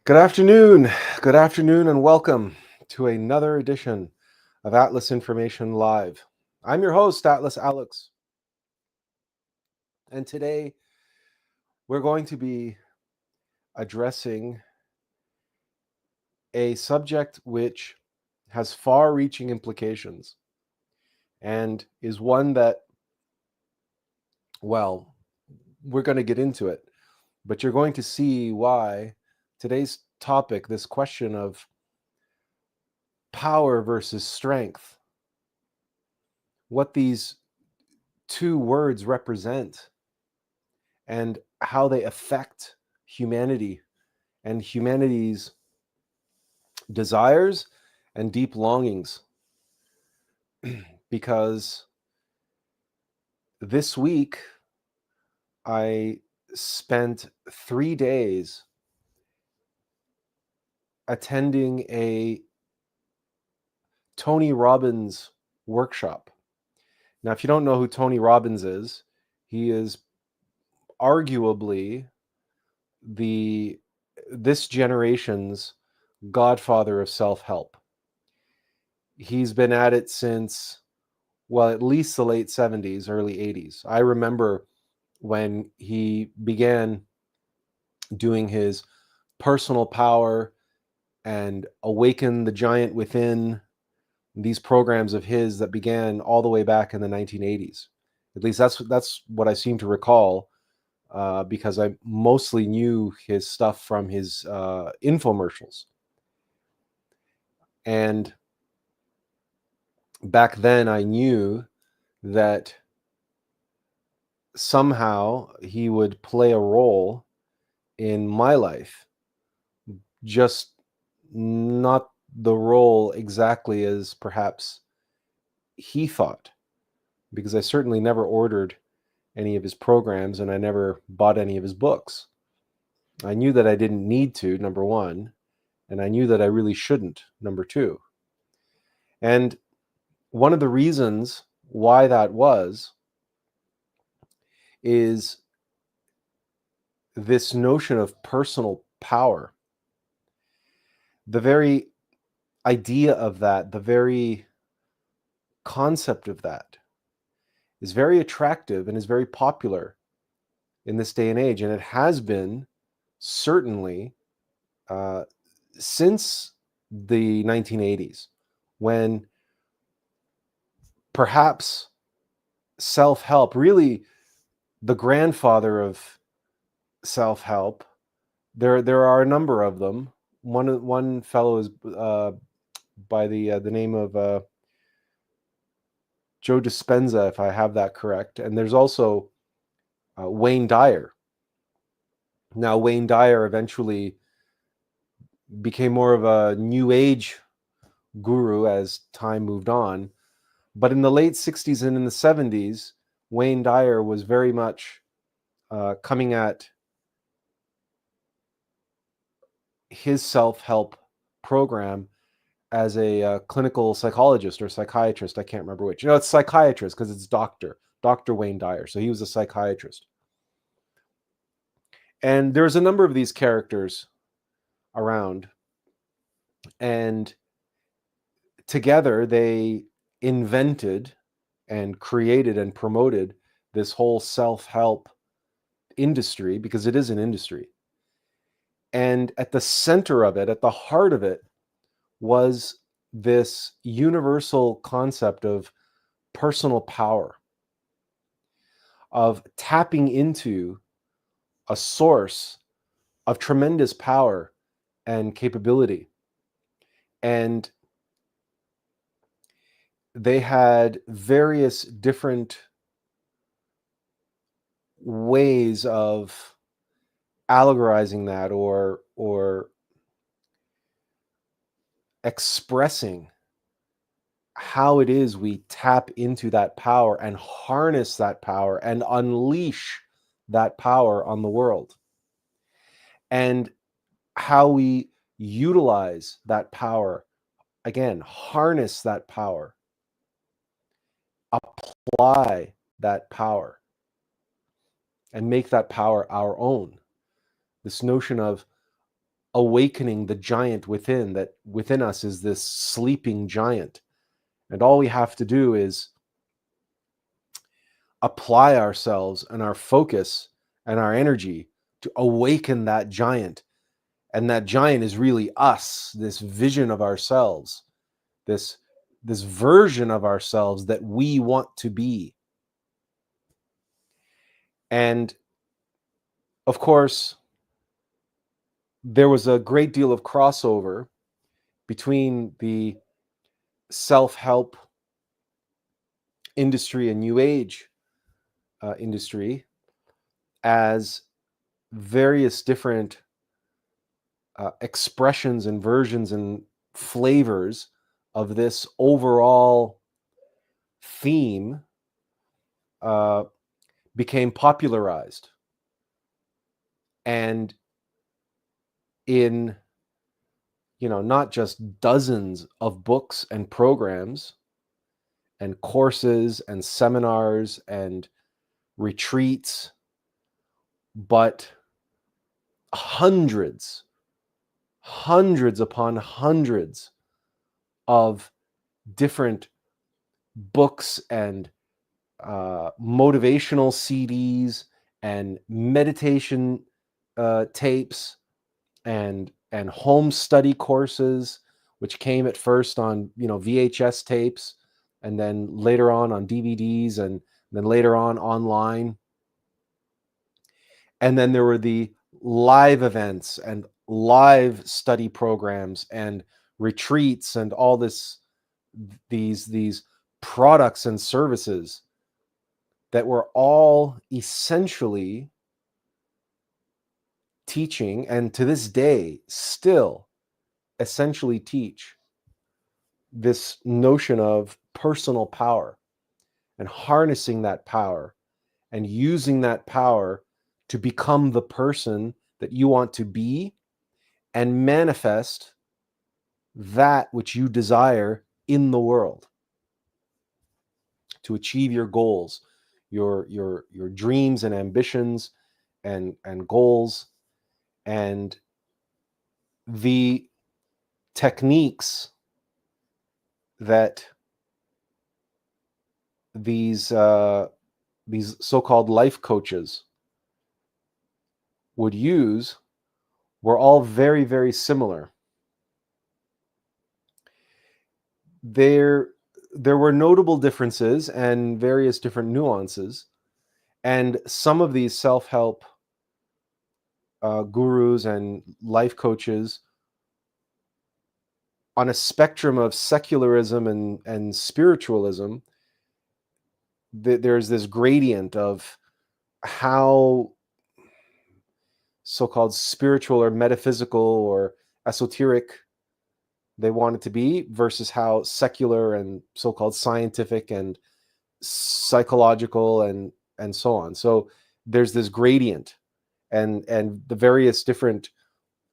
Good afternoon. Good afternoon, and welcome to another edition of Atlas Information Live. I'm your host, Atlas Alex, and today we're going to be addressing a subject which has far reaching implications and is one that, well, we're going to get into it, but you're going to see why today's topic, this question of power versus strength, what these two words represent and how they affect humanity and humanity's desires and deep longings. Because this week I spent 3 days attending a Tony Robbins workshop. Now, if you don't know who Tony Robbins is, he is arguably this generation's godfather of self-help. He's been at it since, well, at least the late 70s, early 80s. I remember when he began doing his personal power and awaken the giant within, these programs of his that began all the way back in the 1980s. At least that's what I seem to recall, because I mostly knew his stuff from his infomercials. And back then I knew that somehow he would play a role in my life, just not the role exactly as perhaps he thought, because I certainly never ordered any of his programs and I never bought any of his books. I knew that I didn't need to, number one, and I knew that I really shouldn't, number two. And one of the reasons why that was is this notion of personal power. The very idea of that, the very concept of that is very attractive and is very popular in this day and age. And it has been certainly since the 1980s, when perhaps self-help, really the grandfather of self-help, there are a number of them. One fellow is by the name of Joe Dispenza, if I have that correct. And there's also Wayne Dyer. Now, Wayne Dyer eventually became more of a new age guru as time moved on. But in the late 60s and in the 70s, Wayne Dyer was very much coming at his self-help program as a clinical psychologist or psychiatrist. I can't remember which. It's psychiatrist because it's Dr. Wayne Dyer. So he was a psychiatrist. And there's a number of these characters around. And together they invented and created and promoted this whole self-help industry, because it is an industry. And at the center of it, at the heart of it, was this universal concept of personal power, of tapping into a source of tremendous power and capability. And they had various different ways of allegorizing that or expressing how it is we tap into that power and harness that power and unleash that power on the world, and how we utilize that power, again, harness that power, apply that power, and make that power our own. This notion of awakening the giant within, that within us is this sleeping giant. And all we have to do is apply ourselves and our focus and our energy to awaken that giant. And that giant is really us, this vision of ourselves, this version of ourselves that we want to be. And of course, there was a great deal of crossover between the self-help industry and New Age industry, as various different expressions and versions and flavors of this overall theme became popularized. And in, not just dozens of books and programs and courses and seminars and retreats, but hundreds upon hundreds of different books and motivational CDs and meditation tapes and home study courses, which came at first on VHS tapes, and then later on DVDs, and then later on online. And then there were the live events and live study programs and retreats and all these products and services that were all essentially teaching, and to this day still essentially teach, this notion of personal power and harnessing that power and using that power to become the person that you want to be and manifest that which you desire in the world, to achieve your goals, your dreams and ambitions and goals. And the techniques that these so-called life coaches would use were all very, very similar. There were notable differences and various different nuances, and some of these self-help gurus and life coaches, on a spectrum of secularism and spiritualism, there's this gradient of how so-called spiritual or metaphysical or esoteric they want it to be, versus how secular and so-called scientific and psychological and so on. So there's this gradient, and the various different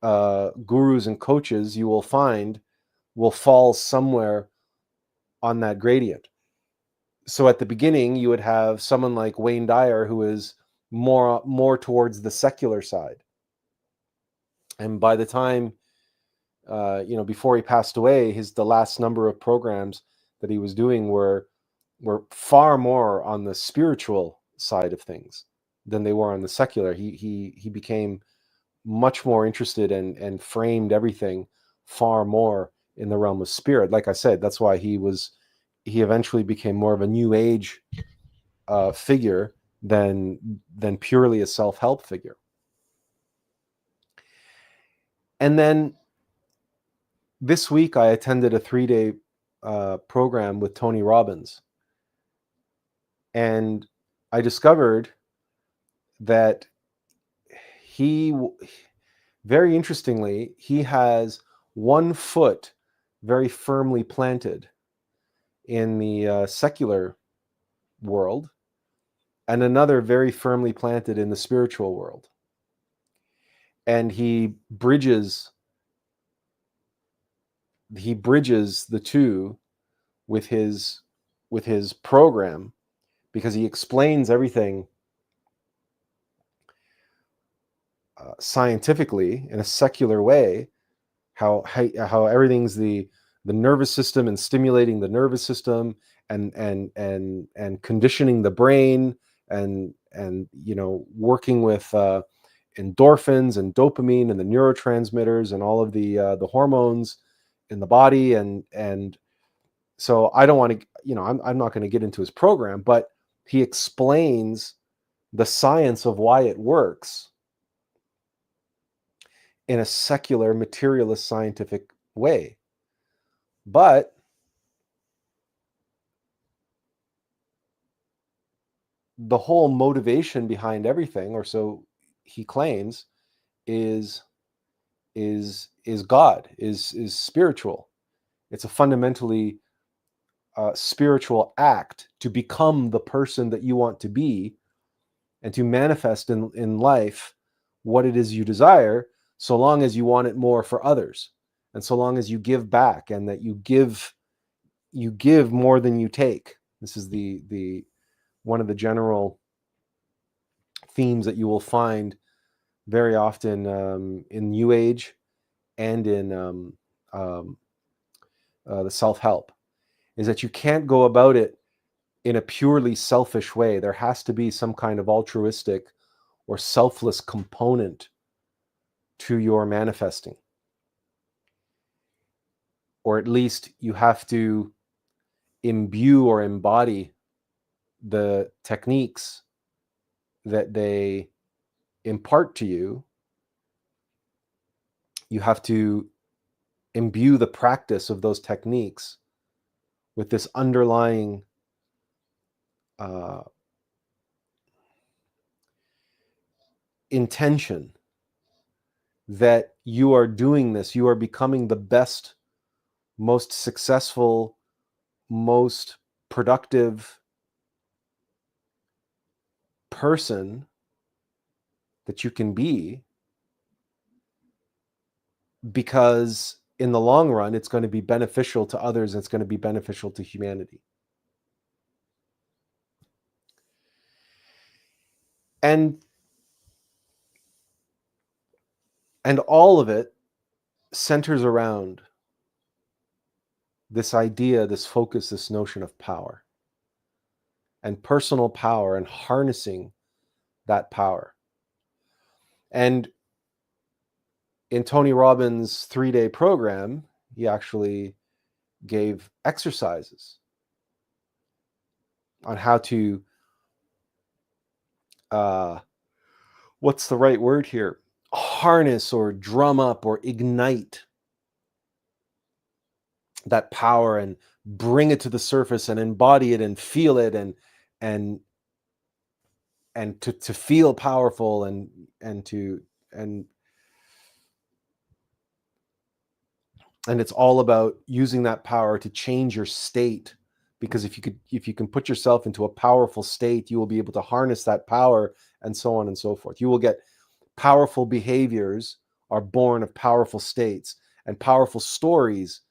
gurus and coaches you will find will fall somewhere on that gradient. So at the beginning, you would have someone like Wayne Dyer, who is more towards the secular side. And by the time, before he passed away, the last number of programs that he was doing were far more on the spiritual side of things than they were on the secular. He became much more interested and framed everything far more in the realm of spirit. Like I said, that's why he eventually became more of a New Age figure than purely a self-help figure. And then this week I attended a 3-day program with Tony Robbins, and I discovered that he, very interestingly, he has one foot very firmly planted in the secular world, and another very firmly planted in the spiritual world. And he bridges the two with his program, because he explains everything scientifically, in a secular way, how everything's the nervous system and stimulating the nervous system and conditioning the brain and working with endorphins and dopamine and the neurotransmitters and all of the hormones in the body and so I don't want to I'm not going to get into his program, but he explains the science of why it works in a secular materialist scientific way. But the whole motivation behind everything, or so he claims, is God, is spiritual. It's a fundamentally spiritual act to become the person that you want to be and to manifest in life what it is you desire, so long as you want it more for others and so long as you give back and that you give more than you take. This is the one of the general themes that you will find very often in New Age and in the self-help, is that you can't go about it in a purely selfish way. There has to be some kind of altruistic or selfless component to your manifesting. Or at least you have to imbue or embody the techniques that they impart to you. You have to imbue the practice of those techniques with this underlying intention that you are doing this, you are becoming the best, most successful, most productive person that you can be, because in the long run it's going to be beneficial to others, it's going to be beneficial to humanity. And all of it centers around this idea, this focus, this notion of power and personal power and harnessing that power. And in Tony Robbins' 3-day program, he actually gave exercises on how to, what's the right word here? Harness or drum up or ignite that power and bring it to the surface and embody it and feel it and to feel powerful and it's all about using that power to change your state, because if you can put yourself into a powerful state, you will be able to harness that power and so on and so forth. You will get powerful behaviors are born of powerful states, and powerful stories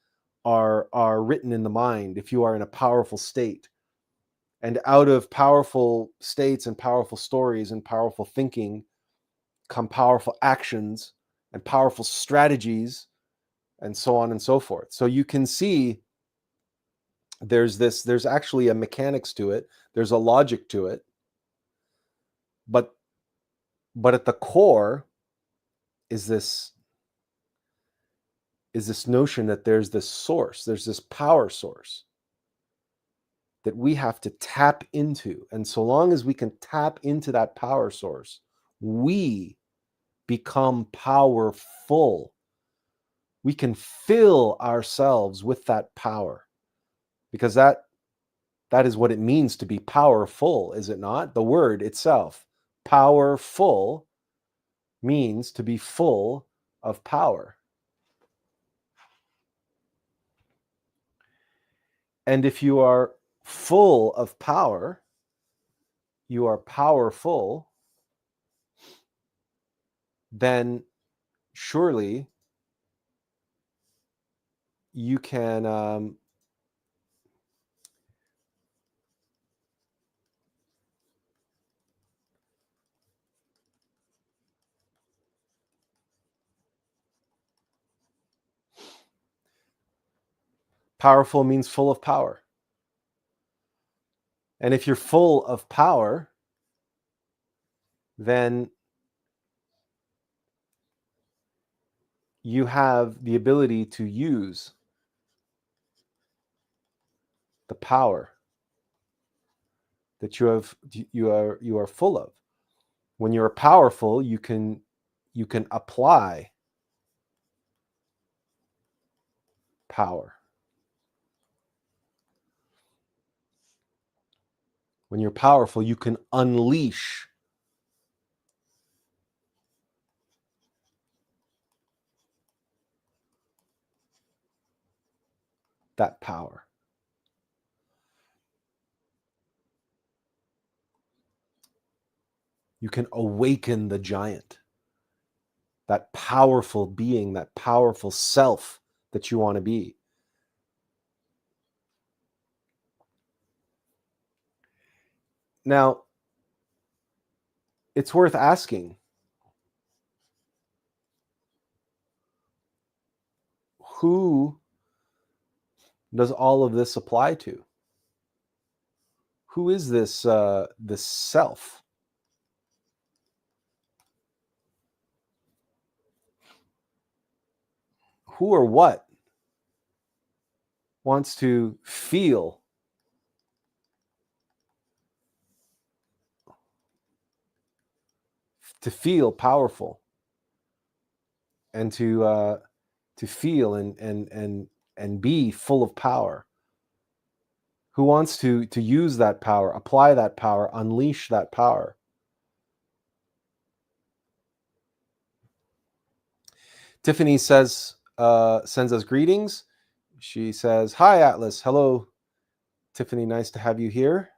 are written in the mind if you are in a powerful state. And out of powerful states and powerful stories and powerful thinking come powerful actions and powerful strategies and so on and so forth. So you can see there's actually a mechanics to it. There's a logic to it. But at the core is this notion that there's this source, there's this power source that we have to tap into. And so long as we can tap into that power source, we become powerful. We can fill ourselves with that power, because that is what it means to be powerful, is it not? The word itself, powerful, means to be full of power. And if you are full of power, you are powerful, then surely you can Powerful means full of power. And if you're full of power, then you have the ability to use the power that you are full of. When you're powerful, you can apply power. When you're powerful, you can unleash that power. You can awaken the giant, that powerful being, that powerful self that you want to be. Now, it's worth asking, who does all of this apply to? Who is this this self? Who or what wants to feel powerful and to feel and be full of power? Who wants to use that power, apply that power, unleash that power? Tiffany says, sends us greetings. She says, "Hi, Atlas." Hello, Tiffany. Nice to have you here.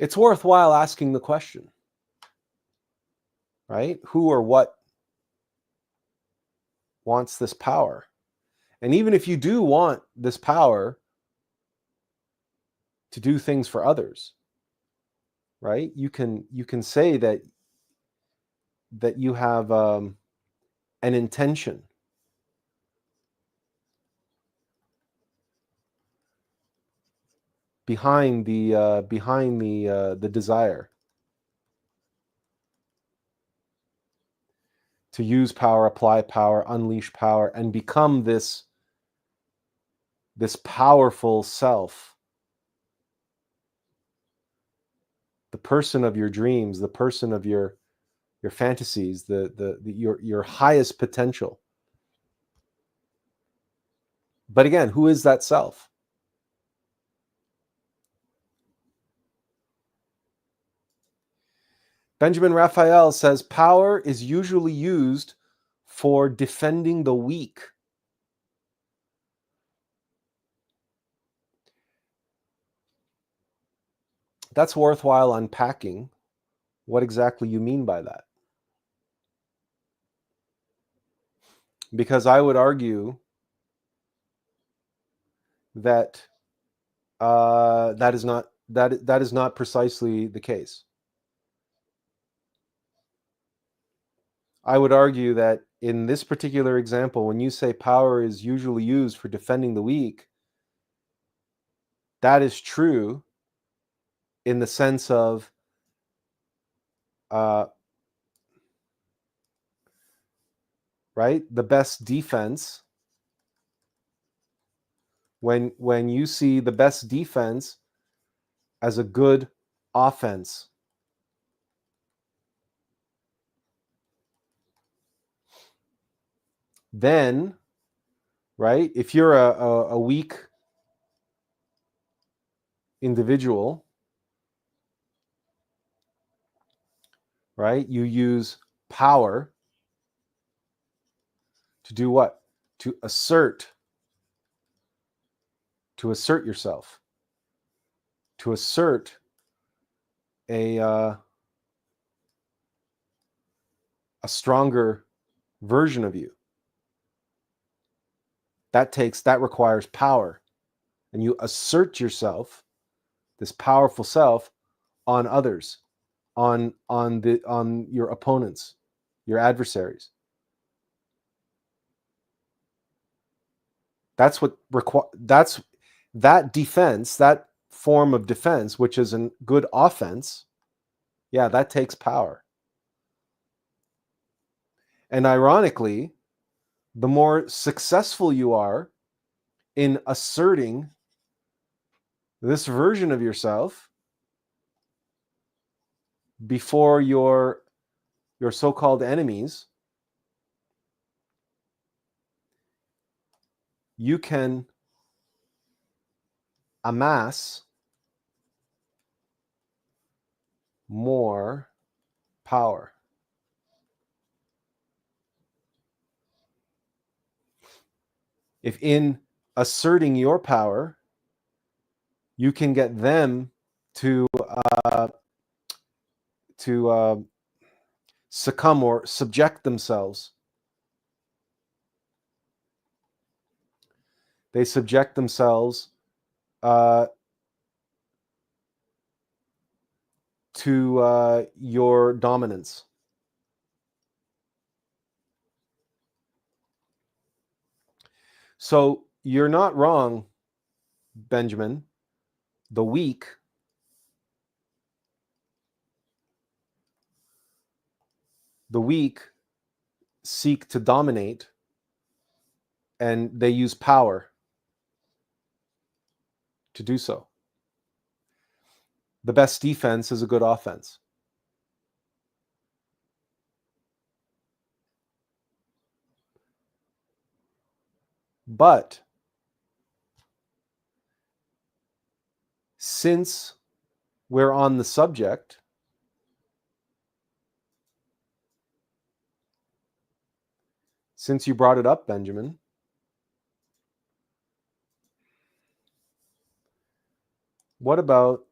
It's worthwhile asking the question, right? Who or what wants this power? And even if you do want this power to do things for others, right? You can say that you have an intention behind the desire to use power, apply power, unleash power, and become this powerful self, the person of your dreams, the person of your fantasies, your highest potential. But again, who is that self? Benjamin Raphael says, power is usually used for defending the weak. That's worthwhile unpacking what exactly you mean by that. Because I would argue that that is not precisely the case. I would argue that in this particular example, when you say power is usually used for defending the weak, that is true in the sense of right, the best defense. When you see the best defense as a good offense, then, right, if you're a weak individual, right, you use power to do what? To assert yourself, to assert a stronger version of you. That requires power, and you assert yourself, this powerful self, on others, on your opponents, your adversaries. That's what that's that defense, that form of defense, which is a good offense. Yeah, that takes power. And ironically, the more successful you are in asserting this version of yourself before your so-called enemies, you can amass more power. If in asserting your power, you can get them to succumb or subject themselves. They subject themselves to your dominance. So you're not wrong, Benjamin. The weak seek to dominate, and they use power to do so. The best defense is a good offense. But since we're on the subject, since you brought it up, Benjamin, what about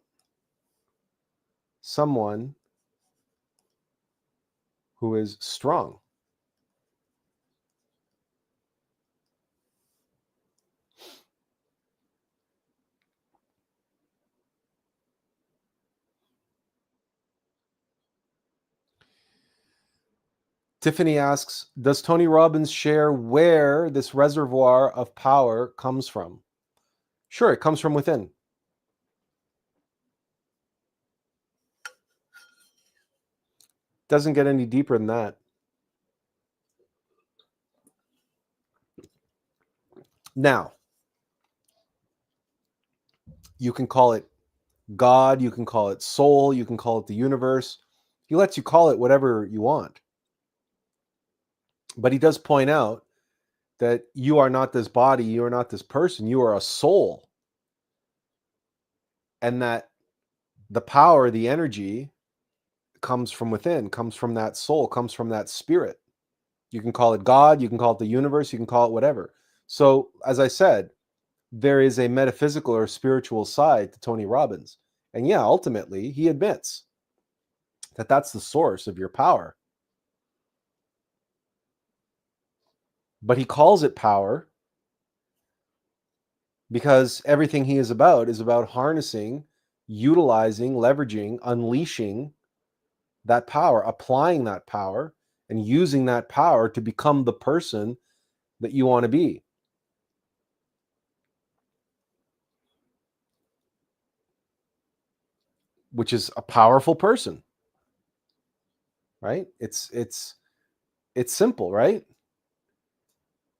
someone who is strong? Tiffany asks, does Tony Robbins share where this reservoir of power comes from? Sure, it comes from within. Doesn't get any deeper than that. Now, you can call it God, you can call it soul, you can call it the universe. He lets you call it whatever you want. But he does point out that you are not this body, you are not this person, you are a soul. And that the power, the energy comes from within, comes from that soul, comes from that spirit. You can call it God, you can call it the universe, you can call it whatever. So, as I said, there is a metaphysical or spiritual side to Tony Robbins. And yeah, ultimately, he admits that that's the source of your power. But he calls it power because everything he is about harnessing, utilizing, leveraging, unleashing that power, applying that power, and using that power to become the person that you want to be. Which is a powerful person, right? It's simple, right?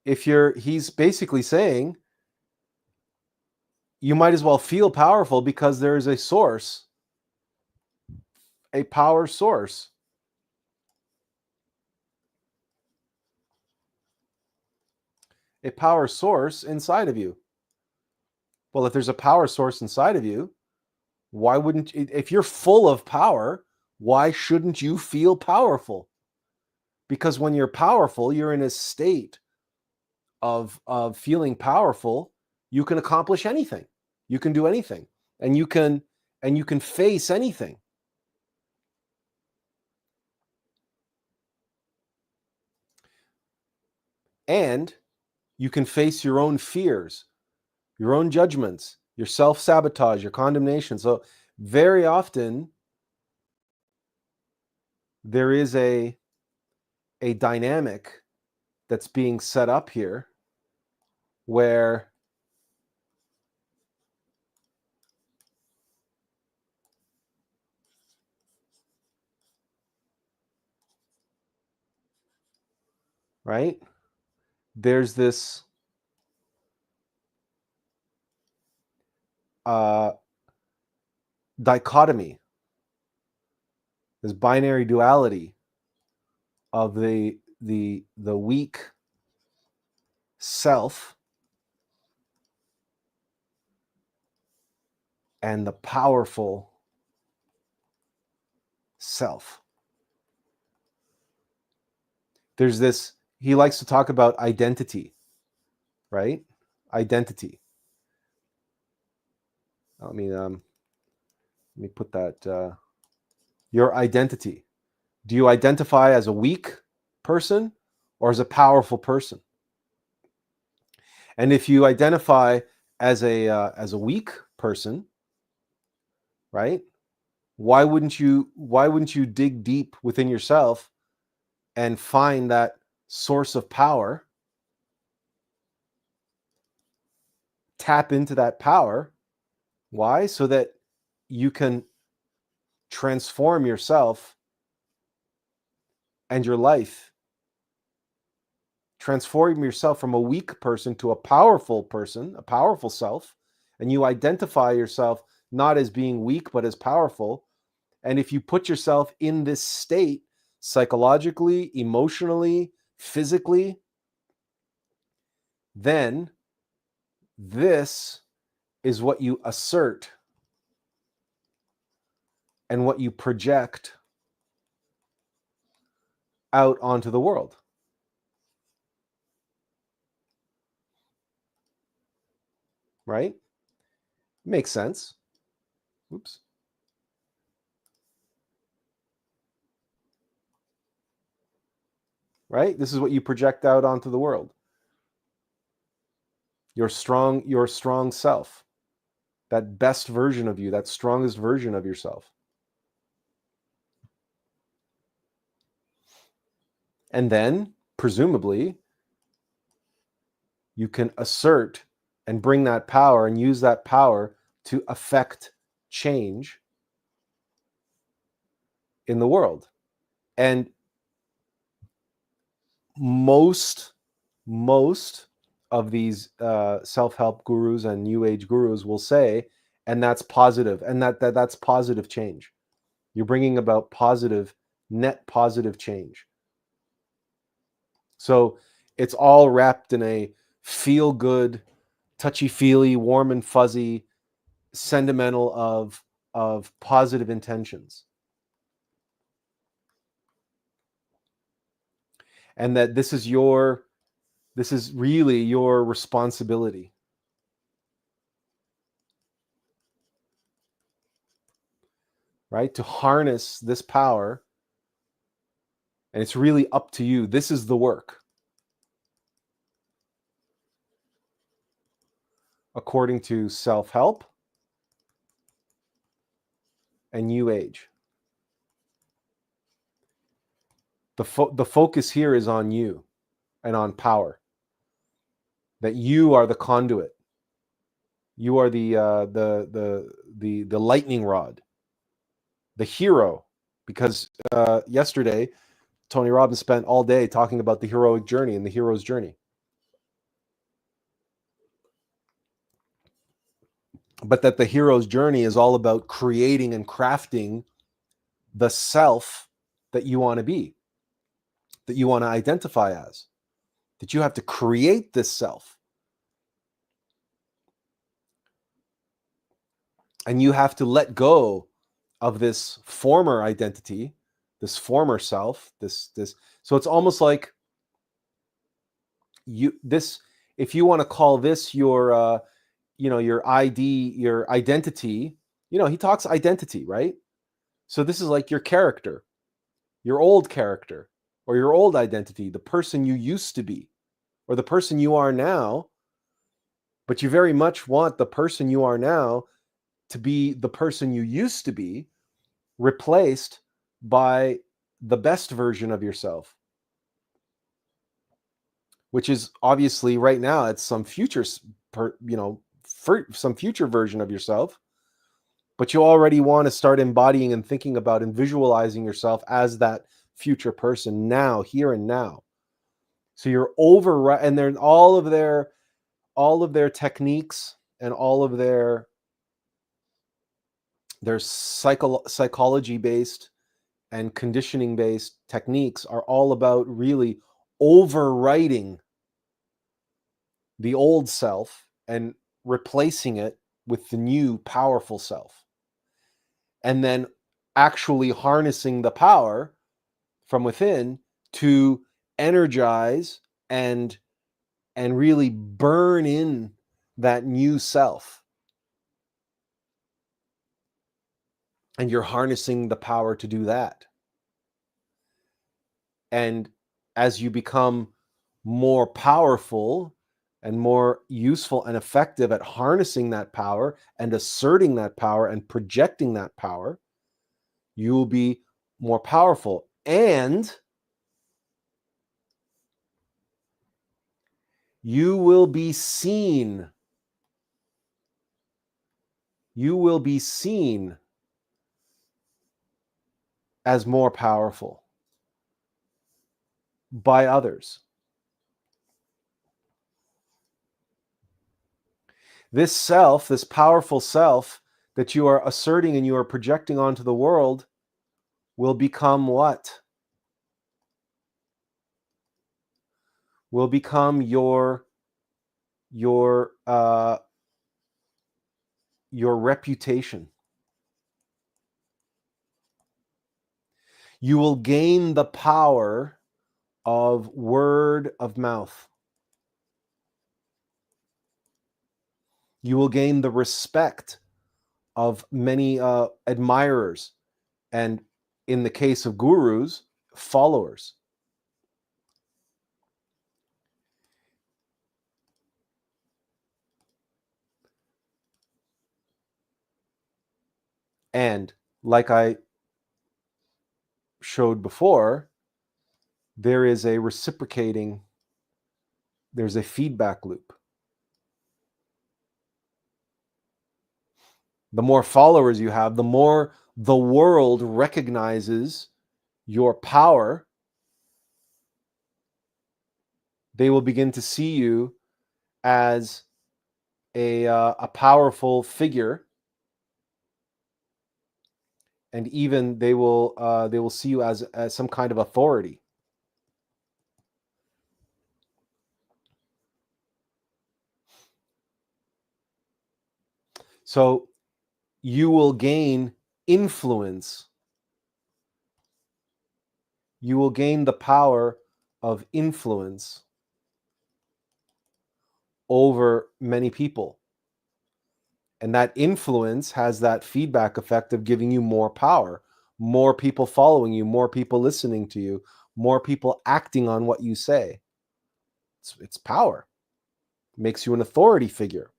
He's basically saying you might as well feel powerful because there is a source, a power source. A power source inside of you. Well, if there's a power source inside of you, why wouldn't, if you're full of power, why shouldn't you feel powerful? Because when you're powerful, you're in a state of feeling powerful. You can accomplish anything. You can do anything, and you can face anything. And you can face your own fears, your own judgments, your self-sabotage, your condemnation. So very often there is a dynamic that's being set up here where right, there's this dichotomy, this binary duality of the weak self and the powerful self. There's this, he likes to talk about identity, right? Identity. Let me put that, your identity. Do you identify as a weak person or as a powerful person? And if you identify as a weak person, right? Why wouldn't you dig deep within yourself and find that source of power? Tap into that power. Why? So that you can transform yourself and your life. Transform yourself from a weak person to a powerful person, a powerful self, and you identify yourself not as being weak, but as powerful. And if you put yourself in this state, psychologically, emotionally, physically, then this is what you assert and what you project out onto the world. Right? Makes sense. Oops. Right? This is what you project out onto the world. Your strong self. That best version of you, that strongest version of yourself. And then, presumably, you can assert and bring that power and use that power to affect change in the world. And most of these self-help gurus and new age gurus will say, and that's positive, and that's positive change. You're bringing about net positive change. So it's all wrapped in a feel-good, touchy-feely, warm and fuzzy, sentimental of positive intentions. And that this is really your responsibility. Right? To harness this power. And it's really up to you. This is the work. According to self-help and new age. The focus here is on you and on power. That you are the conduit. You are the lightning rod, the hero. Because yesterday, Tony Robbins spent all day talking about the heroic journey and the hero's journey. But that the hero's journey is all about creating and crafting the self that you want to be, that you want to identify as, that you have to create this self. And you have to let go of this former identity, this former self, this. So it's almost like if you want to call this your, your ID, your identity, he talks identity, right? So this is like your character, your old character, or your old identity, the person you used to be, or the person you are now. But you very much want the person you are now to be the person you used to be, replaced by the best version of yourself. which is obviously right now it's some future, for some future version of yourself, but you already want to start embodying and thinking about and visualizing yourself as that future person now, here and now. So you're and then all of their techniques and all of their psychology based and conditioning based techniques are all about really overwriting the old self and replacing it with the new powerful self, and then actually harnessing the power from within to energize and really burn in that new self. And you're harnessing the power to do that. And as you become more powerful and more useful and effective at harnessing that power and asserting that power and projecting that power, you will be more powerful. And you will be seen. You will be seen as more powerful by others. This self, this powerful self that you are asserting and you are projecting onto the world will become what? Will become your reputation. You will gain the power of word of mouth. You will gain the respect of many admirers, and in the case of gurus, followers. And like I showed before, there's a feedback loop. The more followers you have, the more the world recognizes your power. They will begin to see you as a powerful figure, and even they will see you as some kind of authority. So you will gain influence. You will gain the power of influence over many people. And that influence has that feedback effect of giving you more power, more people following you, more people listening to you, more people acting on what you say. It's power. It makes you an authority figure.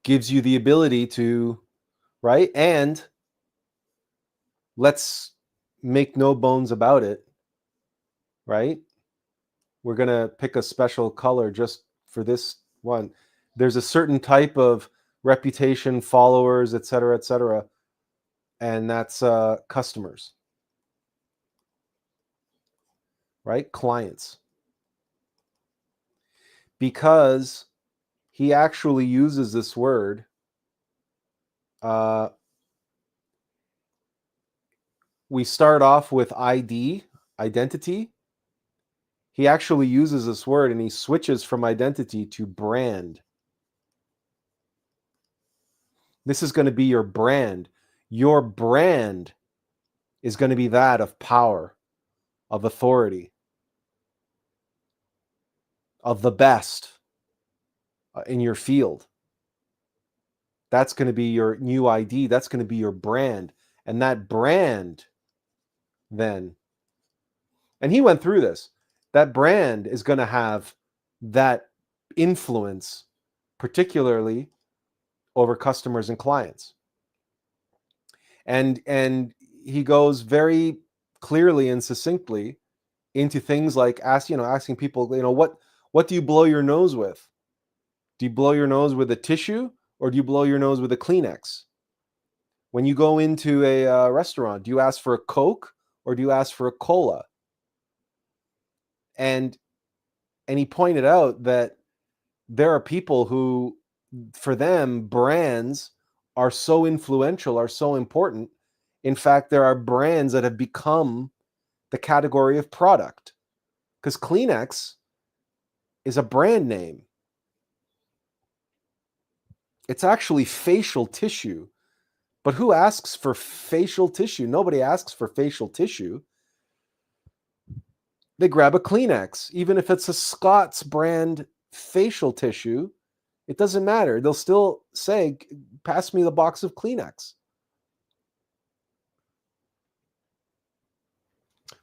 Gives you the ability to, right? And let's make no bones about it, right? We're going to pick a special color just for this one. There's a certain type of reputation, followers, et cetera, and that's customers, right? Clients. Because he actually uses this word, we start off with identity. He actually uses this word and he switches from identity to brand. This is going to be your brand. Your brand is going to be that of power, of authority, of the best in your field. That's going to be your new ID. That's going to be your brand. And that brand then, and he went through this, that brand is going to have that influence, particularly over customers and clients. And he goes very clearly and succinctly into things like asking people, what do you blow your nose with? Do you blow your nose with a tissue, or do you blow your nose with a Kleenex? When you go into a restaurant, do you ask for a Coke or do you ask for a cola? And he pointed out that there are people who, for them, brands are so influential, are so important. In fact, there are brands that have become the category of product, because Kleenex is a brand name. It's actually facial tissue. But who asks for facial tissue? Nobody asks for facial tissue. They grab a Kleenex. Even if it's a Scott's brand facial tissue, it doesn't matter. They'll still say, pass me the box of Kleenex.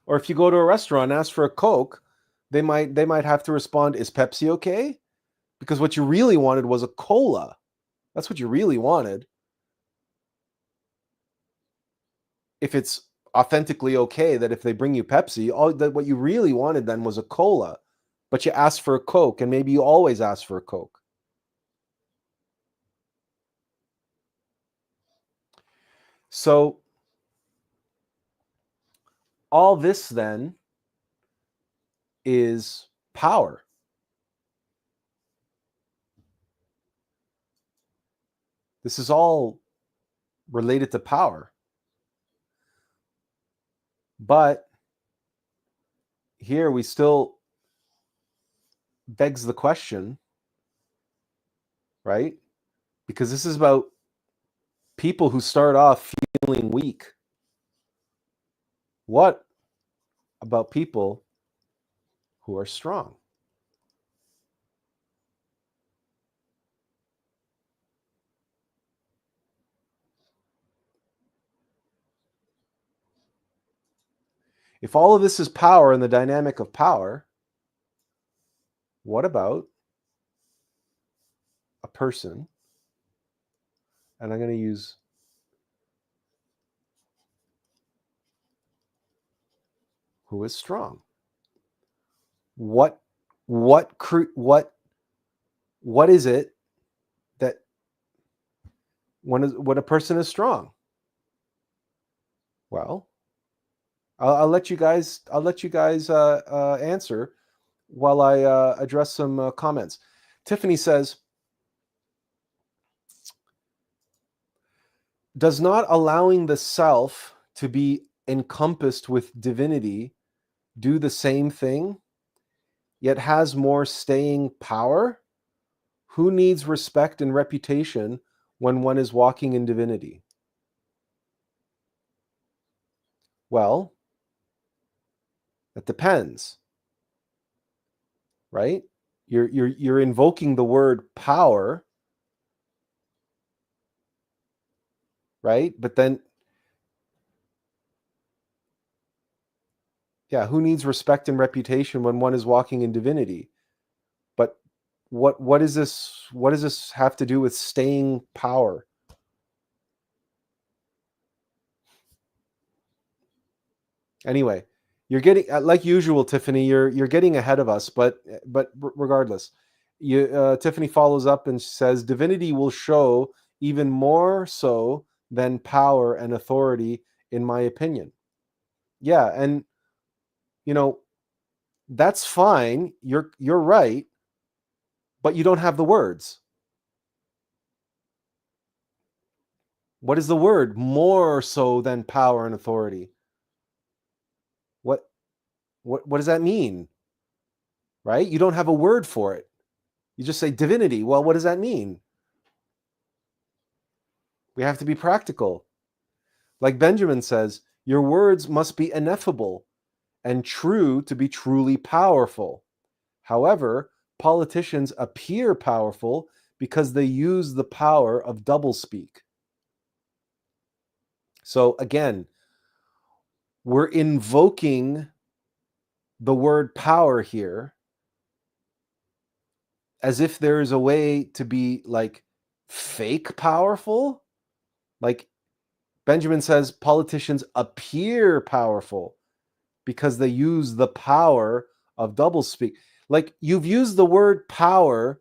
Or if you go to a restaurant and ask for a Coke, they might have to respond, is Pepsi okay? Because what you really wanted was a cola. That's what you really wanted. If it's authentically okay that if they bring you Pepsi, what you really wanted then was a cola, but you asked for a Coke, and maybe you always ask for a Coke. So all this then is power. This is all related to power. But here we still begs the question, right? Because this is about people who start off feeling weak. What about people who are strong? If all of this is power and the dynamic of power, what about a person? And I'm going to use who is strong. What is it that when a person is strong? Well, I'll let you guys answer while I address some comments. Tiffany says, does not allowing the self to be encompassed with divinity do the same thing, yet has more staying power? Who needs respect and reputation when one is walking in divinity? Well, it depends, right? You're invoking the word power, right? But then, yeah, who needs respect and reputation when one is walking in divinity? But what is this? What does this have to do with staying power? Anyway, you're getting, like usual, Tiffany. You're getting ahead of us, but regardless, Tiffany follows up and says, divinity will show even more so than power and authority, in my opinion. Yeah, and that's fine. You're right, but you don't have the words. What is the word more so than power and authority? What does that mean? Right? You don't have a word for it. You just say divinity. Well, what does that mean? We have to be practical. Like Benjamin says, your words must be ineffable and true to be truly powerful. However, politicians appear powerful because they use the power of doublespeak. So again, we're invoking the word power here as if there is a way to be like fake powerful. Like Benjamin says, politicians appear powerful. because they use the power of doublespeak. Like, you've used the word power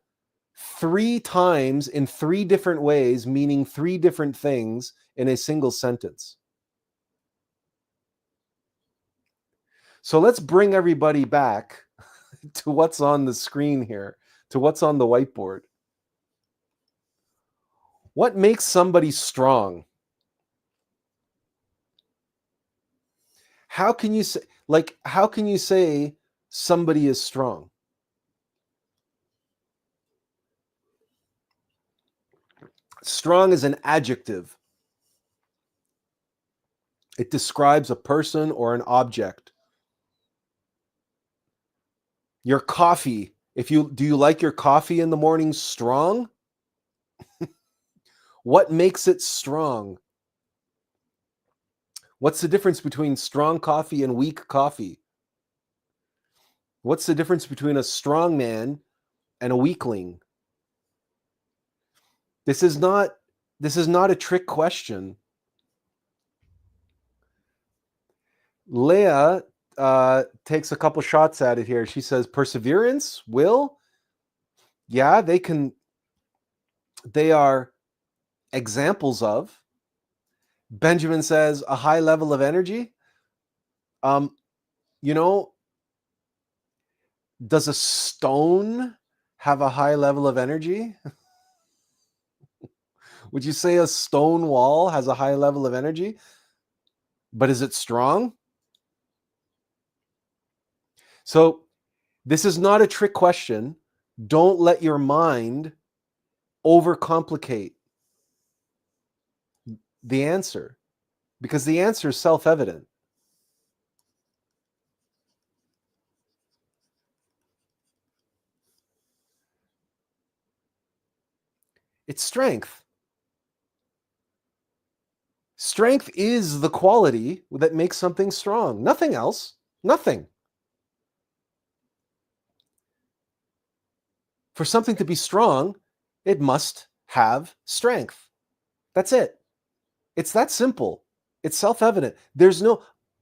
3 times in 3 different ways, meaning 3 different things in a single sentence. So let's bring everybody back to what's on the screen here, to what's on the whiteboard. What makes somebody strong? How can you say somebody is strong? Strong is an adjective. It describes a person or an object. Your coffee, do you like your coffee in the morning strong? What makes it strong? What's the difference between strong coffee and weak coffee? What's the difference between a strong man and a weakling? This is not a trick question. Leah takes a couple shots at it here. She says perseverance, will. Yeah, they are examples of. Benjamin says a high level of energy. You know, does a stone have a high level of energy? Would you say a stone wall has a high level of energy? But is it strong? So this is not a trick question. Don't let your mind overcomplicate the answer, because the answer is self-evident. It's strength. Strength is the quality that makes something strong. Nothing else. Nothing. For something to be strong, it must have strength. That's it. It's that simple. It's self-evident.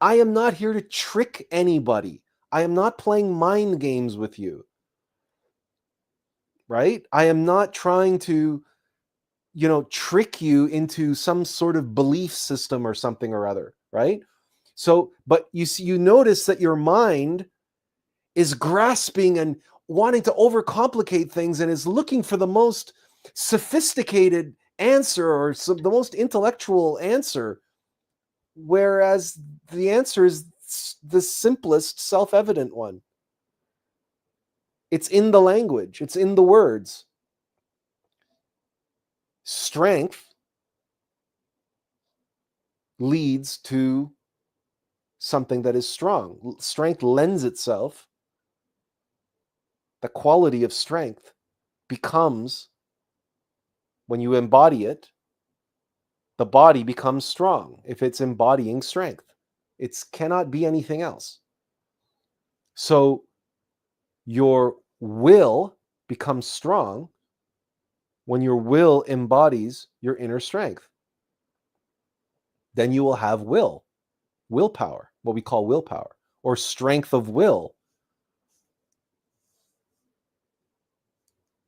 I am not here to trick anybody. I am not playing mind games with you. Right? I am not trying to, trick you into some sort of belief system or something or other, right? So, but you notice that your mind is grasping and wanting to overcomplicate things and is looking for the most sophisticated answer or the most intellectual answer, whereas the answer is the simplest, self-evident one. It's in the language. It's in the words. Strength leads to something that is strong. Strength lends itself. The quality of strength becomes, when you embody it, the body becomes strong if it's embodying strength. It cannot be anything else. So your will becomes strong when your will embodies your inner strength. Then you will have willpower, what we call willpower, or strength of will.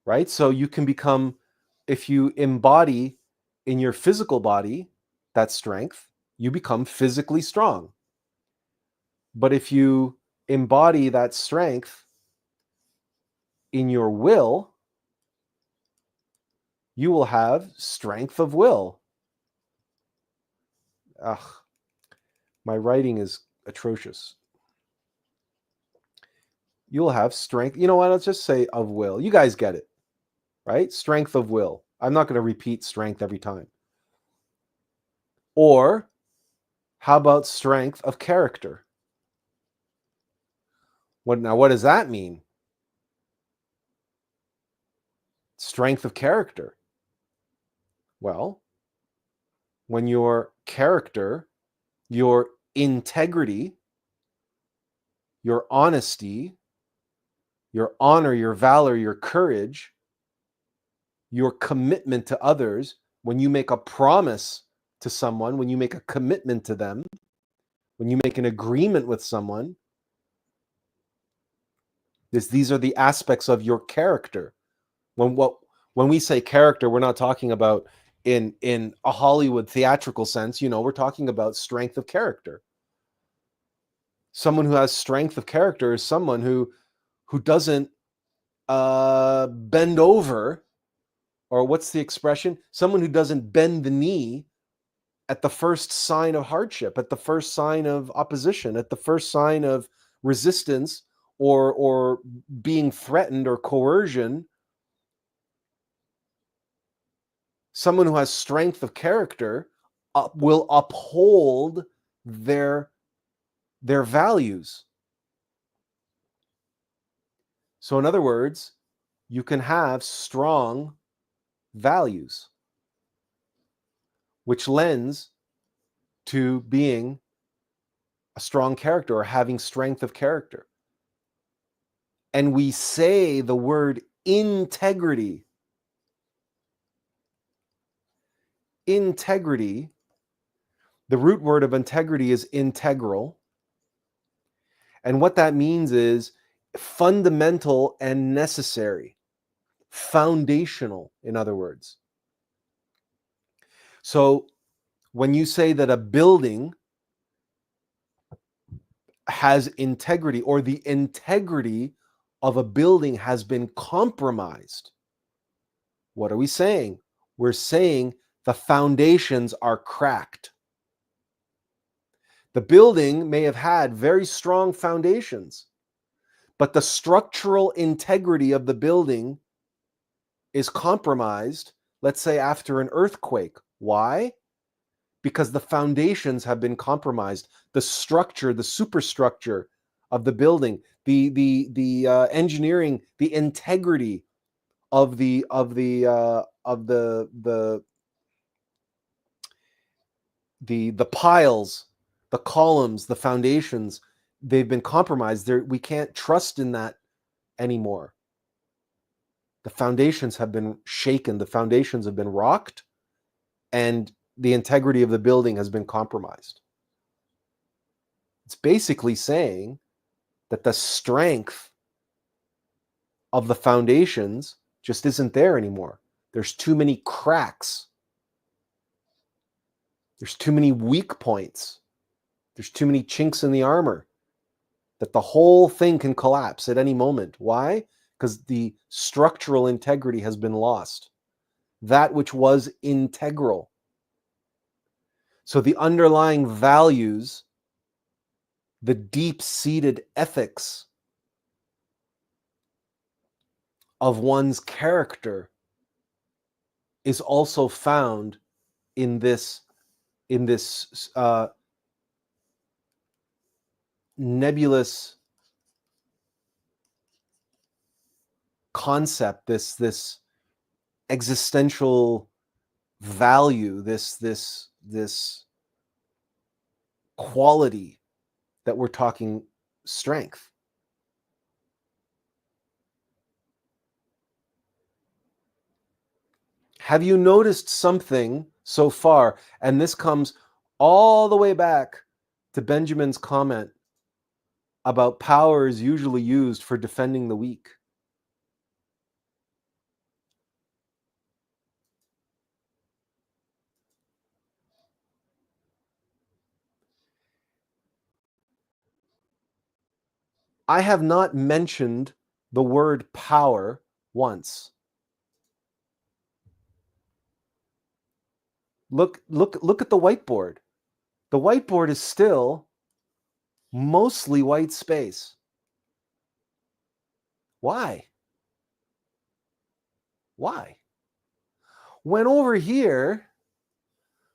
Right? So you can become, if you embody in your physical body that strength, you become physically strong. But if you embody that strength in your will, you will have strength of will. Ugh, my writing is atrocious. You'll have strength. You know what? Let's just say of will. You guys get it, right? Strength of will. I'm not going to repeat strength every time. Or how about strength of character? What does that mean? Strength of character. Well, when your character, your integrity, your honesty, your honor, your valor, your courage, your commitment to others, when you make a promise to someone, when you make a commitment to them, when you make an agreement with someone, these are the aspects of your character. When we say character, we're not talking about in a Hollywood theatrical sense. We're talking about strength of character. Someone who has strength of character is someone who doesn't bend over, or what's the expression? Someone who doesn't bend the knee at the first sign of hardship, at the first sign of opposition, at the first sign of resistance, or being threatened or coercion. Someone who has strength of character will uphold their values. So in other words, you can have strong values, which lends to being a strong character or having strength of character. And we say the word integrity. Integrity, the root word of integrity is integral. And what that means is fundamental and necessary, foundational, in other words. So when you say that a building has integrity, or the integrity of a building has been compromised, what are we saying? We're saying the foundations are cracked. The building may have had very strong foundations, but the structural integrity of the building is compromised, let's say after an earthquake. Why? Because the foundations have been compromised. The structure, the superstructure of the building, the engineering, the integrity of the piles, the columns, the foundations, they've been compromised. We can't trust in that anymore. The foundations have been shaken. The foundations have been rocked, and the integrity of the building has been compromised. It's basically saying that the strength of the foundations just isn't there anymore. There's too many cracks. There's too many weak points. There's too many chinks in the armor, that the whole thing can collapse at any moment. Why? Because the structural integrity has been lost. That which was integral. So the underlying values, the deep-seated ethics of one's character is also found in this nebulous concept, this existential value, this quality that we're talking strength. Have you noticed something so far? And this comes all the way back to Benjamin's comment about power is usually used for defending the weak. I have not mentioned the word power once. Look at the whiteboard. The whiteboard is still mostly white space. Why? Why? When over here,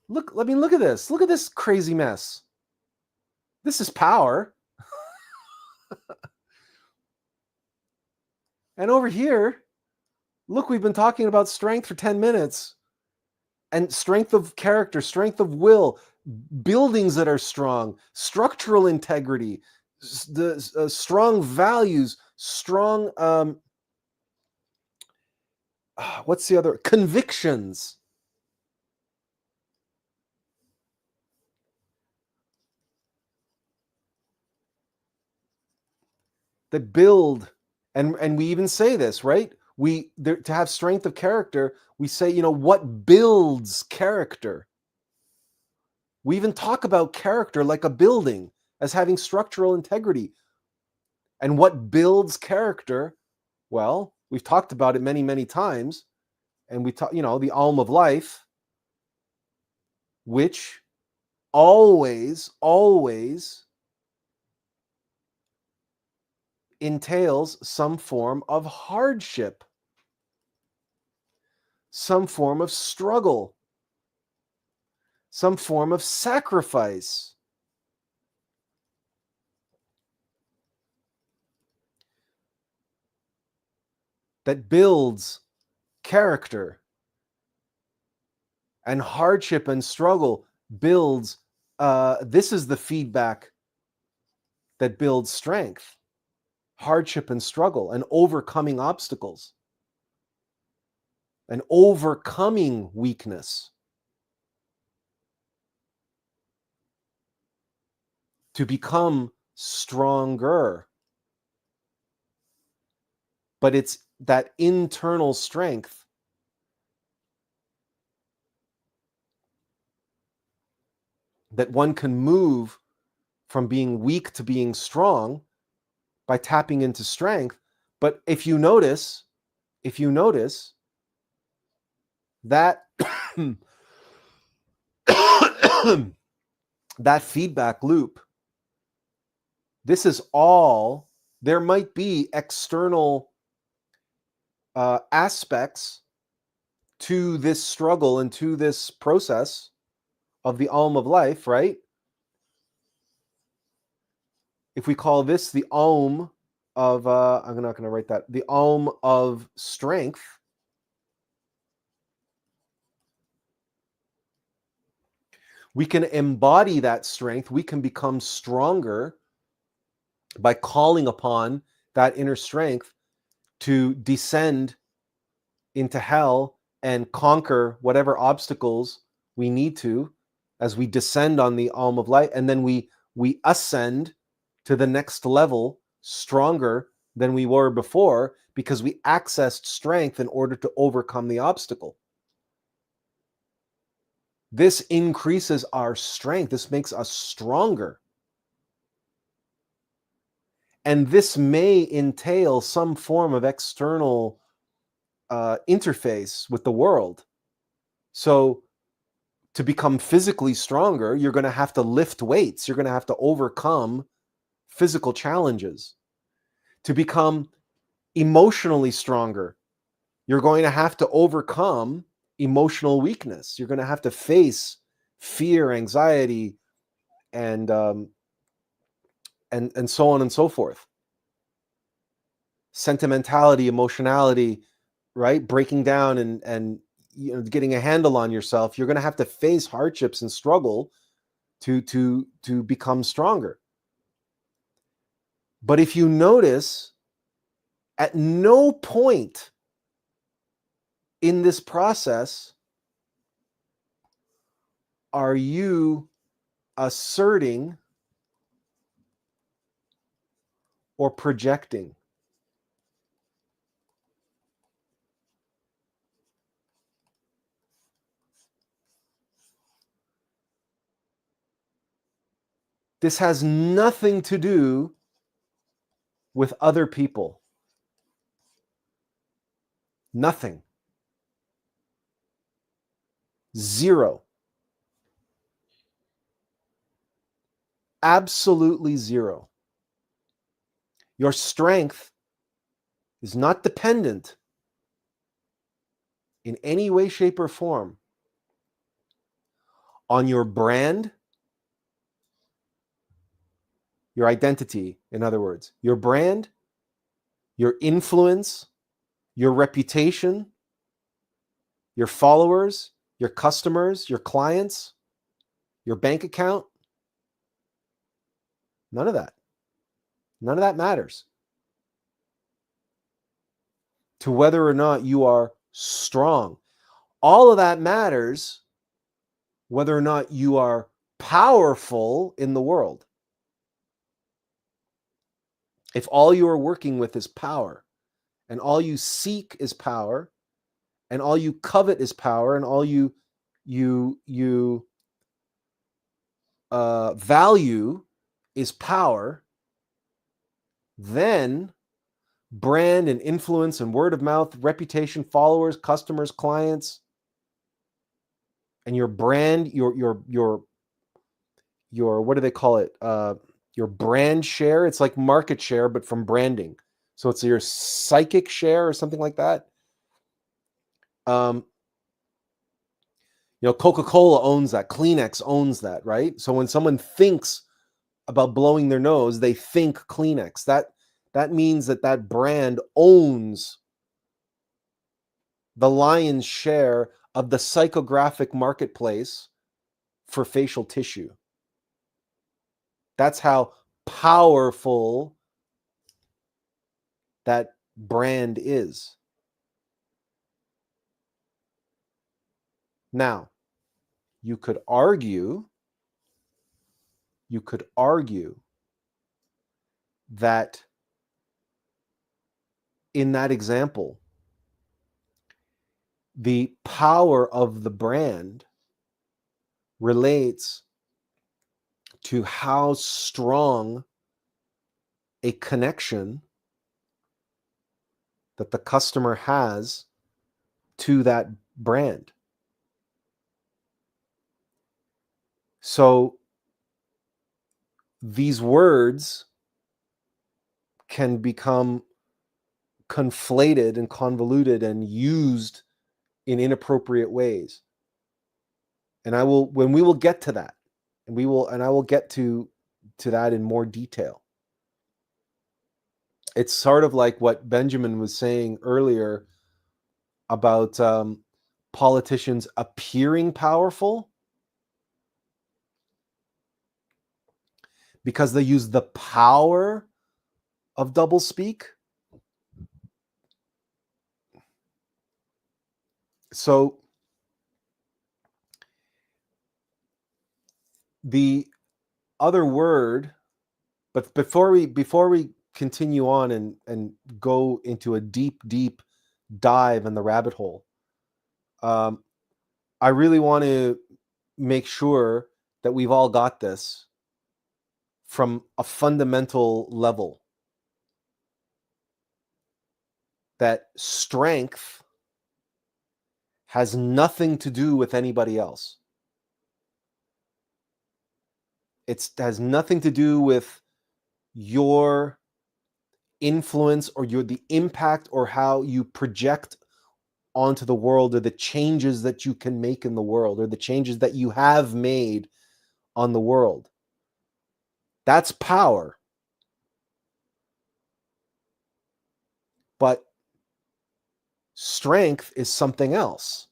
look at this. Look at this crazy mess. This is power. And over here, look, we've been talking about strength for 10 minutes. And strength of character, strength of will, buildings that are strong, structural integrity, the strong values, strong what's the other? Convictions. that build, and we even say this, right? To have strength of character, we say, what builds character? We even talk about character like a building as having structural integrity. And what builds character? Well, we've talked about it many, many times. And we talk, the alm of life, which always entails some form of hardship, some form of struggle, some form of sacrifice. That builds character. And hardship and struggle builds, this is the feedback that builds strength. Hardship and struggle and overcoming obstacles and overcoming weakness to become stronger. But it's that internal strength that one can move from being weak to being strong by tapping into strength. But if you notice that that feedback loop, this is all, there might be external aspects to this struggle and to this process of the alm of life, right? If we call this the alm of, I'm not going to write that, the alm of strength, we can embody that strength. We can become stronger by calling upon that inner strength to descend into hell and conquer whatever obstacles we need to as we descend on the alm of light. And then we ascend to the next level stronger than we were before because we accessed strength in order to overcome the obstacle. This increases our strength. This makes us stronger. And this may entail some form of external interface with the world. So to become physically stronger, you're going to have to lift weights. You're going to have to overcome physical challenges. To become emotionally stronger, you're going to have to overcome emotional weakness. You're going to have to face fear, anxiety, and so on and so forth. Sentimentality, emotionality, right? Breaking down and getting a handle on yourself. You're going to have to face hardships and struggle to become stronger. But if you notice, at no point in this process are you asserting or projecting. This has nothing to do with other people. Nothing. Zero. Absolutely zero. Your strength is not dependent in any way, shape, or form on your brand, your identity, in other words, your brand, your influence, your reputation, your followers, your customers, your clients, your bank account. None of that. None of that matters to whether or not you are strong. All of that matters whether or not you are powerful in the world. If all you are working with is power, and all you seek is power, and all you covet is power, and all you value is power, then brand and influence and word of mouth, reputation, followers, customers, clients, and your brand, your what do they call it? Your brand share. It's like market share, but from branding. So it's your psychic share or something like that. Coca-Cola owns that. Kleenex owns that, right? So when someone thinks about blowing their nose, they think Kleenex. That means that brand owns the lion's share of the psychographic marketplace for facial tissue. That's how powerful that brand is. Now, you could argue that in that example, the power of the brand relates to how strong a connection that the customer has to that brand. So these words can become conflated and convoluted and used in inappropriate ways. And we will get to that, and I will get to that in more detail. It's sort of like what Benjamin was saying earlier about politicians appearing powerful because they use the power of doublespeak. So the other word, but before we continue on and go into a deep dive in the rabbit hole, I really want to make sure that we've all got this from a fundamental level, that strength has nothing to do with anybody else. It has nothing to do with your influence or the impact or how you project onto the world, or the changes that you can make in the world, or the changes that you have made on the world. That's power. But strength is something else.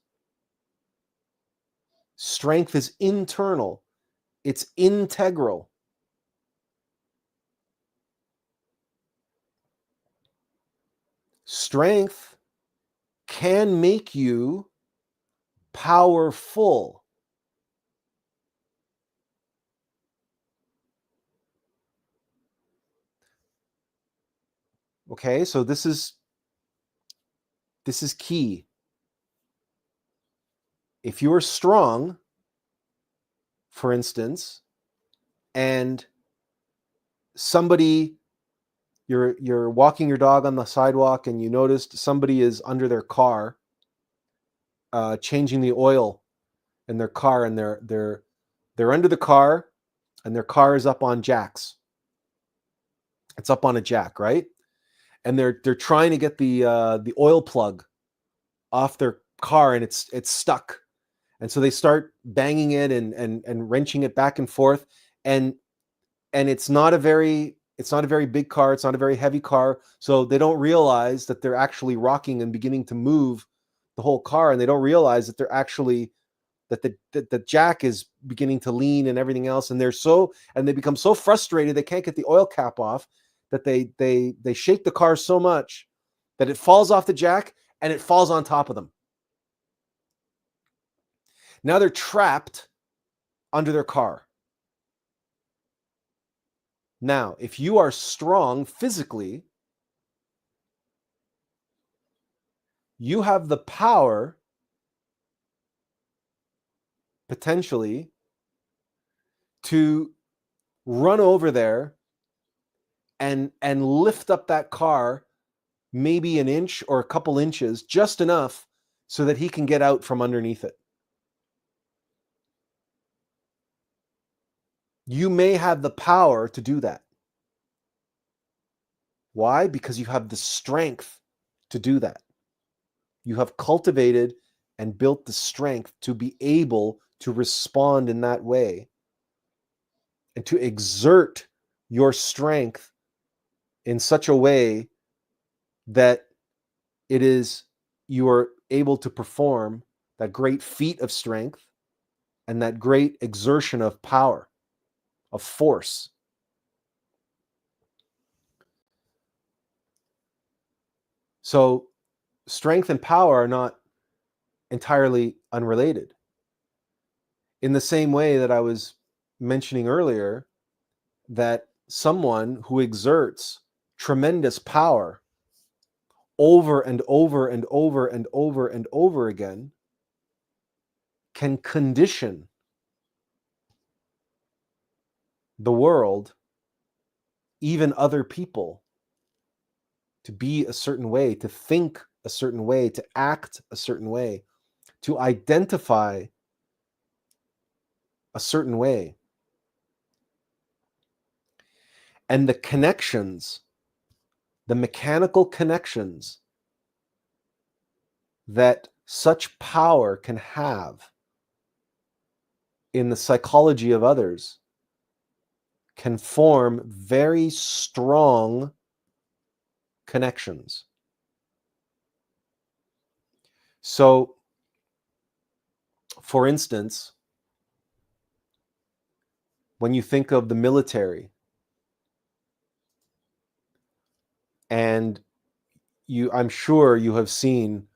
Strength is internal. It's integral. Strength can make you powerful. Okay, so this is key. If you're strong, for instance, and you're walking your dog on the sidewalk and you noticed somebody is under their car, changing the oil in their car, and they're under the car, and their car is up on jacks. It's up on a jack, right? And they're trying to get the oil plug off their car, and it's stuck. And so they start banging it and wrenching it back and forth, and it's not a very big car, it's not a very heavy car, so they don't realize that they're actually rocking and beginning to move the whole car, and they don't realize that they're actually that the jack is beginning to lean and everything else, and they become so frustrated they can't get the oil cap off, that they shake the car so much that it falls off the jack and it falls on top of them. Now they're trapped under their car. Now, if you are strong physically, you have the power potentially to run over there and lift up that car maybe an inch or a couple inches, just enough so that he can get out from underneath it. You may have the power to do that. Why? Because you have the strength to do that. You have cultivated and built the strength to be able to respond in that way and to exert your strength in such a way that you are able to perform that great feat of strength and that great exertion of power, of force. So strength and power are not entirely unrelated. In the same way that I was mentioning earlier, that someone who exerts tremendous power over and over and over and over and over again can condition the world, even other people, to be a certain way, to think a certain way, to act a certain way, to identify a certain way. And the connections, the mechanical connections that such power can have in the psychology of others can form very strong connections. So, for instance, when you think of the military, and I'm sure you have seen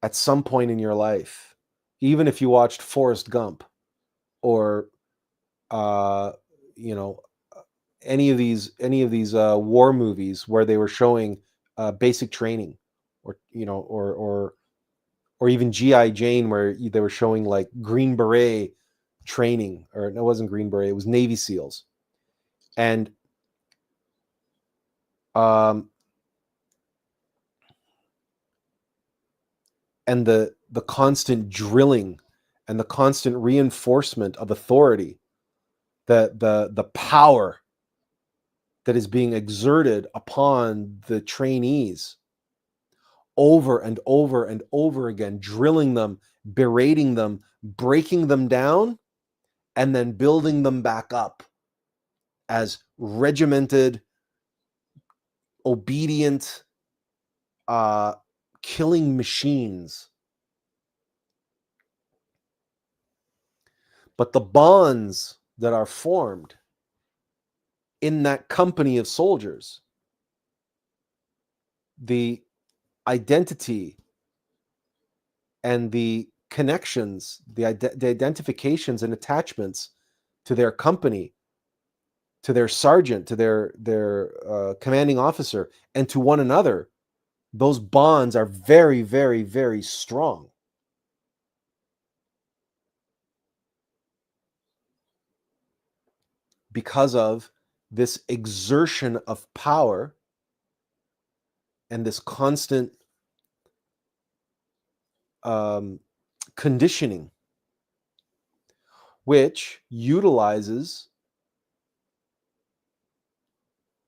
at some point in your life, even if you watched Forrest Gump or any of these war movies where they were showing basic training, or even G.I. Jane, where they were showing like Green Beret training, or no, it wasn't Green Beret, it was Navy SEALs, and the constant drilling and the constant reinforcement of authority, the power that is being exerted upon the trainees over and over and over again, drilling them, berating them, breaking them down, and then building them back up as regimented, obedient, killing machines. But the bonds that are formed in that company of soldiers, the identity and the connections, the identifications and attachments to their company, to their sergeant, to their commanding officer, and to one another, those bonds are very, very, very strong. Because of this exertion of power and this constant conditioning, which utilizes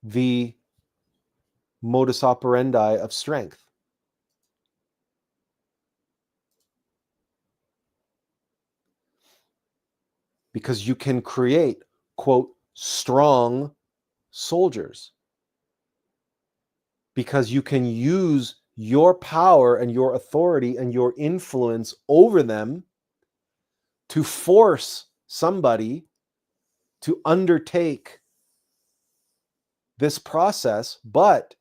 the modus operandi of strength. Because you can create, quote, strong soldiers. Because you can use your power and your authority and your influence over them to force somebody to undertake this process, but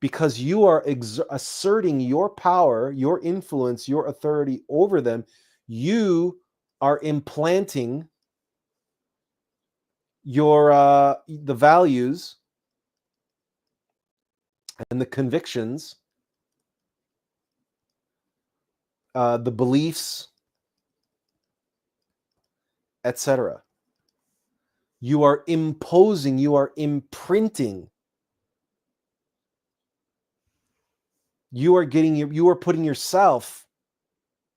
because you are asserting your power, your influence, your authority over them, you are implanting the values and the convictions, the beliefs, etc. You are imposing, you are imprinting, you are putting yourself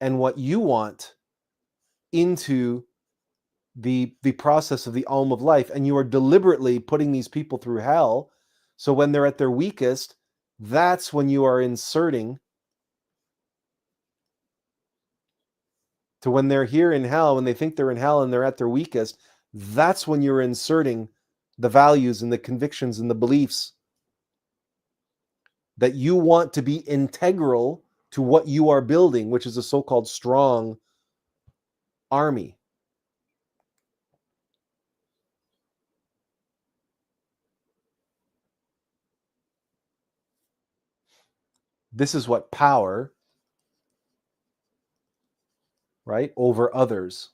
and what you want into the process of the Alm of life, and you are deliberately putting these people through hell. So when they're at their weakest, that's when you are inserting, to when they're here in hell, when they think they're in hell and they're at their weakest, that's when you're inserting the values and the convictions and the beliefs that you want to be integral to what you are building, which is a so-called strong army. This is what power, right, over others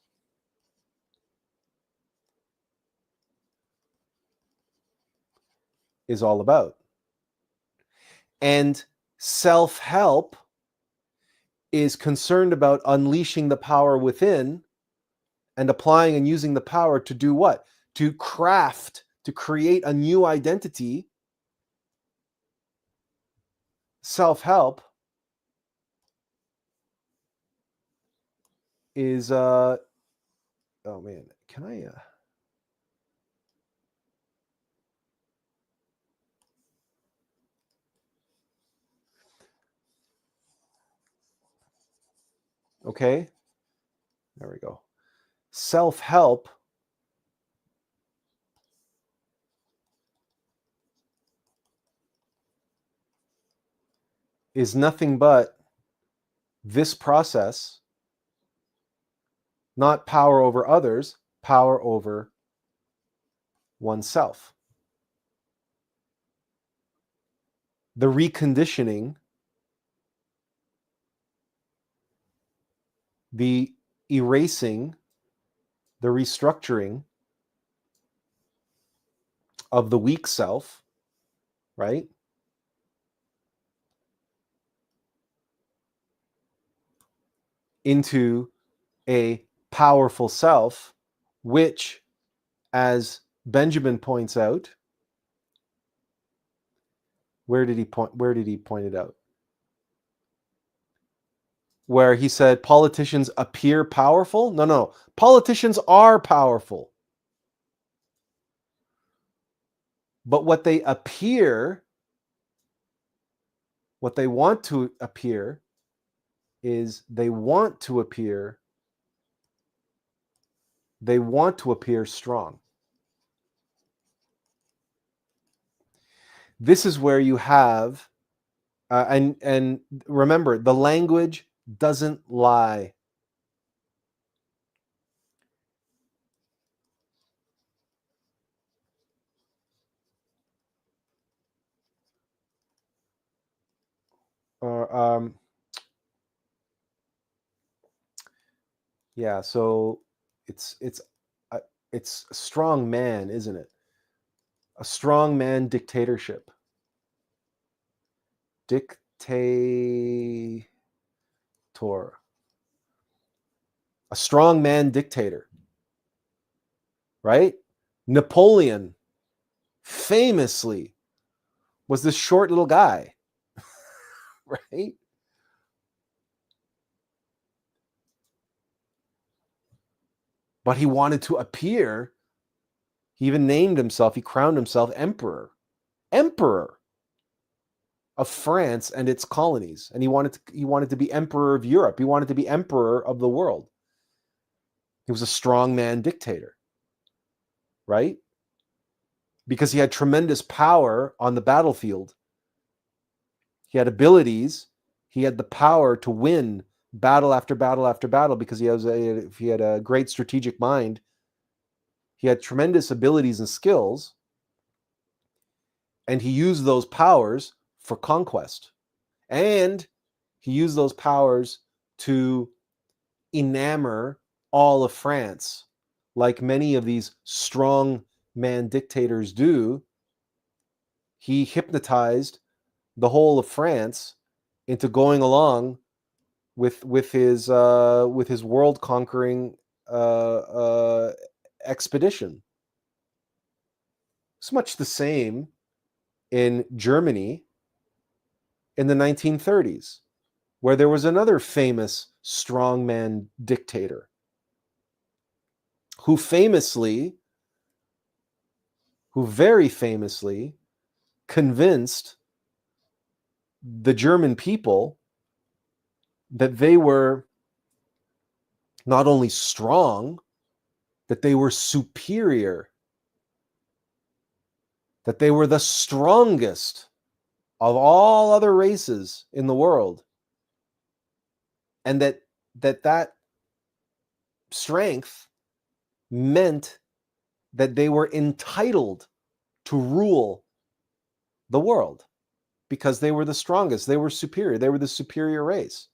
is all about. And self-help is concerned about unleashing the power within and applying and using the power to do what? To craft, to create a new identity. Self-help is oh man, can I okay, there we go. Self-help is nothing but this process, not power over others, power over oneself. The reconditioning, the erasing, the restructuring of the weak self, right? Into a powerful self, which, as Benjamin points out, where did he point it out? Where he said politicians appear powerful? No. Politicians are powerful. But what they appear, what they want to appear, is they want to appear strong. This is where you have, and remember, the language doesn't lie. Yeah, so it's a strong man, isn't it? A strong man dictatorship. Dictator. A strong man dictator. Right? Napoleon famously was this short little guy. Right? But he wanted to appear. He even named himself, he crowned himself emperor of France and its colonies. And he wanted to be emperor of Europe. He wanted to be emperor of the world. He was a strongman dictator, right? Because he had tremendous power on the battlefield. He had abilities. He had the power to win battle after battle after battle because he had a great strategic mind. He had tremendous abilities and skills, and he used those powers for conquest. And he used those powers to enamor all of France, like many of these strong man dictators do, he hypnotized the whole of France into going along with his world conquering expedition. It's much the same in Germany in the 1930s, where there was another famous strongman dictator who very famously convinced the German people that they were not only strong, that they were superior, that they were the strongest of all other races in the world, and that strength meant that they were entitled to rule the world because they were the strongest, they were superior, they were the superior race.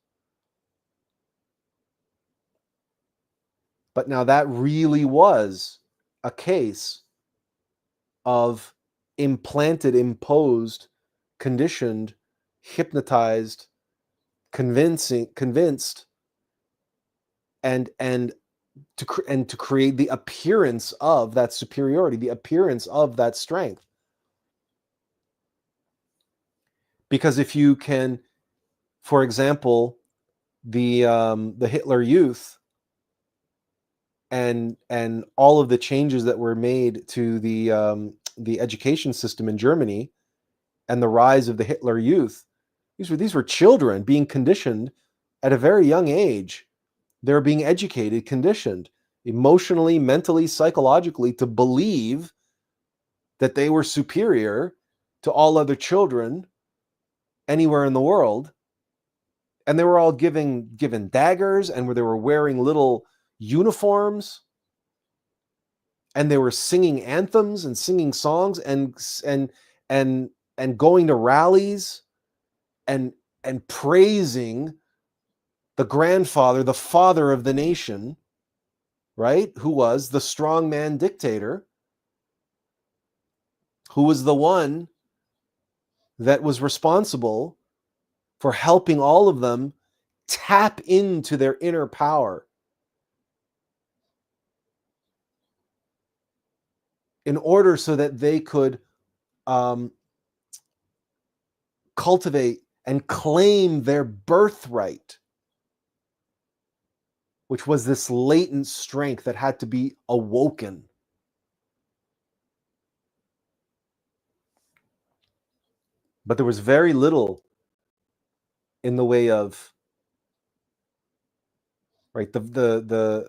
But now that really was a case of implanted, imposed, conditioned, hypnotized, convinced, and to create the appearance of that superiority, the appearance of that strength. Because if you can, for example, the Hitler Youth and all of the changes that were made to the education system in Germany and the rise of the Hitler Youth, these were children being conditioned at a very young age. They're being educated, conditioned emotionally, mentally, psychologically to believe that they were superior to all other children anywhere in the world. And they were all given daggers, and where they were wearing little uniforms, and they were singing anthems and singing songs and going to rallies and praising the grandfather, the father of the nation, right? Who was the strongman dictator, who was the one that was responsible for helping all of them tap into their inner power in order so that they could cultivate and claim their birthright, which was this latent strength that had to be awoken. But there was very little in the way of, right, the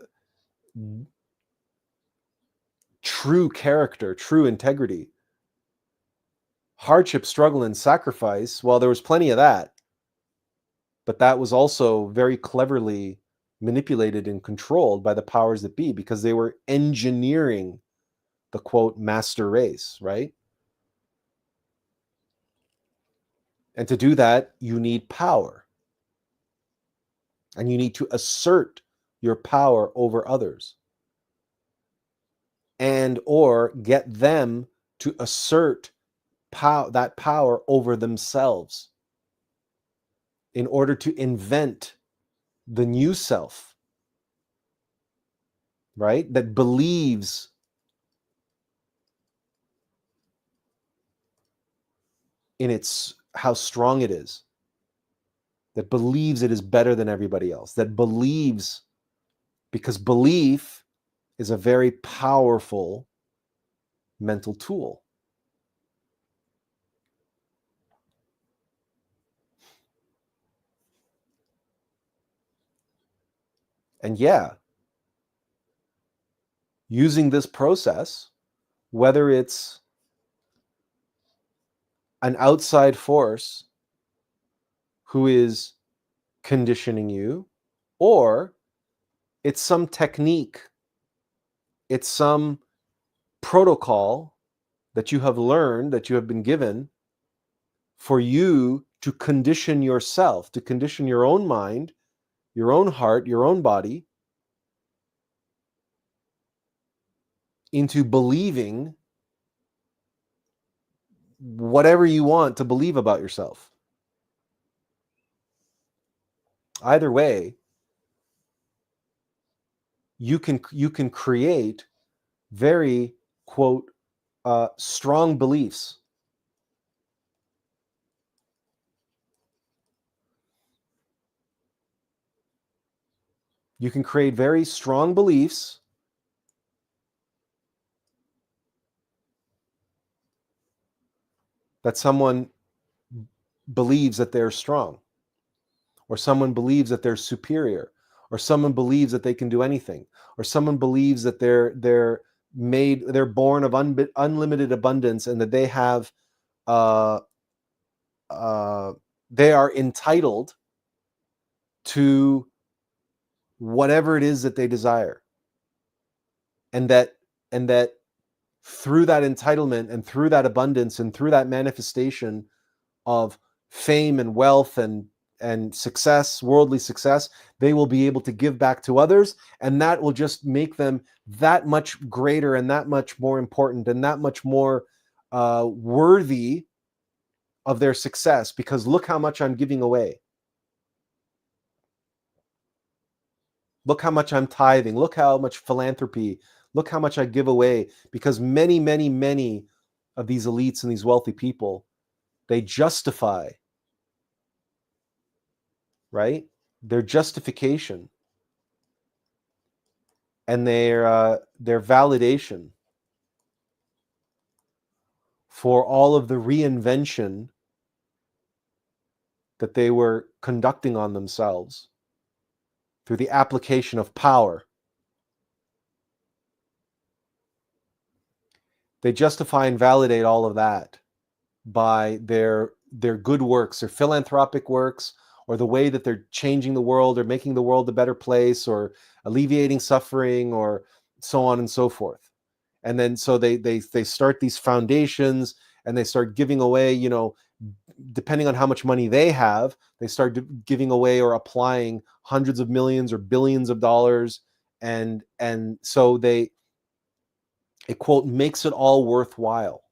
true character, true integrity. Hardship, struggle, and sacrifice, well, there was plenty of that. But that was also very cleverly manipulated and controlled by the powers that be, because they were engineering the, quote, master race, right? And to do that, you need power. And you need to assert your power over others. And or get them to assert that power over themselves in order to invent the new self, right? That believes in its how strong it is, that believes it is better than everybody else, that believes, because belief is a very powerful mental tool. And yeah, using this process, whether it's an outside force who is conditioning you, or it's some technique, it's some protocol that you have learned, that you have been given for you to condition yourself, to condition your own mind, your own heart, your own body into believing whatever you want to believe about yourself. Either way, you can create very, quote, strong beliefs. You can create very strong beliefs that someone believes that they're strong, or someone believes that they're superior, or someone believes that they can do anything, or someone believes that they're born of unlimited abundance, and that they have uh, they are entitled to whatever it is that they desire, and that through that entitlement and through that abundance and through that manifestation of fame and wealth and success, worldly success, they will be able to give back to others, and that will just make them that much greater and that much more important and that much more worthy of their success, because look how much I'm giving away. Look how much I'm tithing. Look how much philanthropy. Look how much I give away. Because many, many, many of these elites and these wealthy people, they justify, right? Their justification and their validation for all of the reinvention that they were conducting on themselves through the application of power. They justify and validate all of that by their good works, their philanthropic works, or the way that they're changing the world or making the world a better place or alleviating suffering or so on and so forth. And then so they start these foundations, and they start giving away, depending on how much money they have, they start giving away or applying hundreds of millions or billions of dollars, and so it, quote, makes it all worthwhile.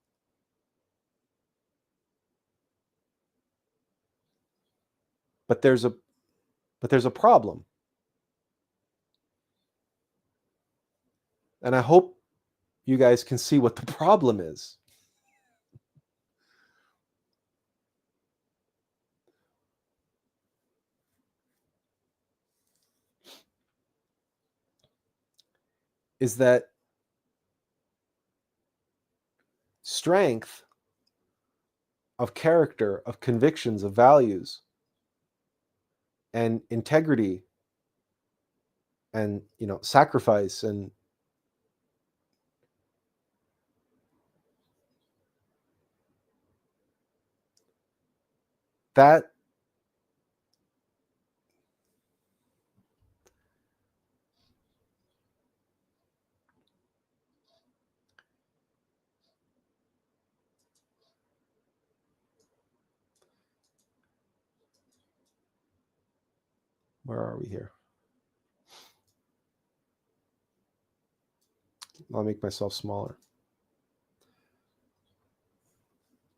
But there's a problem. And I hope you guys can see what the problem is. Is that strength of character, of convictions, of values, and integrity, and sacrifice, and that where are we here? I'll make myself smaller.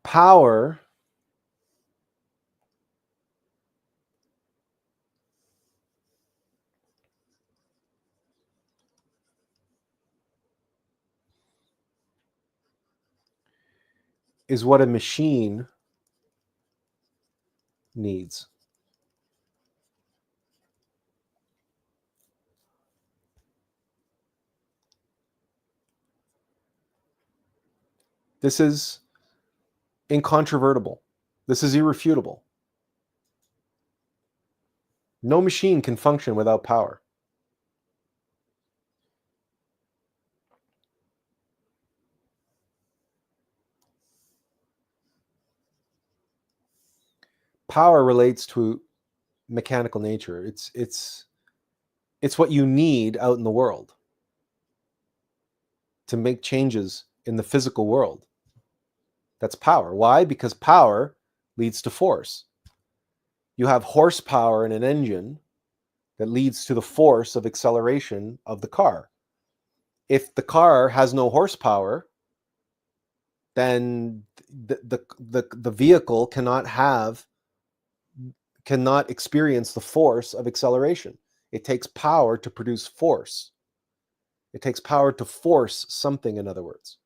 Power is what a machine needs. This is incontrovertible. This is irrefutable. No machine can function without power. Power relates to mechanical nature. It's what you need out in the world to make changes in the physical world. That's power. Why? Because power leads to force. You have horsepower in an engine that leads to the force of acceleration of the car. If the car has no horsepower, then the vehicle cannot experience the force of acceleration. It takes power to produce force. It takes power to force something, in other words.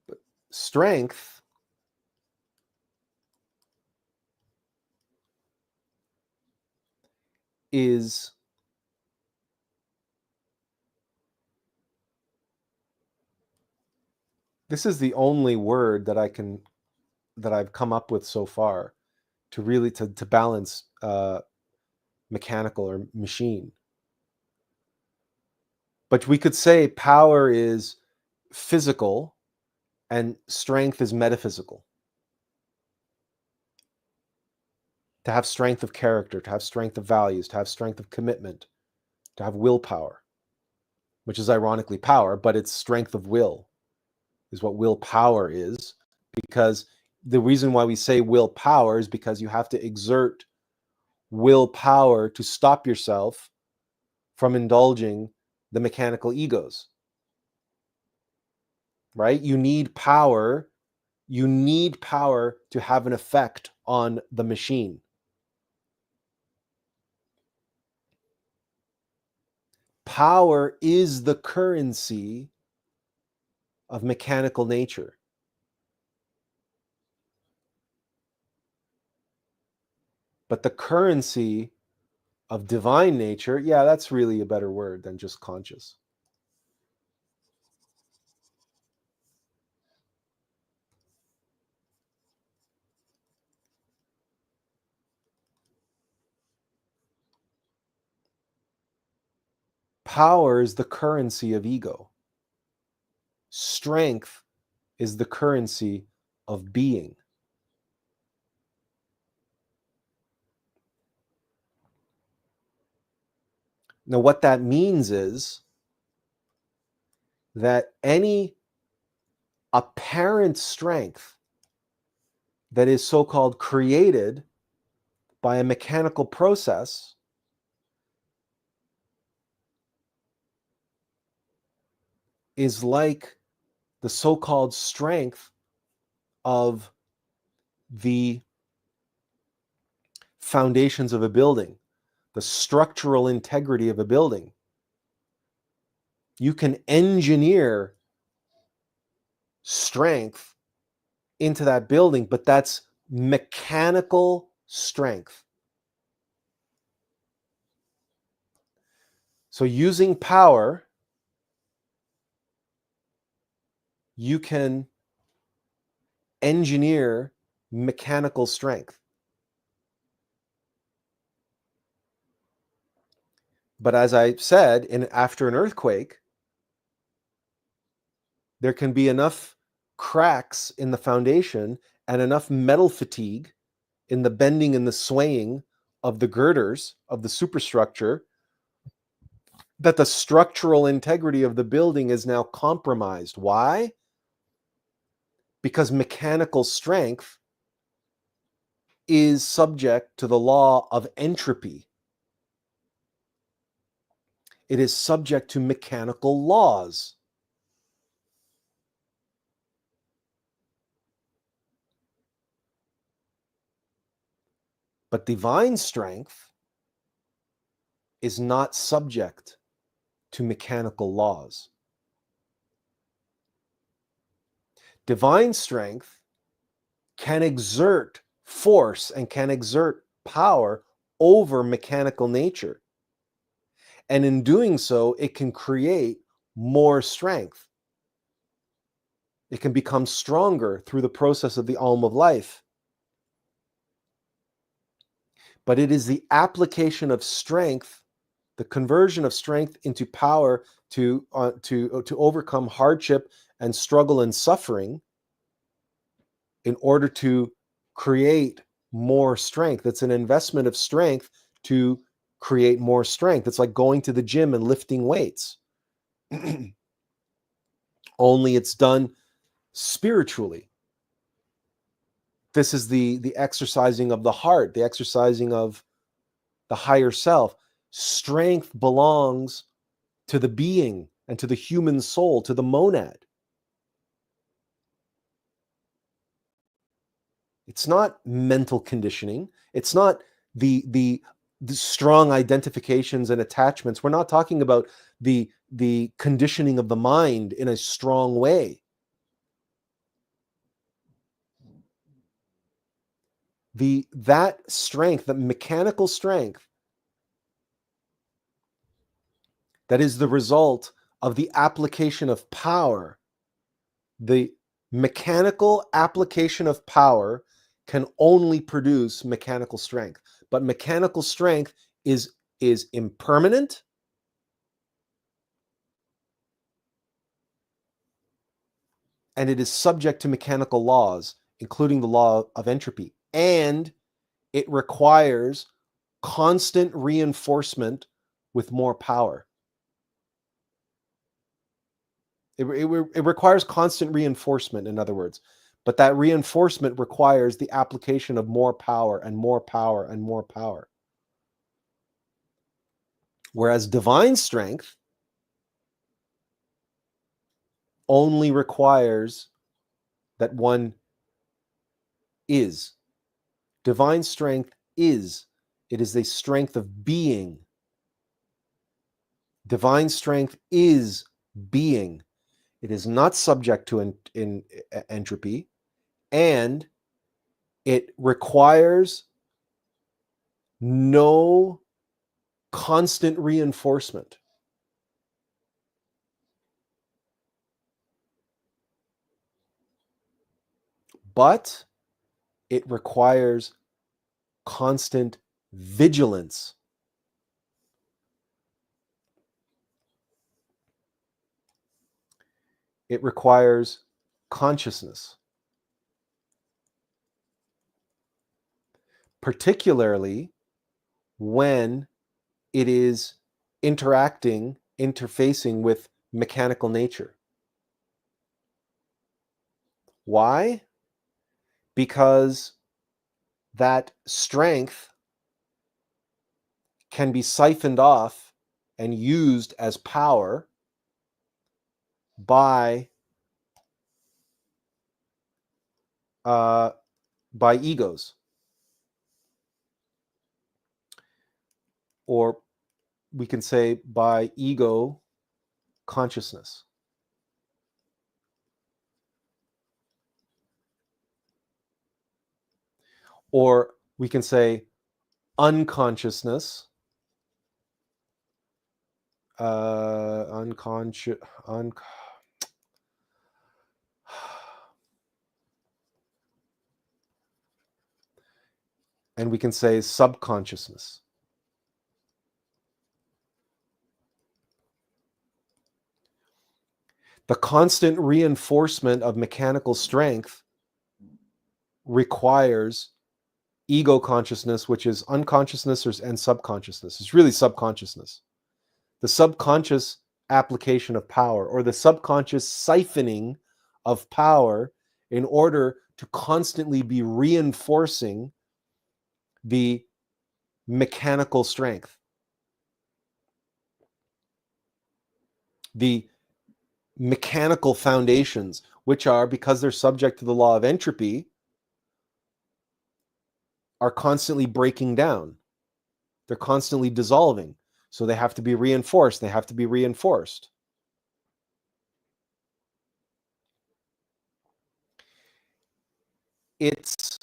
But strength is this is the only word that I've come up with so far to really to balance mechanical or machine. But we could say power is physical and strength is metaphysical. To have strength of character, to have strength of values, to have strength of commitment, to have willpower, which is ironically power, but it's strength of will is what willpower is, because the reason why we say willpower is because you have to exert willpower to stop yourself from indulging the mechanical egos, right? You need power to have an effect on the machine. Power is the currency of mechanical nature. But the currency of divine nature, yeah, that's really a better word than just conscious. Power is the currency of ego. Strength is the currency of being. Now, what that means is that any apparent strength that is so-called created by a mechanical process is like the so-called strength of the foundations of a building, the structural integrity of a building. You can engineer strength into that building, but that's mechanical strength. So using power, you can engineer mechanical strength. But as I said, after an earthquake, there can be enough cracks in the foundation and enough metal fatigue in the bending and the swaying of the girders of the superstructure that the structural integrity of the building is now compromised. Why? Because mechanical strength is subject to the law of entropy. It is subject to mechanical laws. But divine strength is not subject to mechanical laws. Divine strength can exert force and can exert power over mechanical nature. And in doing so, it can create more strength. It can become stronger through the process of the Alm of life. But it is the application of strength, the conversion of strength into power to overcome hardship and struggle and suffering in order to create more strength. It's an investment of strength to create more strength. It's like going to the gym and lifting weights. Only it's done spiritually. This is the exercising of the heart, the exercising of the higher self. Strength belongs to the being and to the human soul, to the monad. It's not mental conditioning. It's not the strong identifications and attachments. We're not talking about the conditioning of the mind in a strong way. That strength, the mechanical strength, that is the result of the application of power. The mechanical application of power can only produce mechanical strength. But mechanical strength is impermanent, and it is subject to mechanical laws, including the law of entropy. And it requires constant reinforcement with more power. It requires constant reinforcement, in other words. But that reinforcement requires the application of more power and more power and more power. Whereas divine strength only requires that one is. Divine strength is. It is a strength of being. Divine strength is being. It is not subject to entropy, and it requires no constant reinforcement. But it requires constant vigilance. It requires consciousness, particularly when it is interfacing with mechanical nature. Why? Because that strength can be siphoned off and used as power by egos, or we can say by ego consciousness. Or we can say unconsciousness, and we can say subconsciousness. The constant reinforcement of mechanical strength requires ego consciousness, which is unconsciousness and subconsciousness. It's really subconsciousness. The subconscious application of power, or the subconscious siphoning of power, in order to constantly be reinforcing the mechanical strength. The mechanical foundations, which are, because they're subject to the law of entropy, are constantly breaking down. They're constantly dissolving. So they have to be reinforced. They have to be reinforced. It's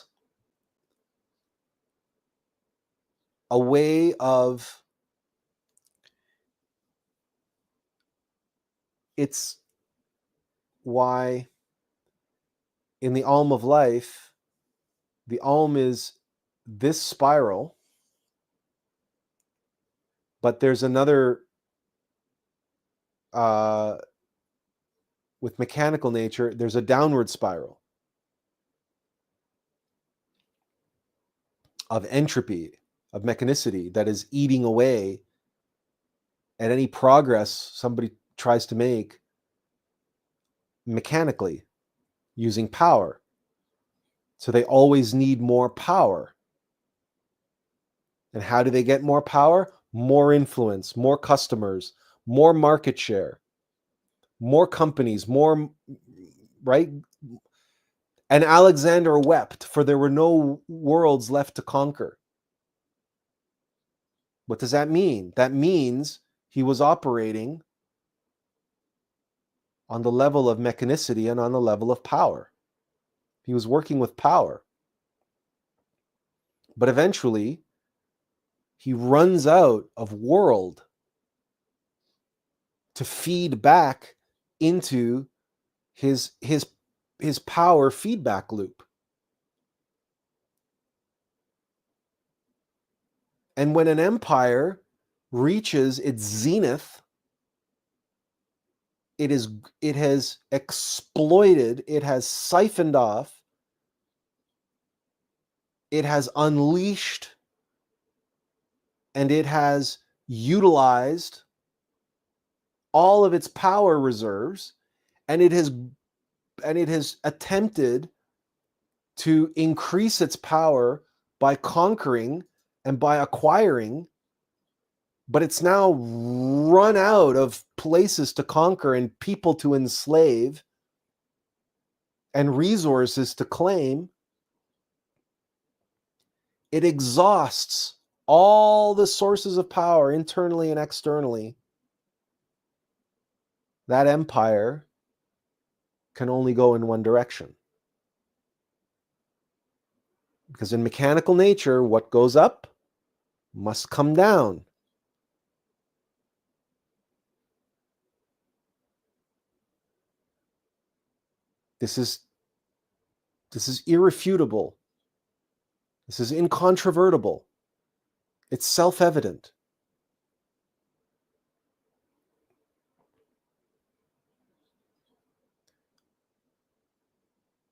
a way of, it's why in the Alm of Life, the Alm is this spiral, but there's another, with mechanical nature, there's a downward spiral of entropy, of mechanicity, that is eating away at any progress somebody tries to make mechanically using power. So they always need more power. And how do they get more power? More influence, more customers, more market share, more companies, more, right? And Alexander wept, for there were no worlds left to conquer. What does that mean? That means he was operating on the level of mechanicity and on the level of power. He was working with power. But eventually, he runs out of world to feed back into his power feedback loop. And when an empire reaches its zenith, it has exploited, it has siphoned off, it has unleashed, and it has utilized all of its power reserves, and it has attempted to increase its power by conquering and by acquiring, but it's now run out of places to conquer and people to enslave and resources to claim. It exhausts all the sources of power internally and externally. That empire can only go in one direction. Because in mechanical nature, what goes up must come down. This is irrefutable. This is incontrovertible. It's self-evident.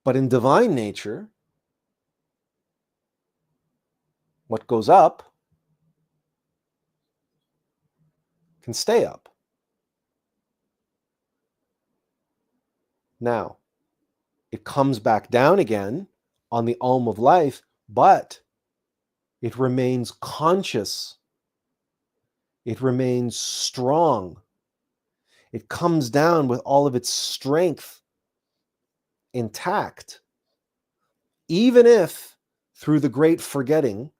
But in divine nature, what goes up can stay up. Now, it comes back down again on the Ulm of life, but it remains conscious. It remains strong. It comes down with all of its strength intact, even if through the great forgetting,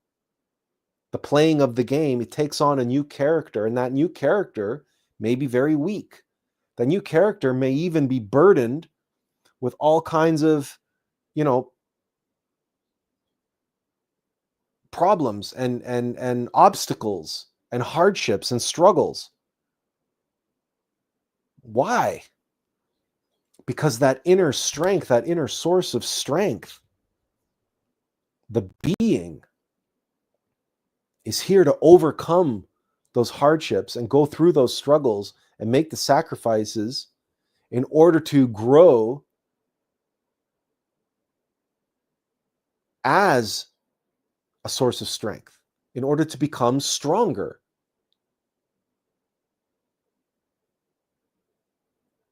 the playing of the game, it takes on a new character, and that new character may be very weak. The new character may even be burdened with all kinds of, problems and obstacles and hardships and struggles. Why? Because that inner strength, that inner source of strength, the being, is here to overcome those hardships and go through those struggles and make the sacrifices in order to grow as a source of strength, in order to become stronger.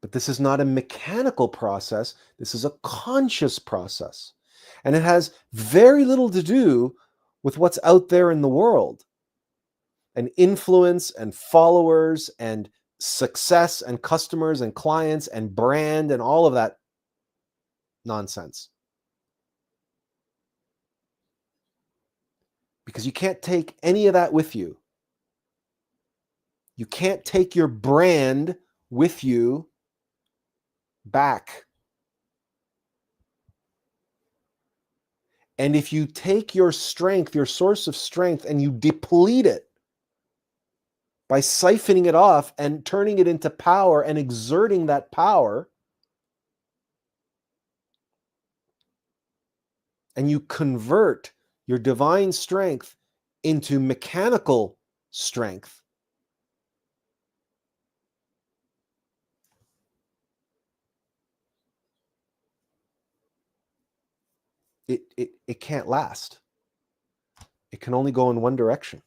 But this is not a mechanical process. This is a conscious process. And it has very little to do with what's out there in the world, and influence and followers and success and customers and clients and brand and all of that nonsense. Because you can't take any of that with you. You can't take your brand with you back. And if you take your strength, your source of strength, and you deplete it by siphoning it off and turning it into power and exerting that power, and you convert your divine strength into mechanical strength, it can't last. It can only go in one direction.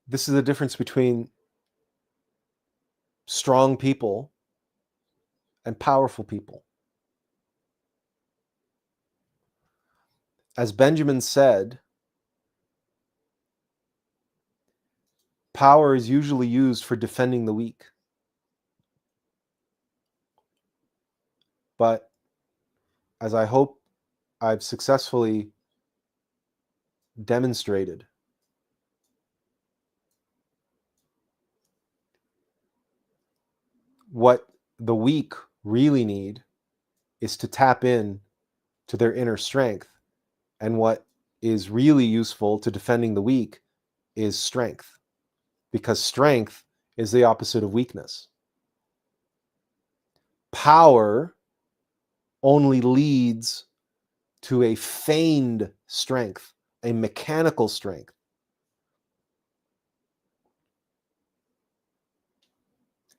This is the difference between strong people and powerful people. As Benjamin said, power is usually used for defending the weak. But as I hope I've successfully demonstrated, what the weak really need is to tap in to their inner strength. And what is really useful to defending the weak is strength, because strength is the opposite of weakness. Power only leads to a feigned strength, a mechanical strength.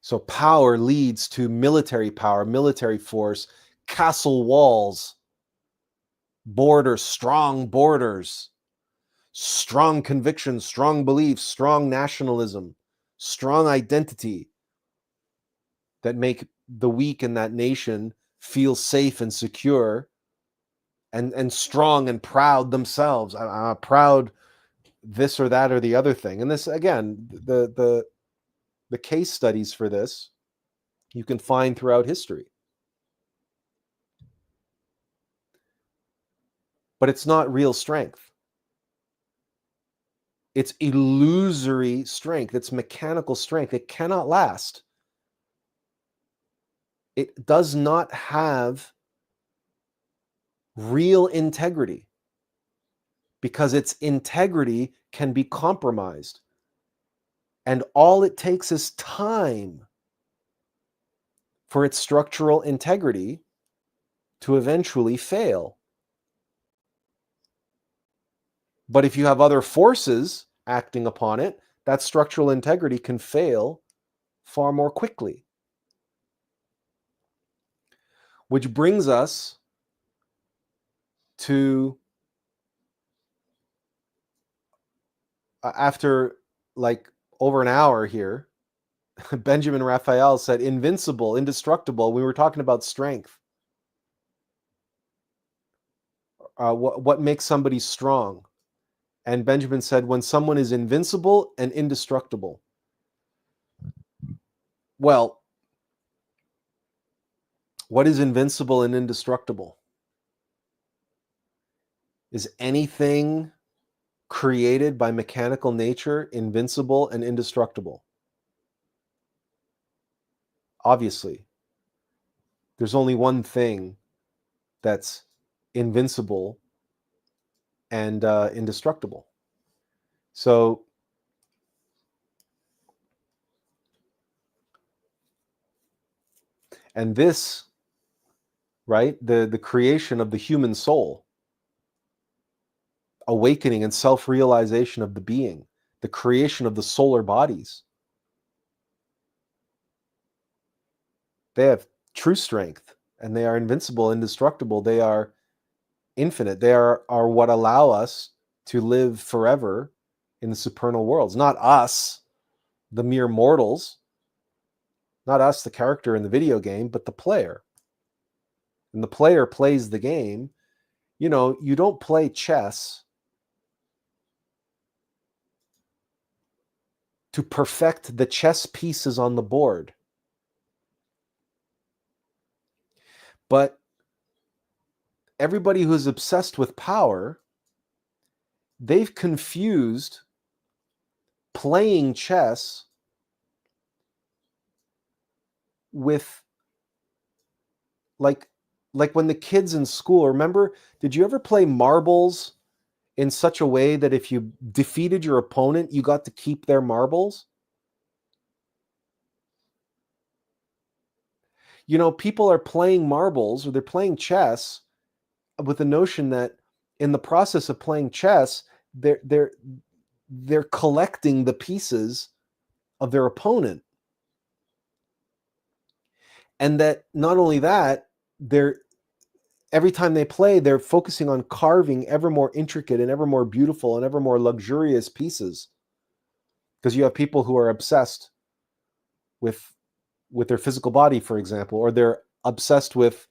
So power leads to military power, military force, castle walls, borders, strong convictions, strong beliefs, strong nationalism, strong identity that make the weak in that nation feel safe and secure and strong and proud themselves. I'm proud this or that or the other thing. And this, again, the case studies for this you can find throughout history. But it's not real strength. It's illusory strength. It's mechanical strength. It cannot last. It does not have real integrity, because its integrity can be compromised. And all it takes is time for its structural integrity to eventually fail. But if you have other forces acting upon it, that structural integrity can fail far more quickly. Which brings us to, after like over an hour here, Benjamin Raphael said, invincible, indestructible. We were talking about strength. What makes somebody strong? And Benjamin said, when someone is invincible and indestructible. Well, what is invincible and indestructible? Is anything created by mechanical nature invincible and indestructible? Obviously, there's only one thing that's invincible and indestructible. So and this, right, the creation of the human soul, awakening and self-realization of the being, the creation of the solar bodies, they have true strength, and they are invincible, indestructible. They are infinite. They are what allow us to live forever in the supernal worlds. Not us, the mere mortals, not us, the character in the video game, but the player. And the player plays the game. You know, you don't play chess to perfect the chess pieces on the board. But everybody who's obsessed with power, they've confused playing chess with like when the kids in school, remember, did you ever play marbles in such a way that if you defeated your opponent, you got to keep their marbles? You know, people are playing marbles or they're playing chess with the notion that in the process of playing chess, they're collecting the pieces of their opponent. And that not only that, every time they play, they're focusing on carving ever more intricate and ever more beautiful and ever more luxurious pieces. Because you have people who are obsessed with their physical body, for example, or they're obsessed with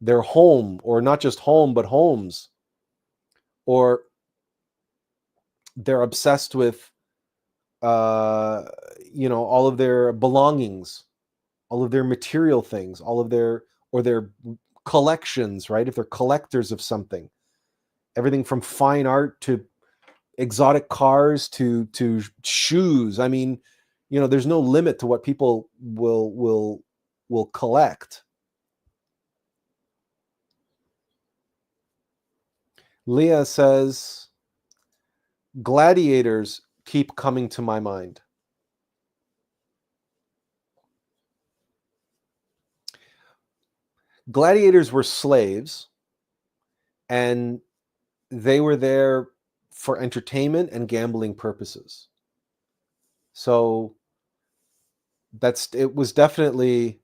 their home, or not just home, but homes, or they're obsessed with all of their belongings, all of their material things, all of their collections, right? If they're collectors of something, everything from fine art to exotic cars to shoes. I mean, there's no limit to what people will collect. Leah says, gladiators keep coming to my mind. Gladiators were slaves, and they were there for entertainment and gambling purposes. So it was definitely,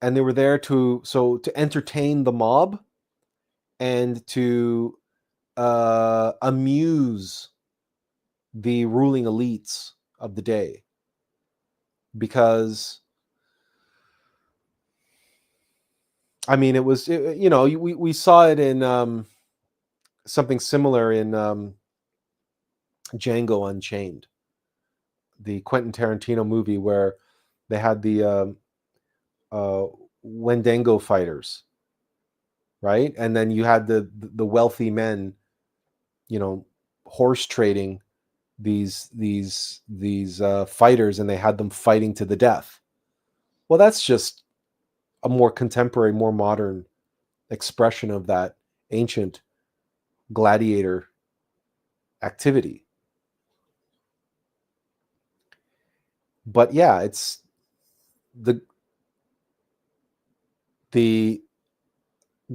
and they were there to entertain the mob and to amuse the ruling elites of the day, because I mean, it was, we saw it in something similar in Django Unchained, the Quentin Tarantino movie, where they had the Wendigo fighters, right? And then you had the wealthy men, horse trading these fighters, and they had them fighting to the death. Well, that's just a more contemporary, more modern expression of that ancient gladiator activity. But yeah, it's the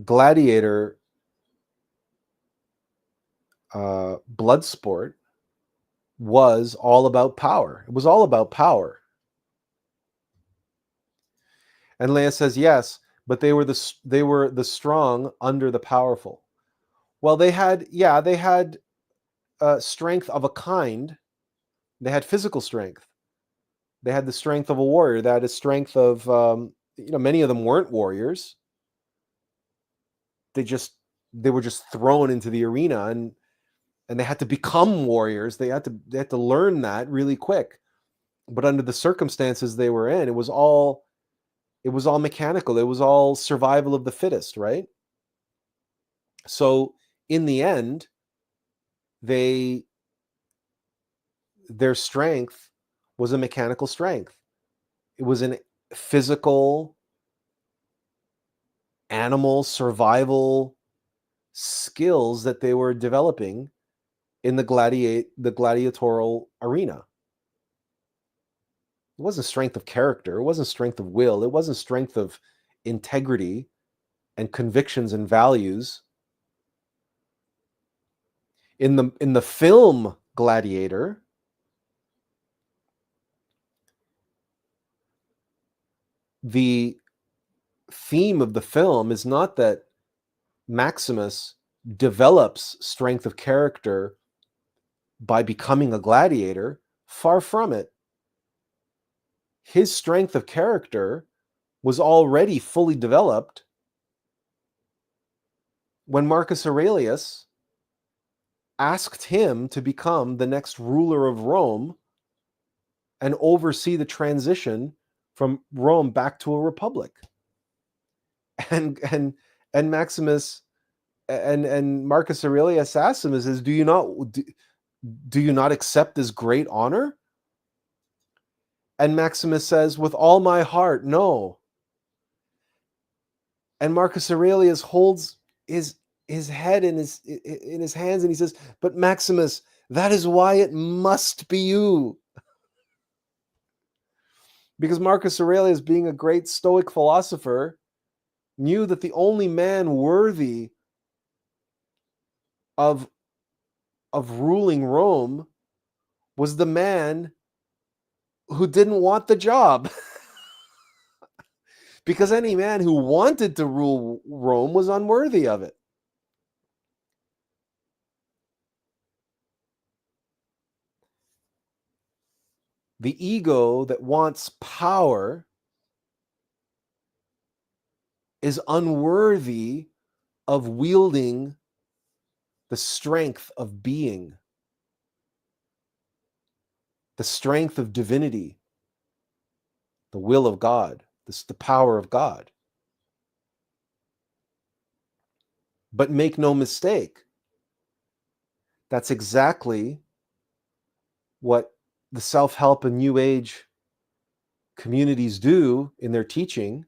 gladiator blood sport was all about power. It was all about power. And Leia says, yes, but they were the strong under the powerful. Well, they had strength of a kind. They had physical strength. They had the strength of a warrior. They had a strength of, many of them weren't warriors. They were just thrown into the arena, and they had to become warriors. They had to learn that really quick. But under the circumstances they were in, it was all mechanical. It was all survival of the fittest, right? So in the end, their strength was a mechanical strength. It was an physical, animal survival skills that they were developing in the gladiatorial arena. It wasn't strength of character. It wasn't strength of will. It wasn't strength of integrity and convictions and values. In the film Gladiator, the theme of the film is not that Maximus develops strength of character by becoming a gladiator. Far from it. His strength of character was already fully developed when Marcus Aurelius asked him to become the next ruler of Rome and oversee the transition from Rome back to a republic. And Maximus and Marcus Aurelius asked him, says, do you not accept this great honor? And Maximus says, with all my heart, no. And Marcus Aurelius holds his head in his hands, and he says, but Maximus, that is why it must be you. Because Marcus Aurelius, being a great Stoic philosopher, knew that the only man worthy of ruling Rome was the man who didn't want the job. Because any man who wanted to rule Rome was unworthy of it. The ego that wants power is unworthy of wielding the strength of being, the strength of divinity, the will of God, the power of God. But make no mistake, that's exactly what the self-help and New Age communities do in their teaching.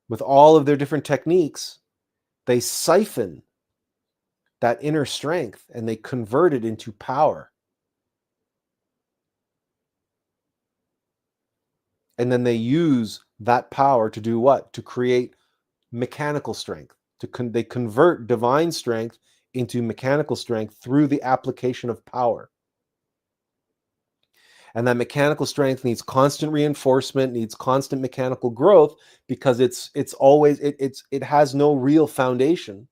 With all of their different techniques, they siphon that inner strength and they convert it into power. And then they use that power to do what? To create mechanical strength. They convert divine strength into mechanical strength through the application of power. And that mechanical strength needs constant reinforcement, needs constant mechanical growth, because it has no real foundation,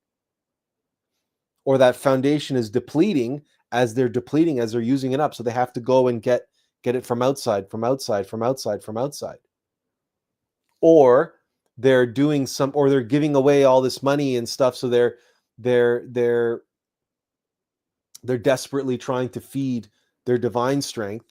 or that foundation is depleting as they're using it up. So they have to go and get it from outside. Or they're doing or they're giving away all this money and stuff. So they're desperately trying to feed their divine strength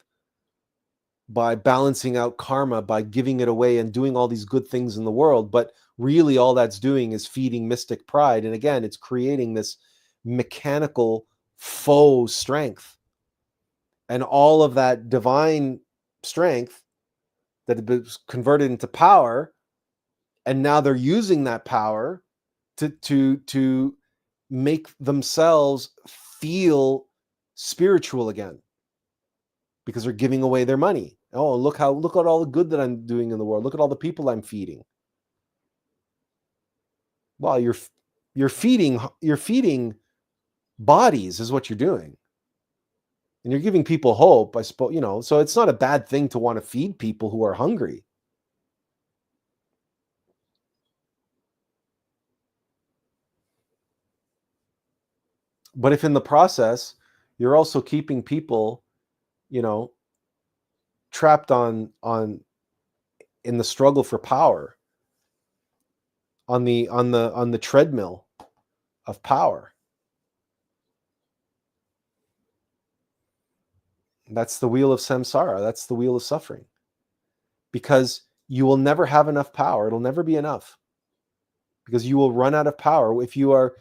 by balancing out karma, by giving it away and doing all these good things in the world. But really all that's doing is feeding mystic pride. And again, it's creating this mechanical faux strength. And all of that divine strength that was converted into power, and now they're using that power to make themselves feel spiritual again, because they're giving away their money. Oh, look at all the good that I'm doing in the world. Look at all the people I'm feeding. Well, you're feeding bodies is what you're doing. And you're giving people hope, I suppose, so it's not a bad thing to want to feed people who are hungry. But if in the process, you're also keeping people, trapped in the struggle for power, on the treadmill of power, that's the wheel of samsara. That's the wheel of suffering, because you will never have enough power. It'll never be enough, because you will run out of power. If you are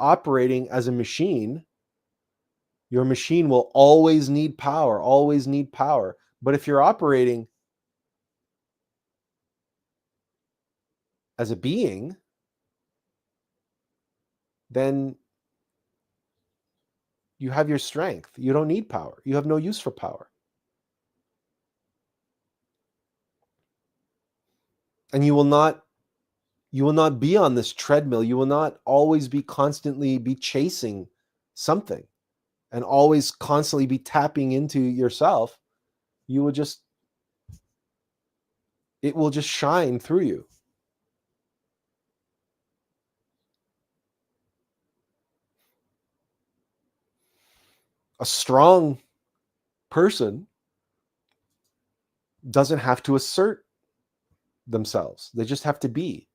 operating as a machine, your machine will always need power. But if you're operating as a being, then you have your strength. You don't need power. You have no use for power. And you will not be on this treadmill. You will not always constantly be chasing something and always constantly be tapping into yourself. It will just shine through you. A strong person doesn't have to assert themselves. They just have to be.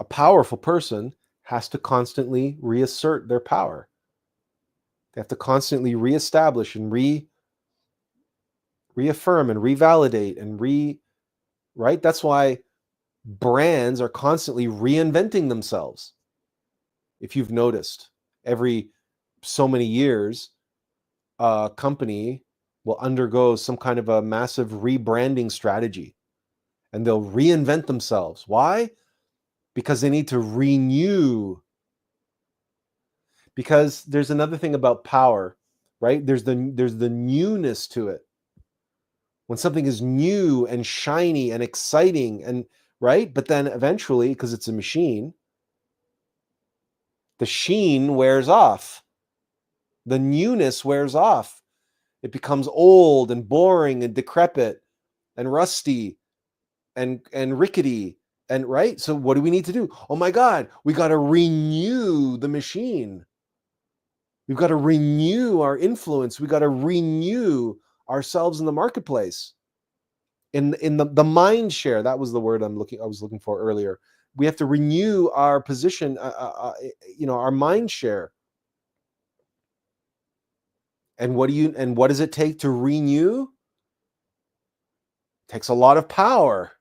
A powerful person has to constantly reassert their power. They have to constantly reestablish and reaffirm and revalidate and right? That's why brands are constantly reinventing themselves. If you've noticed, every so many years, a company will undergo some kind of a massive rebranding strategy, and they'll reinvent themselves. Why? Because they need to renew. Because there's another thing about power, right? There's the newness to it. When something is new and shiny and exciting, and right, but then eventually, because it's a machine, the sheen wears off. The newness wears off. It becomes old and boring and decrepit and rusty and rickety. And right, so what do we need to do? Oh my God, we got to renew the machine. We've got to renew our influence. We've got to renew ourselves in the marketplace. In the mind share, that was the word I was looking for earlier. We have to renew our position, our mind share. And what does it take to renew? It takes a lot of power.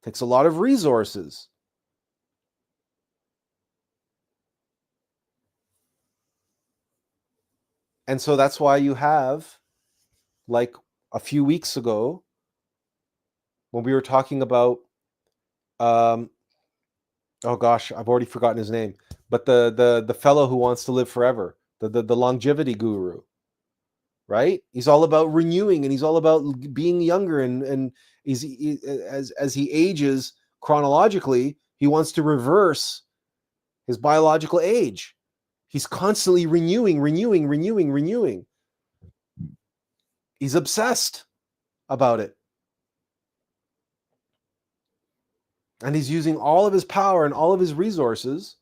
It takes a lot of resources. And so that's why you have, like a few weeks ago, when we were talking about, oh gosh, I've already forgotten his name, but the fellow who wants to live forever, the longevity guru, right? He's all about renewing, and he's all about being younger, and as he ages chronologically, he wants to reverse his biological age. He's constantly renewing. He's obsessed about it. And he's using all of his power and all of his resources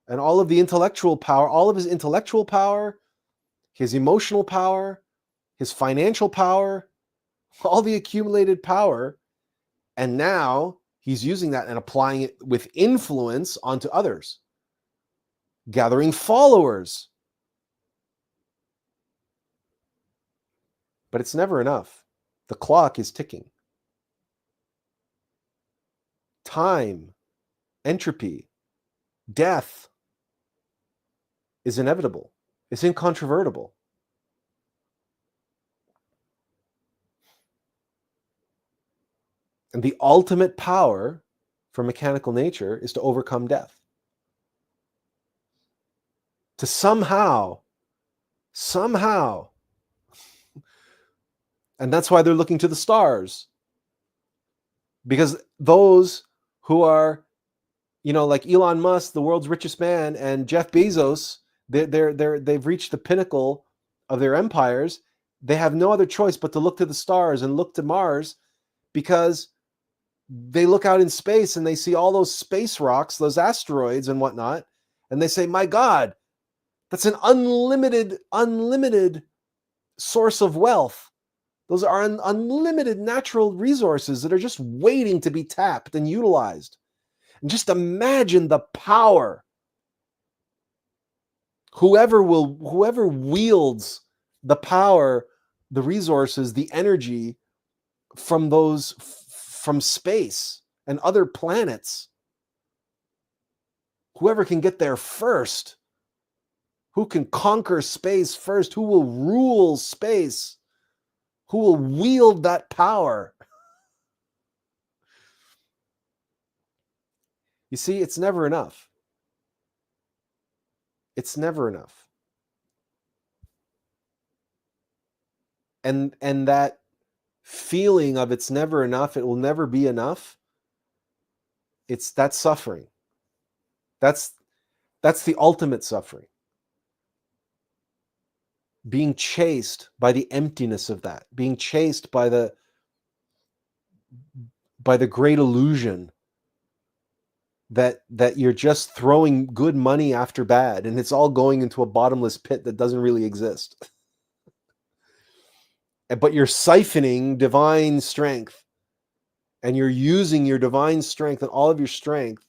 and all of the intellectual power, all of his intellectual power, his emotional power, his financial power, all the accumulated power. And now he's using that and applying it with influence onto others, gathering followers. But it's never enough. The clock is ticking. Time, entropy, death is inevitable. It's incontrovertible. And the ultimate power for mechanical nature is to overcome death. To somehow, and that's why they're looking to the stars. Because those who are, like Elon Musk, the world's richest man, and Jeff Bezos, they've reached the pinnacle of their empires. They have no other choice but to look to the stars and look to Mars, because they look out in space and they see all those space rocks, those asteroids and whatnot, and they say, my God, that's an unlimited source of wealth. Those are unlimited natural resources that are just waiting to be tapped and utilized. And just imagine the power. Whoever wields the power, the resources, the energy from space and other planets, whoever can get there first, who can conquer space first, who will rule space, who will wield that power. You see, it's never enough. It's never enough. And that feeling of it's never enough, it will never be enough, that's suffering. That's the ultimate suffering. Being chased by the emptiness of that, being chased by the great illusion that you're just throwing good money after bad, and it's all going into a bottomless pit that doesn't really exist. But you're siphoning divine strength, and you're using your divine strength and all of your strength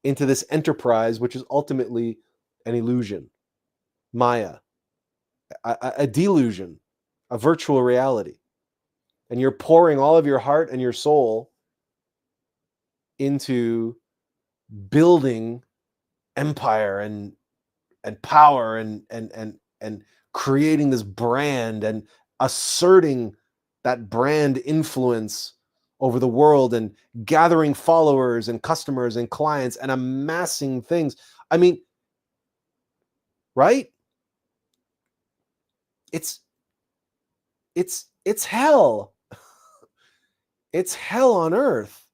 into this enterprise, which is ultimately an illusion, Maya, a delusion, a virtual reality. And you're pouring all of your heart and your soul into building empire and power and creating this brand and asserting that brand influence over the world and gathering followers and customers and clients and amassing things. I mean, right? It's hell. It's hell on earth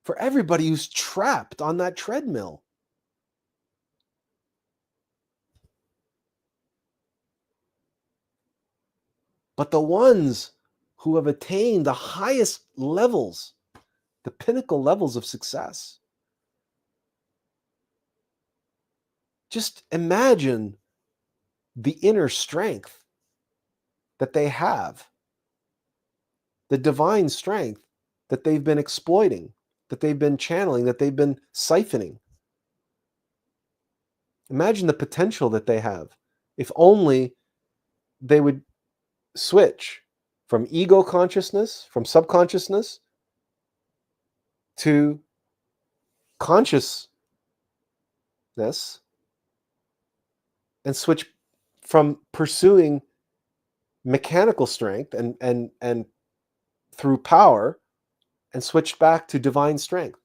for everybody who's trapped on that treadmill. But the ones who have attained the highest levels, the pinnacle levels of success, just imagine the inner strength that they have, the divine strength that they've been exploiting, that they've been channeling, that they've been siphoning. Imagine the potential that they have if only they would switch from ego consciousness, from subconsciousness, to consciousness, and switch from pursuing mechanical strength and through power, and switch back to divine strength.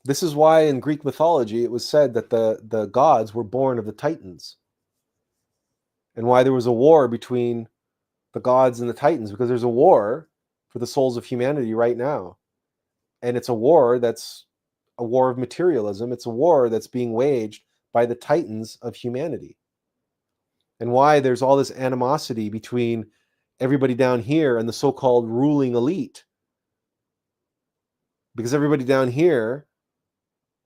This is why in Greek mythology it was said that the gods were born of the Titans, and why there was a war between the gods and the Titans, because there's a war for the souls of humanity right now. And it's a war that's a war of materialism. It's a war that's being waged by the Titans of humanity. And why there's all this animosity between everybody down here and the so-called ruling elite. Because everybody down here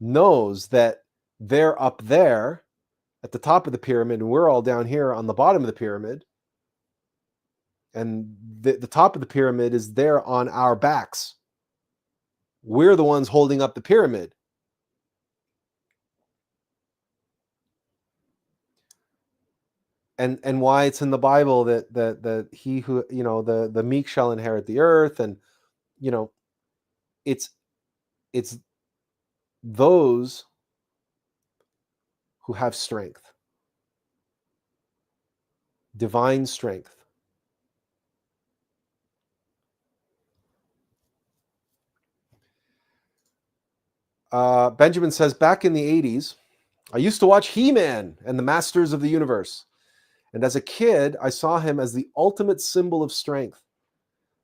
knows that they're up there at the top of the pyramid and we're all down here on the bottom of the pyramid. And the top of the pyramid is there on our backs. We're the ones holding up the pyramid. And why it's in the Bible that he who, the meek shall inherit the earth, and it's those who have strength, divine strength. Benjamin says, back in the 80s, I used to watch He-Man and the Masters of the Universe. And as a kid, I saw him as the ultimate symbol of strength.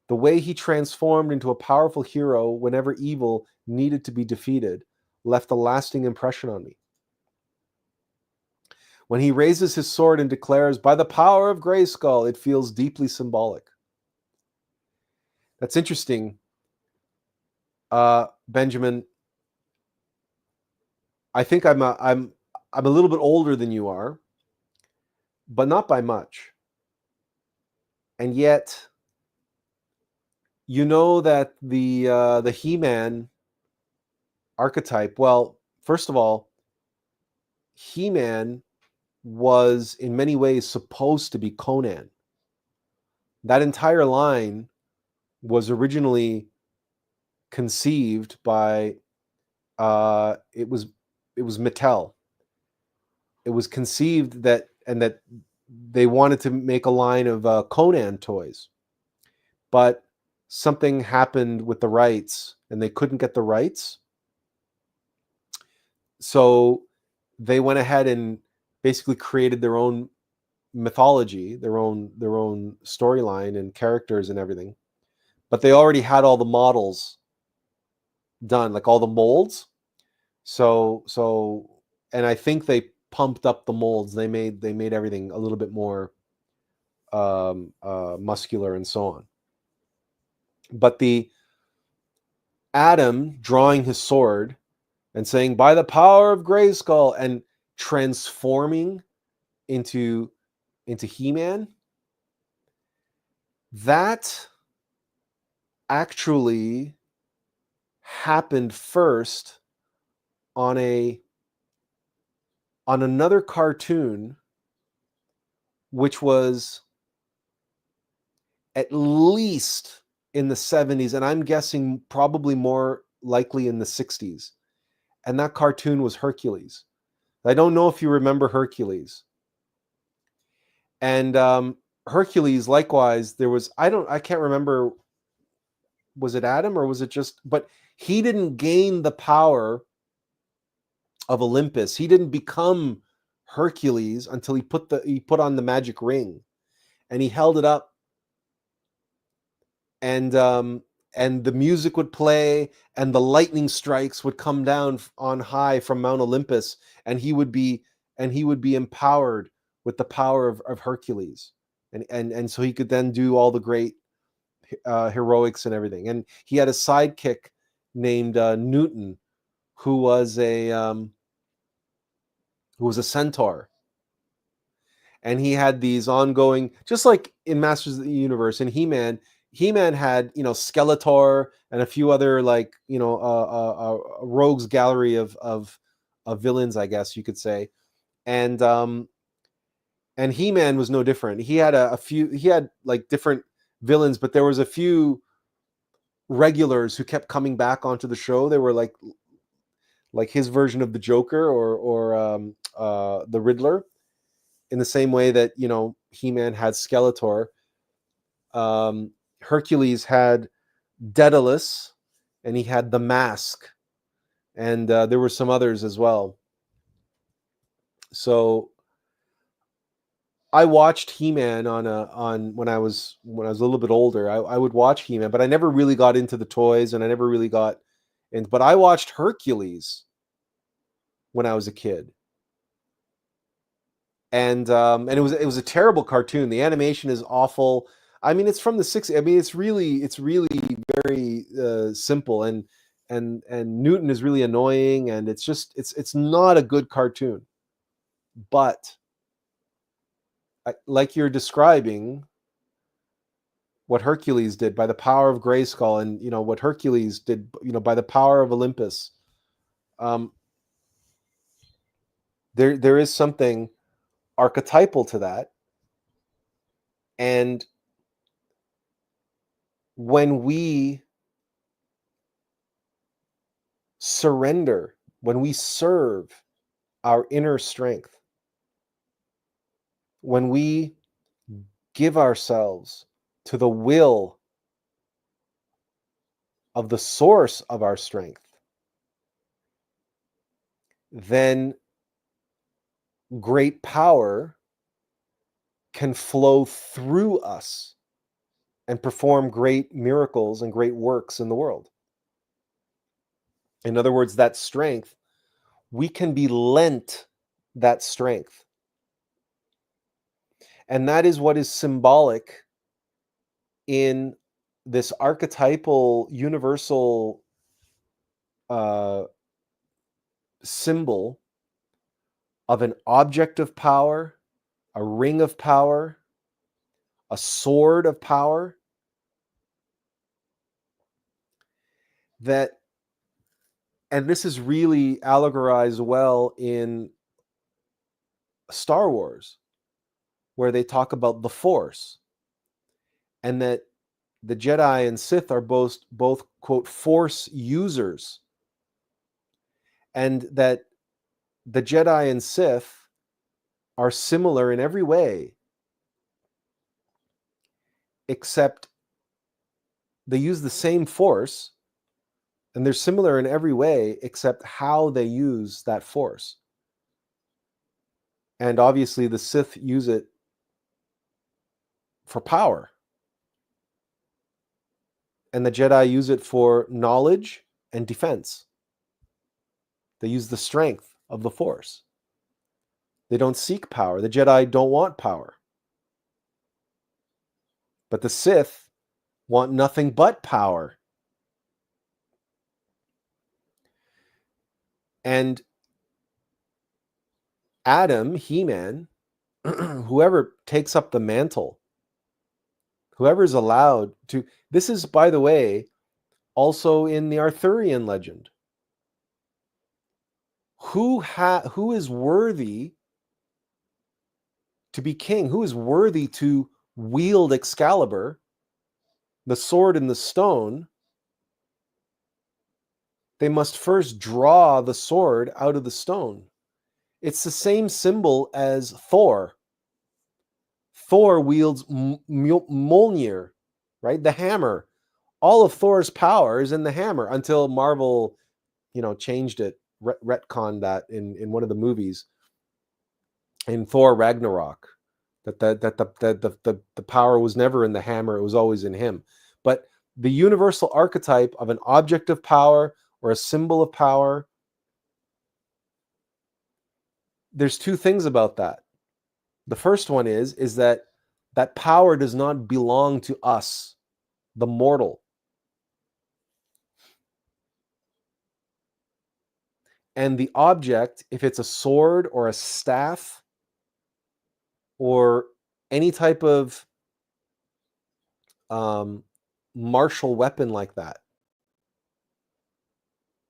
The way he transformed into a powerful hero whenever evil needed to be defeated left a lasting impression on me. When he raises his sword and declares, by the power of Grayskull, it feels deeply symbolic. That's interesting, Benjamin. I think I'm a little bit older than you are, but not by much. And yet, you know that the He-Man archetype, well, first of all, He-Man was in many ways supposed to be Conan. That entire line was originally conceived by it was Mattel. It was conceived that they wanted to make a line of Conan toys, but something happened with the rights and they couldn't get the rights. So they went ahead and basically created their own mythology, their own storyline and characters and everything. But they already had all the models done, like all the molds. So and I think they pumped up the molds. They made everything a little bit more muscular and so on. But the Adam drawing his sword and saying, by the power of Grayskull, and transforming into He-Man, that actually happened first on another cartoon, which was at least in the 70s, and I'm guessing probably more likely in the 60s. And that cartoon was Hercules. I don't know if you remember Hercules. And Hercules, likewise, there was, I can't remember, was it Adam or was it just, but he didn't gain the power of Olympus. He didn't become Hercules until he put on the magic ring, and he held it up, and the music would play, and the lightning strikes would come down on high from Mount Olympus, and he would be empowered with the power of Hercules, and so he could then do all the great heroics and everything. And he had a sidekick named Newton, who was a centaur, and he had these ongoing, just like in Masters of the Universe and He-Man. He-Man had, Skeletor and a few other, like, a rogues gallery of villains, I guess you could say. And He-Man was no different. He had he had like different villains, but there was a few regulars who kept coming back onto the show. They were like his version of the Joker, or the Riddler, in the same way that, He-Man had Skeletor. Hercules had Daedalus, and he had the Mask, and there were some others as well. So I watched He-Man on when I was a little bit older. I would watch He-Man, but I never really got into the toys, and I never really got in. But I watched Hercules when I was a kid, and it was a terrible cartoon. The animation is awful. I mean, it's from the 60s. I mean, it's really very simple, and Newton is really annoying, and it's not a good cartoon. But like you're describing what Hercules did by the power of Grayskull, and what Hercules did, by the power of Olympus. There is something archetypal to that, and when we surrender, when we serve our inner strength, when we give ourselves to the will of the source of our strength, then great power can flow through us and perform great miracles and great works in the world. In other words, that strength, we can be lent that strength. And that is what is symbolic in this archetypal universal symbol of an object of power, a ring of power, a sword of power, and this is really allegorized well in Star Wars, where they talk about the Force, and that the Jedi and Sith are both quote Force users, and that the Jedi and Sith are similar in every way, except they use the same Force, and they're similar in every way except how they use that Force. And obviously the Sith use it for power, and the Jedi use it for knowledge and defense. They use the strength of the Force. They don't seek power. The Jedi don't want power. But the Sith want nothing but power. And Adam, He-Man, whoever takes up the mantle, whoever is allowed to... This is, by the way, also in the Arthurian legend. Who is worthy to be king? Who is worthy to wield Excalibur, the sword and the stone? They must first draw the sword out of the stone. It's the same symbol as Thor. Thor wields Mjolnir, right? The hammer. All of Thor's power is in the hammer until Marvel, changed it, retconned that in one of the movies in Thor Ragnarok. That the power was never in the hammer; it was always in him. But the universal archetype of an object of power or a symbol of power, there's two things about that. The first one is that power does not belong to us. the mortal. And the object, if it's a sword or a staff or any type of martial weapon like that,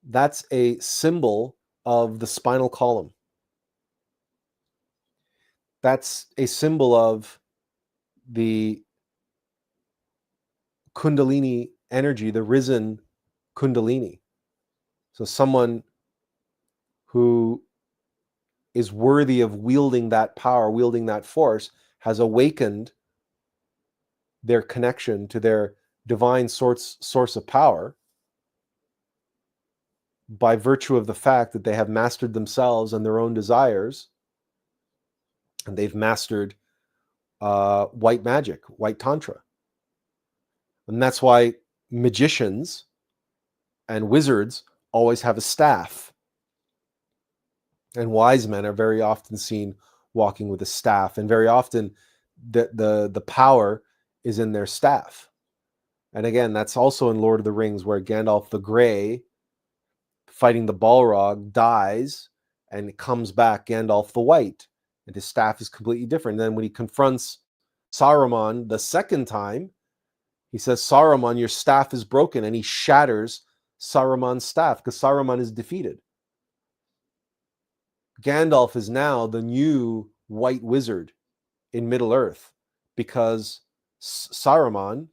that's a symbol of the spinal column. That's a symbol of the Kundalini energy, the risen Kundalini. So someone who is worthy of wielding that power, wielding that force, has awakened their connection to their divine source of power by virtue of the fact that they have mastered themselves and their own desires, and they've mastered white magic, white tantra. And that's why magicians and wizards always have a staff. And wise men are very often seen walking with a staff. And very often the power is in their staff. And again, that's also in Lord of the Rings, where Gandalf the Grey, fighting the Balrog, dies and comes back Gandalf the White. And his staff is completely different. And then when he confronts Saruman the second time, he says, Saruman, your staff is broken. And he shatters Saruman's staff because Saruman is defeated. Gandalf is now the new white wizard in Middle-earth because Saruman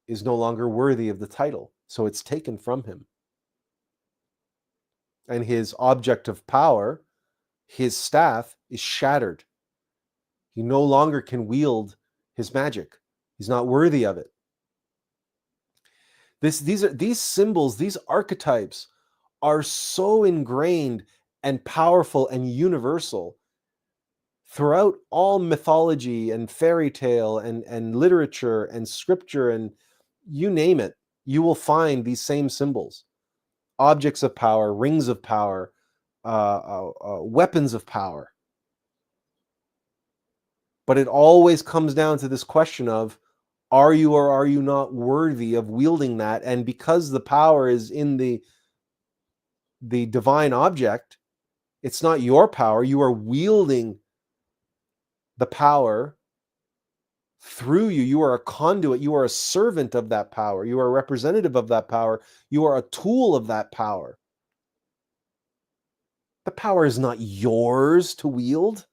is no longer worthy of the title. So it's taken from him. And his object of power, his staff, is shattered. He no longer can wield his magic. He's not worthy of it. These symbols, these archetypes are so ingrained and powerful and universal throughout all mythology and fairy tale and literature and scripture, and you name it, you will find these same symbols. Objects of power, rings of power, weapons of power. But it always comes down to this question of, are you or are you not worthy of wielding that? And because the power is in the divine object, it's not your power. You are wielding the power through you. You are a conduit. You are a servant of that power. You are a representative of that power. You are a tool of that power. The power is not yours to wield.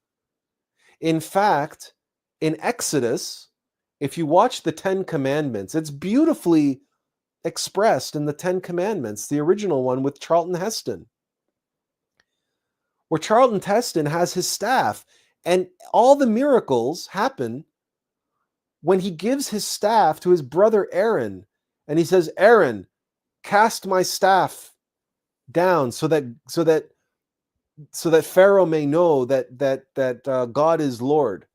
In fact, in Exodus, if you watch the 10 Commandments, it's beautifully expressed in the 10 Commandments, the original one with Charlton Heston, where Charlton Heston has his staff, and all the miracles happen when he gives his staff to his brother Aaron, and he says, Aaron, cast my staff down so that Pharaoh may know that God is Lord.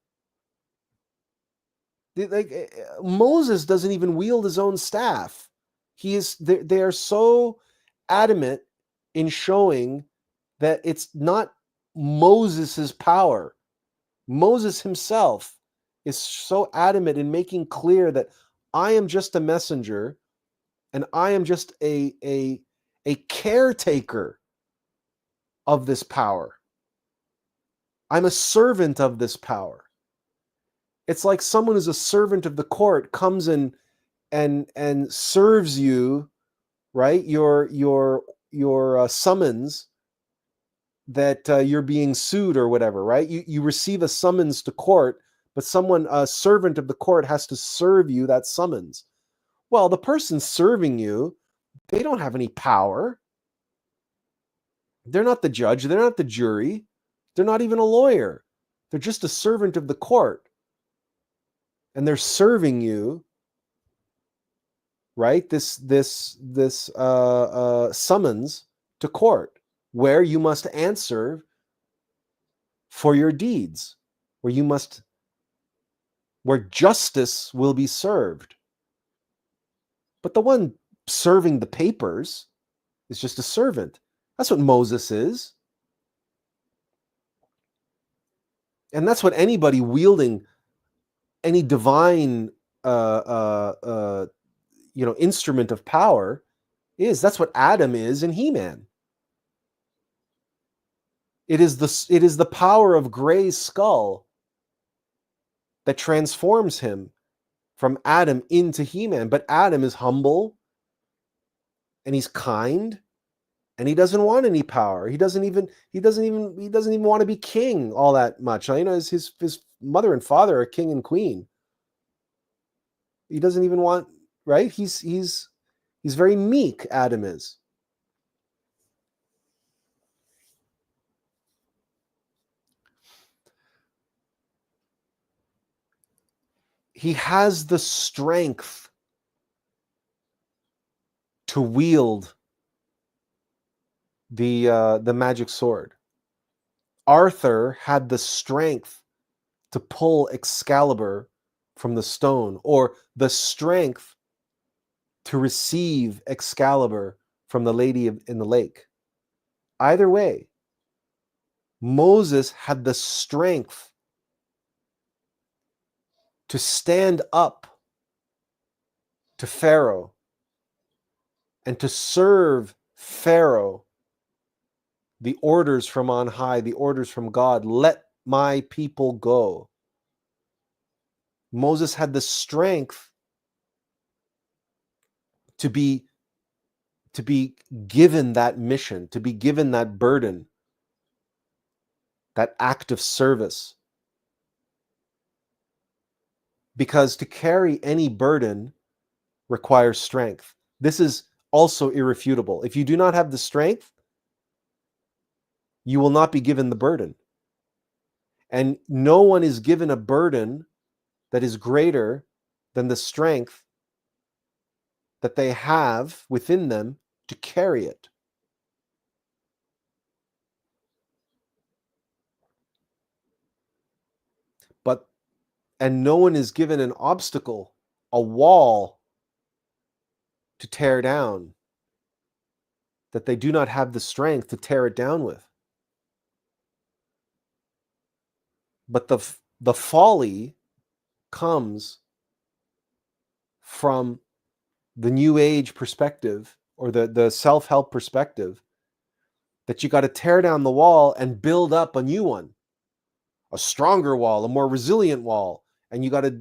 Moses doesn't even wield his own staff. They are so adamant in showing that it's not Moses's power. Moses himself is so adamant in making clear that I am just a messenger and I am just a caretaker of this power. I'm a servant of this power. It's like someone who's a servant of the court comes in and serves you, right? Your summons that you're being sued or whatever, right? You receive a summons to court, but a servant of the court has to serve you that summons. Well, the person serving you, they don't have any power. They're not the judge. They're not the jury. They're not even a lawyer. They're just a servant of the court. And they're serving you, right? This summons to court, where you answer for your deeds, where justice will be served. But the one serving the papers is just a servant. That's what Moses is. And that's what anybody wielding any divine instrument of power is. That's what Adam is in He-Man. It is the power of Gray's skull that transforms him from Adam into He-Man. But Adam is humble, and he's kind, and he doesn't want any power. He doesn't even want to be king all that much. His mother and father are king and queen. He doesn't even want, right? He's very meek, Adam is. He has the strength to wield the magic sword. Arthur had the strength to pull Excalibur from the stone, or the strength to receive Excalibur from the lady in the lake. Either way, Moses had the strength to stand up to Pharaoh and to serve Pharaoh the orders from on high, the orders from God. Let my people go. Moses had the strength to be given that mission, to be given that burden, that act of service. Because to carry any burden requires strength. This is also irrefutable. If you do not have the strength, you will not be given the burden. And no one is given a burden that is greater than the strength that they have within them to carry it. And no one is given an obstacle, a wall to tear down, that they do not have the strength to tear it down with. But the folly comes from the New Age perspective, or the self-help perspective, that you got to tear down the wall and build up a new one, a stronger wall, a more resilient wall. And you got to,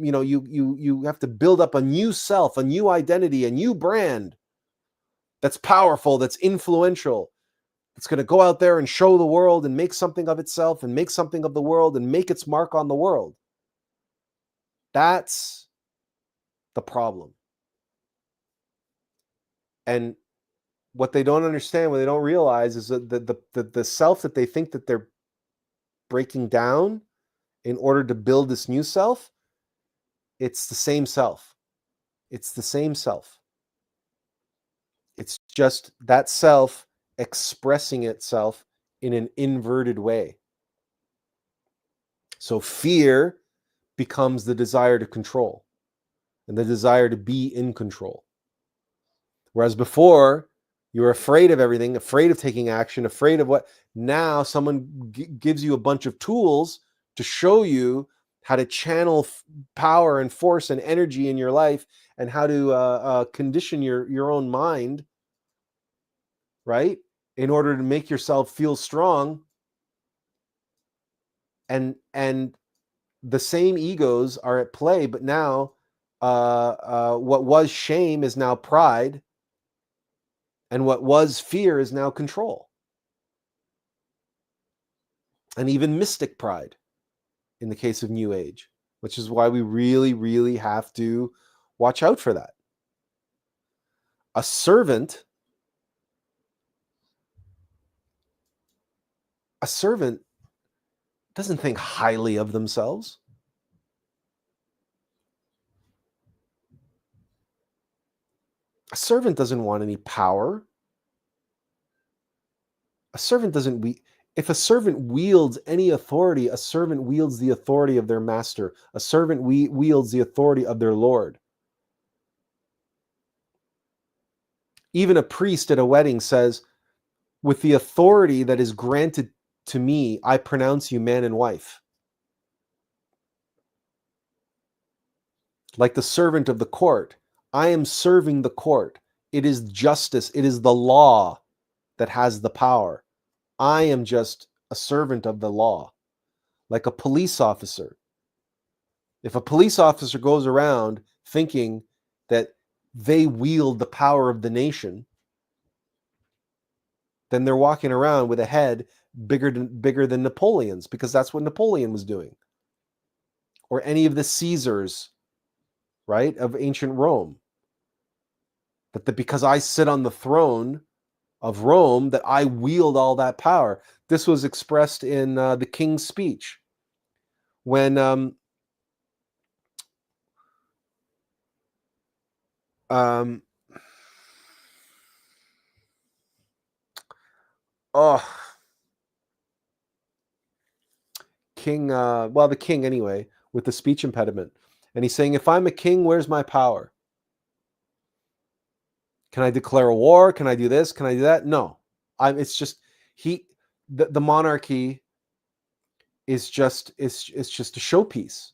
you have to build up a new self, a new identity, a new brand that's powerful, that's influential, that's going to go out there and show the world and make something of itself and make something of the world and make its mark on the world. That's the problem. And what they don't understand, what they don't realize, is that the self that they think that they're breaking down in order to build this new self, it's the same self. It's the same self. It's just that self expressing itself in an inverted way. So fear becomes the desire to control and the desire to be in control. Whereas before, you were afraid of everything, afraid of taking action, afraid of what. Now someone gives you a bunch of tools to show you how to channel power and force and energy in your life, and how to condition your own mind, right, in order to make yourself feel strong. And the same egos are at play, but now what was shame is now pride, and what was fear is now control, and even mystic pride in the case of New Age, which is why we really, really have to watch out for that. A servant doesn't think highly of themselves. A servant doesn't want any power. A servant doesn't. If a servant wields any authority, a servant wields the authority of their master. A servant wields the authority of their Lord. Even a priest at a wedding says, "With the authority that is granted to me, I pronounce you man and wife." like the servant of the court. I am serving the court. It is justice. It is the law that has the power. I am just a servant of the law, like a police officer. If a police officer goes around thinking that they wield the power of the nation, then they're walking around with a head bigger than Napoleon's, because that's what Napoleon was doing. Or any of the Caesars, right, of ancient Rome. That because I sit on the throne of Rome, that I wield all that power. This was expressed in the King's Speech. When the king anyway, with the speech impediment. And he's saying, if I'm a king, where's my power? Can I declare a war? Can I do this? Can I do that? No. It's just the monarchy is just a showpiece.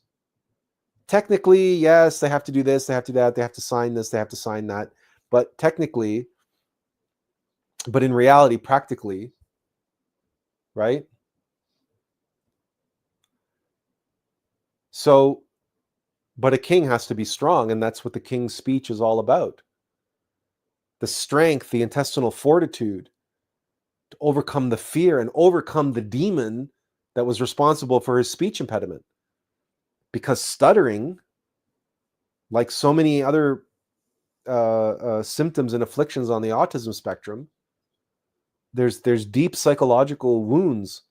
Technically, yes, they have to do this, they have to do that, they have to sign this, they have to sign that. But in reality, practically, right? So, but a king has to be strong, and that's what the King's Speech is all about. The strength, the intestinal fortitude to overcome the fear and overcome the demon that was responsible for his speech impediment. Because stuttering, like so many other symptoms and afflictions on the autism spectrum, there's deep psychological wounds.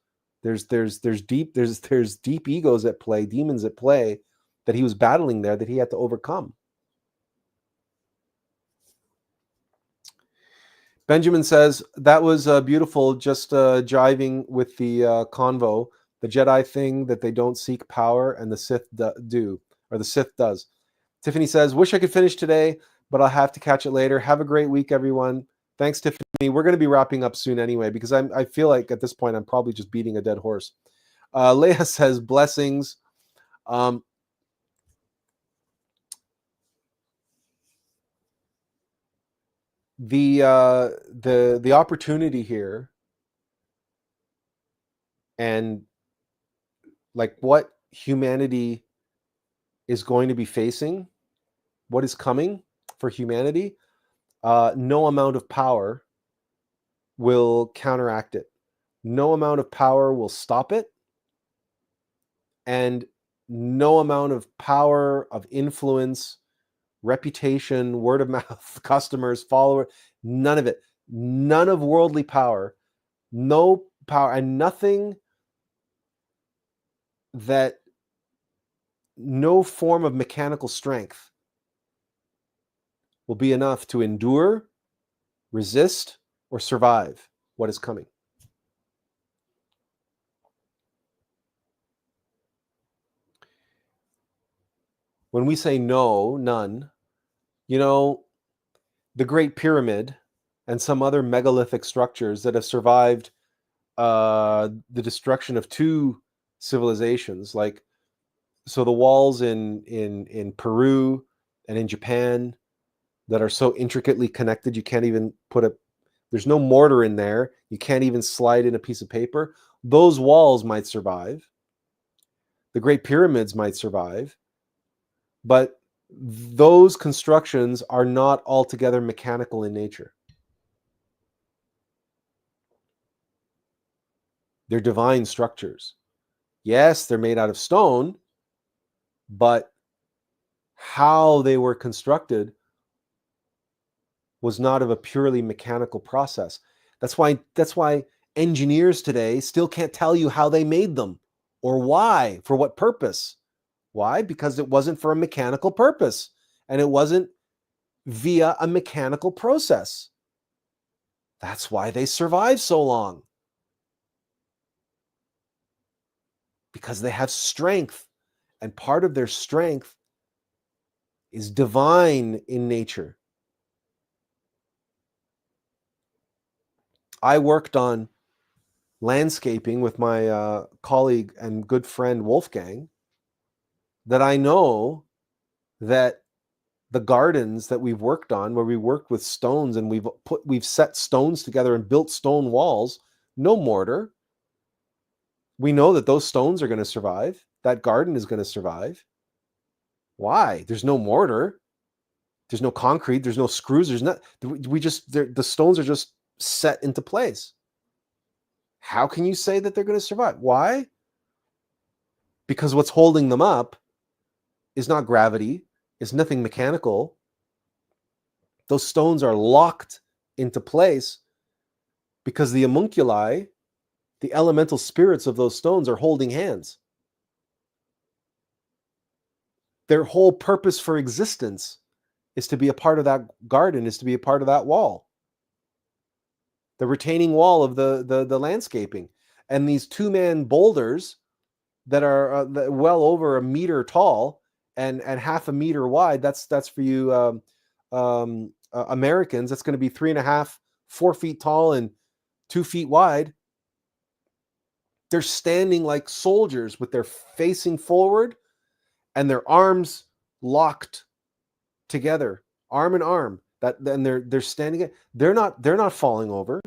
There's deep egos at play, demons at play, that he was battling there, that he had to overcome. Benjamin says, that was beautiful, just jiving with the convo. The Jedi thing that they don't seek power, and the Sith do, or the Sith does. Tiffany says, wish I could finish today, but I'll have to catch it later. Have a great week, everyone. Thanks, Tiffany. We're going to be wrapping up soon anyway, because I feel like at this point I'm probably just beating a dead horse. Leah says, blessings. The opportunity here, and like what humanity is going to be facing, what is coming for humanity, no amount of power will counteract it. No amount of power will stop it. And no amount of power, of influence, reputation, word of mouth, customers, followers, none of it. None of worldly power, no power, and nothing that, no form of mechanical strength will be enough to endure, resist, or survive what is coming. When we say no, none, the Great Pyramid and some other megalithic structures that have survived the destruction of two civilizations, like, so the walls in Peru and in Japan that are so intricately connected, you can't even there's no mortar in there, you can't even slide in a piece of paper. Those walls might survive. The Great Pyramids might survive. But those constructions are not altogether mechanical in nature. They're divine structures. Yes, they're made out of stone, but how they were constructed was not of a purely mechanical process. That's why engineers today still can't tell you how they made them or why, for what purpose. Why? Because it wasn't for a mechanical purpose, and it wasn't via a mechanical process. That's why they survive so long. Because they have strength, and part of their strength is divine in nature. I worked on landscaping with my colleague and good friend Wolfgang, that I know that the gardens that we've worked on, where we worked with stones and we've set stones together and built stone walls, no mortar. We know that those stones are going to survive. That garden is going to survive. Why? There's no mortar. There's no concrete. There's no screws. There's not. The stones are just set into place. How can you say that they're going to survive? Why? Because what's holding them up is not gravity. It's nothing mechanical. Those stones are locked into place because the homunculi, the elemental spirits of those stones, are holding hands. Their whole purpose for existence is to be a part of that garden, is to be a part of that wall, the retaining wall of the landscaping. And these 2-man boulders that are well over a meter tall and half a meter wide, that's for you Americans, that's going to be 3.5, 4 feet tall and 2 feet wide. They're standing like soldiers with their facing forward and their arms locked together, arm in arm. That then they're standing. They're not falling over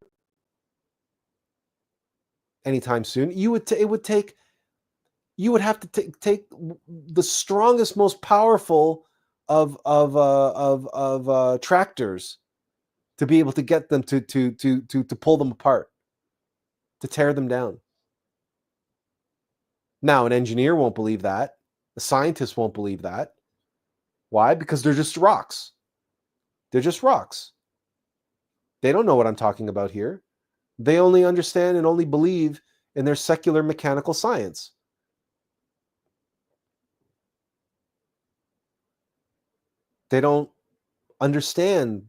anytime soon. You would have to take the strongest, most powerful of tractors to be able to get them to pull them apart, to tear them down. Now, an engineer won't believe that. A scientist won't believe that. Why? Because they're just rocks. They're just rocks. They don't know what I'm talking about here. They only understand and only believe in their secular mechanical science. They don't understand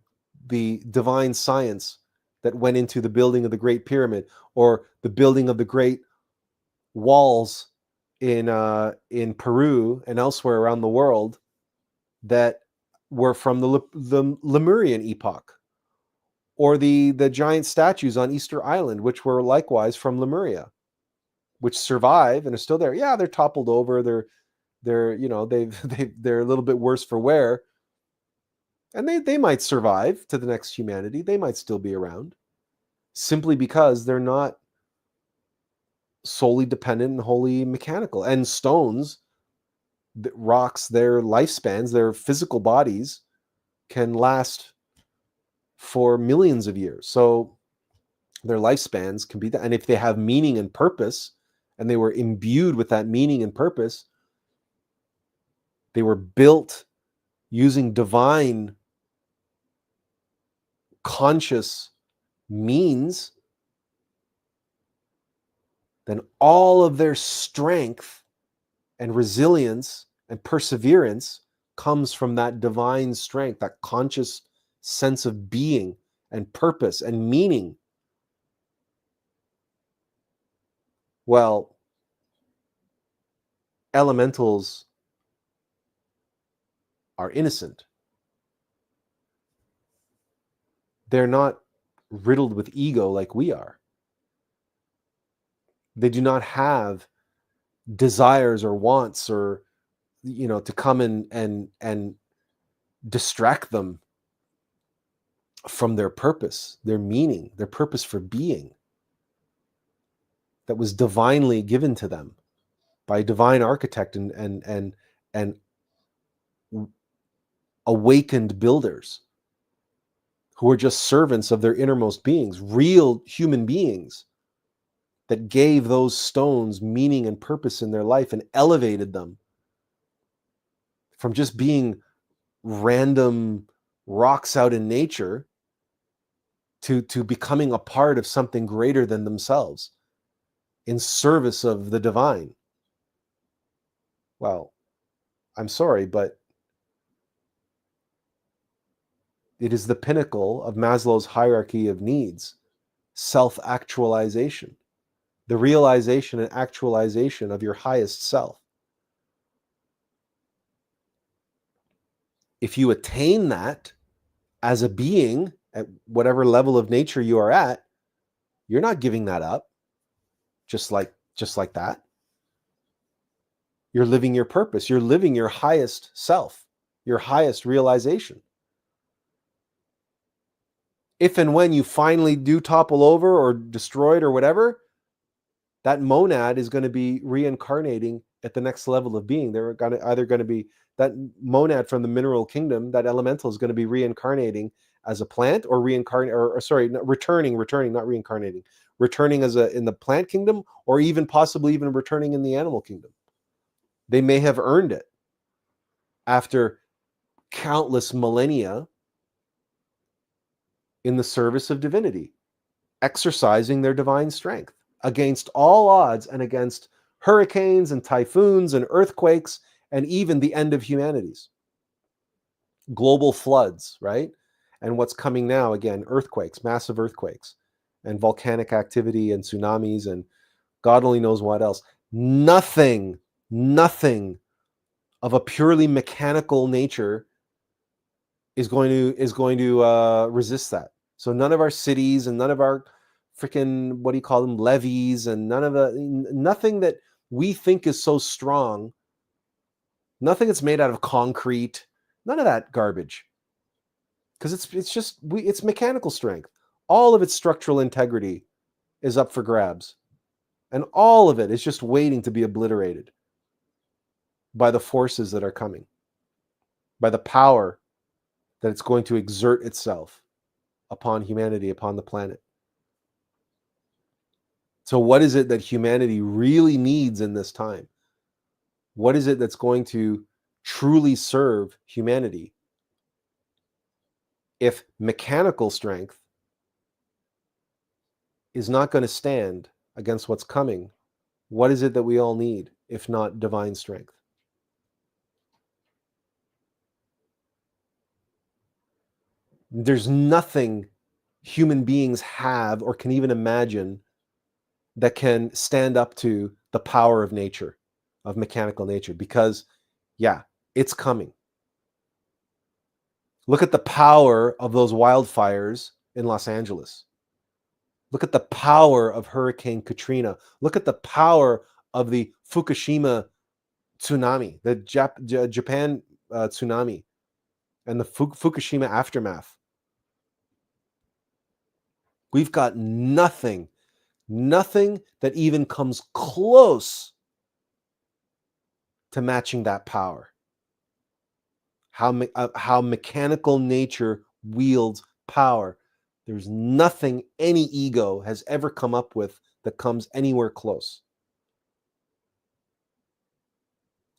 the divine science that went into the building of the Great Pyramid or the building of the great walls in Peru and elsewhere around the world that were from the Lemurian epoch, or the giant statues on Easter Island, which were likewise from Lemuria, which survive and are still there. Yeah, they're toppled over. They're they're a little bit worse for wear, and they might survive to the next humanity. They might still be around, simply because they're not solely dependent and wholly mechanical. And stones, rocks, their lifespans, their physical bodies can last for millions of years. So their lifespans can be that. And if they have meaning and purpose, and they were imbued with that meaning and purpose, they were built using divine conscious means, then all of their strength and resilience and perseverance comes from that divine strength, that conscious sense of being and purpose and meaning. Well, elementals are innocent. They're not riddled with ego like we are. They do not have desires or wants or to come and distract them from their purpose, their meaning, their purpose for being that was divinely given to them by a divine architect and awakened builders who were just servants of their innermost beings, real human beings that gave those stones meaning and purpose in their life and elevated them from just being random rocks out in nature to becoming a part of something greater than themselves in service of the divine. Well, I'm sorry, but it is the pinnacle of Maslow's hierarchy of needs, self-actualization, the realization and actualization of your highest self. If you attain that as a being at whatever level of nature you are at, you're not giving that up just like that. You're living your purpose. You're living your highest self. your highest realization. If and when you finally do topple over or destroyed or whatever, that monad is going to be reincarnating at the next level of being. They're either going to be that monad from the mineral kingdom, that elemental is going to be reincarnating as a plant, or returning, not reincarnating, returning as in the plant kingdom, or even possibly even returning in the animal kingdom. They may have earned it after countless millennia in the service of divinity, exercising their divine strength against all odds and against hurricanes and typhoons and earthquakes and even the end of humanities. Global floods, right? And what's coming now, again, earthquakes, massive earthquakes, and volcanic activity and tsunamis and God only knows what else. Nothing of a purely mechanical nature is going to resist that. So none of our cities and none of our freaking, what do you call them, levees, and nothing that we think is so strong, nothing that's made out of concrete, none of that garbage, because it's mechanical strength. All of its structural integrity is up for grabs, and all of it is just waiting to be obliterated by the forces that are coming, by the power that it's going to exert itself upon humanity, upon the planet. So what is it that humanity really needs in this time? What is it that's going to truly serve humanity? If mechanical strength is not going to stand against what's coming, what is it that we all need, if not divine strength? There's nothing human beings have or can even imagine that can stand up to the power of nature, of mechanical nature, because, yeah, it's coming. Look at the power of those wildfires in Los Angeles. Look at the power of Hurricane Katrina. Look at the power of the Fukushima tsunami, the Japan tsunami, and the Fukushima aftermath. We've got nothing that even comes close to matching that power. How mechanical nature wields power. There's nothing any ego has ever come up with that comes anywhere close.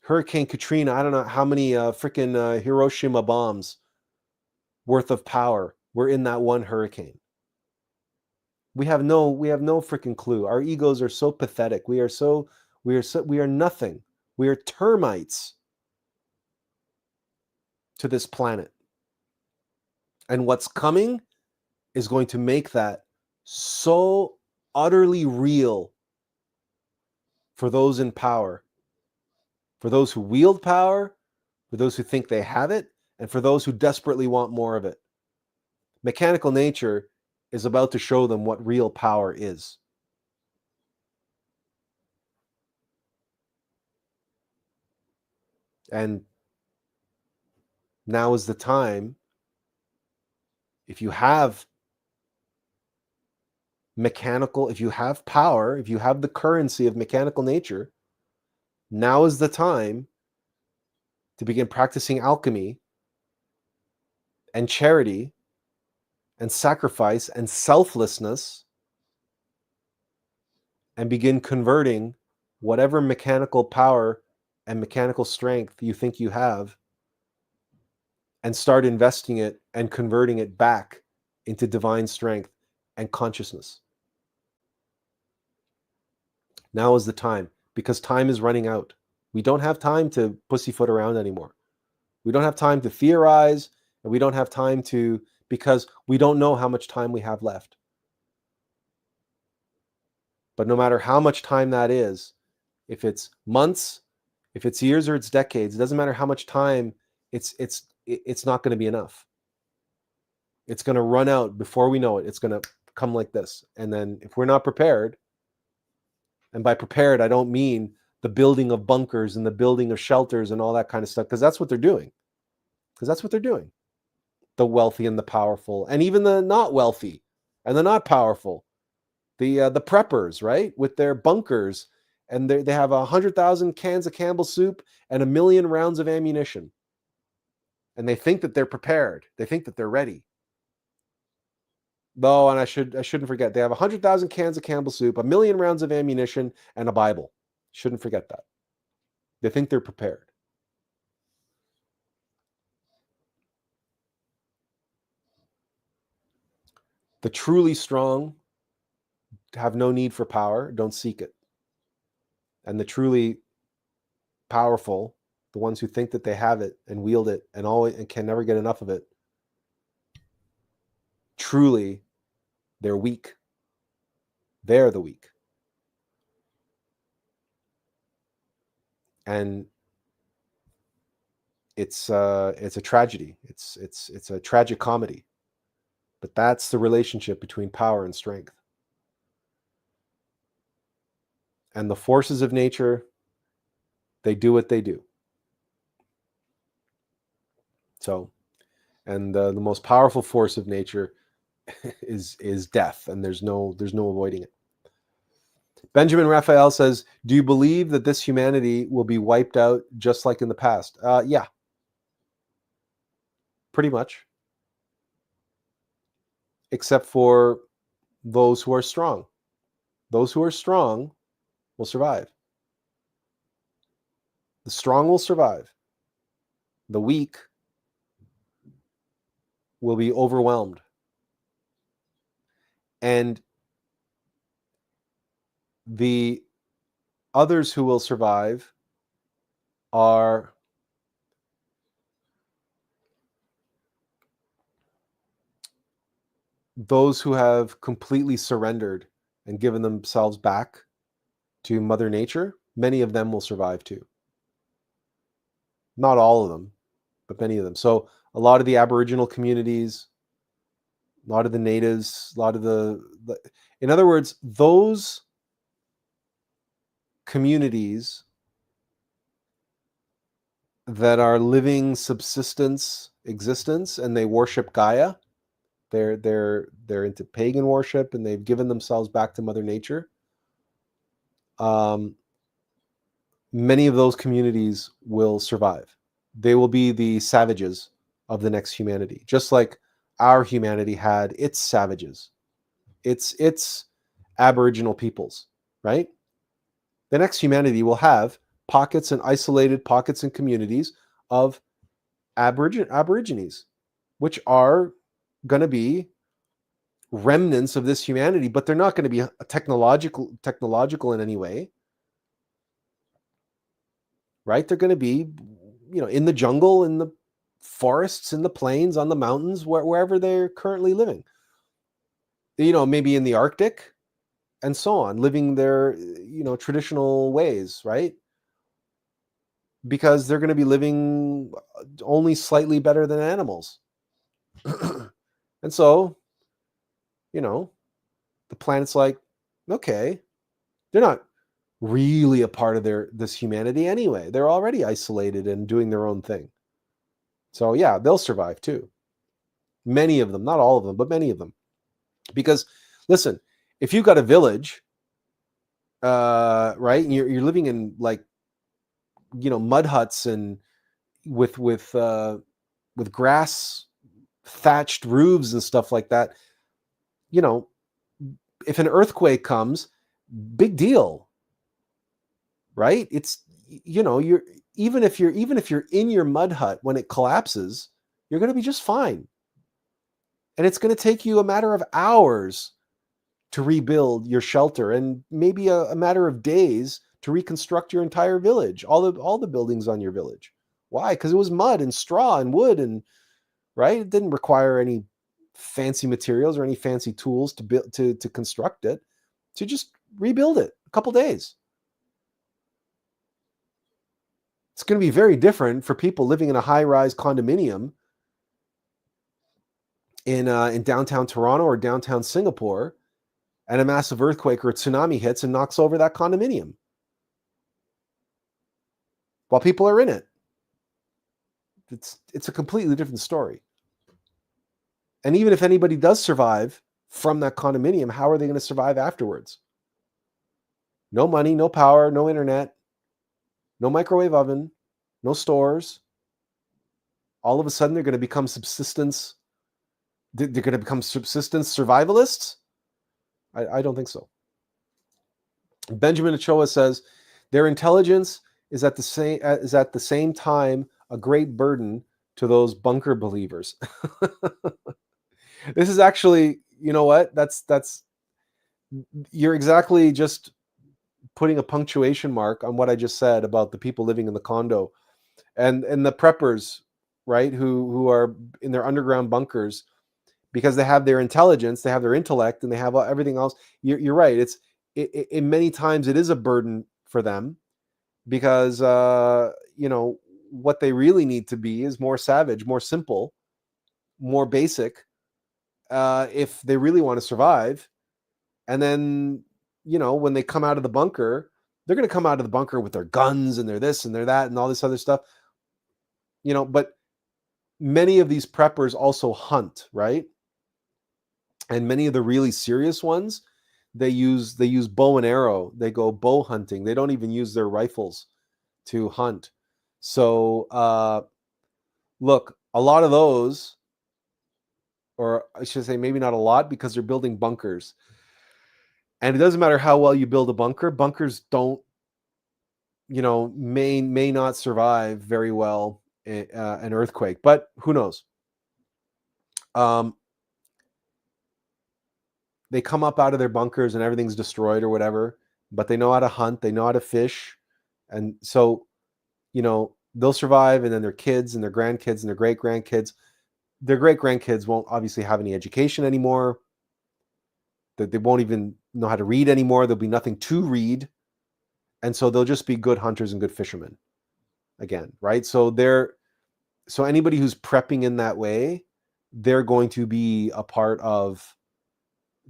Hurricane Katrina, I don't know how many freaking Hiroshima bombs worth of power were in that one hurricane. We have no freaking clue. Our egos are so pathetic. We are nothing. We are termites to this planet. And what's coming is going to make that so utterly real for those in power, for those who wield power, for those who think they have it, and for those who desperately want more of it. Mechanical nature is about to show them what real power is. And now is the time, if you have if you have power, if you have the currency of mechanical nature, now is the time to begin practicing alchemy and charity and sacrifice and selflessness, and begin converting whatever mechanical power and mechanical strength you think you have, and start investing it and converting it back into divine strength and consciousness. Now is the time, because time is running out. We don't have time to pussyfoot around anymore. We don't have time to theorize, and we don't have time to, because we don't know how much time we have left. But no matter how much time that is, if it's months, if it's years, or it's decades, it doesn't matter how much time, it's not going to be enough. It's going to run out before we know it. It's going to come like this. And then if we're not prepared, and by prepared, I don't mean the building of bunkers and the building of shelters and all that kind of stuff, because that's what they're doing. because that's what they're doing. The wealthy and the powerful, and even the not wealthy and the not powerful, the preppers, right, with their bunkers, and they have 100,000 cans of Campbell's soup and 1,000,000 rounds of ammunition, and they think that they're prepared. They think that they're ready. No, and I shouldn't forget, they have 100,000 cans of Campbell's soup, 1,000,000 rounds of ammunition, and a Bible. Shouldn't forget that. They think they're prepared. The truly strong have no need for power, don't seek it. And the truly powerful, the ones who think that they have it and wield it and can never get enough of it, truly, they're weak. They're the weak. And it's a tragedy. It's a tragic comedy. But that's the relationship between power and strength. And the forces of nature, they do what they do. So, and the most powerful force of nature is death, and there's no avoiding it. Benjamin Raphael says, do you believe that this humanity will be wiped out just like in the past? Yeah. Pretty much. Except for those who are strong. Those who are strong will survive. The strong will survive. The weak will be overwhelmed. And the others who will survive are those who have completely surrendered and given themselves back to Mother Nature. Many of them will survive too. Not all of them, but many of them. So a lot of the Aboriginal communities, a lot of the natives, a lot of in other words, those communities that are living subsistence existence and they worship Gaia, they're into pagan worship and they've given themselves back to Mother Nature. Many of those communities will survive. They will be the savages of the next humanity, just like our humanity had its savages, its Aboriginal peoples, right? The next humanity will have pockets and isolated pockets and communities of Aborigines, which are going to be remnants of this humanity, but they're not going to be technological in any way, right? They're going to be, in the jungle, in the forests, in the plains, on the mountains, wherever they're currently living. Maybe in the Arctic and so on, living their, traditional ways, right? Because they're going to be living only slightly better than animals. And so, the planet's like, okay, they're not really a part of this humanity anyway. They're already isolated and doing their own thing. So yeah, they'll survive too. Many of them, not all of them, but many of them. Because listen, if you've got a village, right, and you're living in like, mud huts and with grass thatched roofs and stuff like that, if an earthquake comes, big deal, right? It's, you're even if you're in your mud hut, when it collapses, you're going to be just fine. And it's going to take you a matter of hours to rebuild your shelter, and maybe a matter of days to reconstruct your entire village, all the buildings on your village. Why? Because it was mud and straw and wood, and right, it didn't require any fancy materials or any fancy tools to build to construct it. To just rebuild it a couple days. It's going to be very different for people living in a high-rise condominium in downtown Toronto or downtown Singapore, and a massive earthquake or a tsunami hits and knocks over that condominium while people are in it. it's a completely different story. And even if anybody does survive from that condominium, how are they going to survive afterwards? No money, no power, no internet, no microwave oven, no stores. All of a sudden, they're going to become subsistence. They're going to become subsistence survivalists? I don't think so. Benjamin Ochoa says their intelligence is at the same time a great burden to those bunker believers. This is actually, you know what? You're exactly just putting a punctuation mark on what I just said about the people living in the condo and the preppers, right? Who are in their underground bunkers because they have their intelligence, they have their intellect, and they have everything else. You're right. In many times it is a burden for them because what they really need to be is more savage, more simple, more basic if they really want to survive. And then when they come out of the bunker, they're going to come out of the bunker with their guns and their this and their that and all this other stuff. But many of these preppers also hunt, right? And many of the really serious ones, they use bow and arrow. They go bow hunting. They don't even use their rifles to hunt. So look, a lot of those, or I should say maybe not a lot, because they're building bunkers. And it doesn't matter how well you build a bunker. Bunkers don't, may not survive very well an earthquake, but who knows? They come up out of their bunkers and everything's destroyed or whatever, but they know how to hunt, they know how to fish. And so, they'll survive, and then their kids and their grandkids and their great-grandkids, won't obviously have any education anymore. They won't even know how to read anymore. There'll be nothing to read. And so they'll just be good hunters and good fishermen again, right? So anybody who's prepping in that way, they're going to be a part of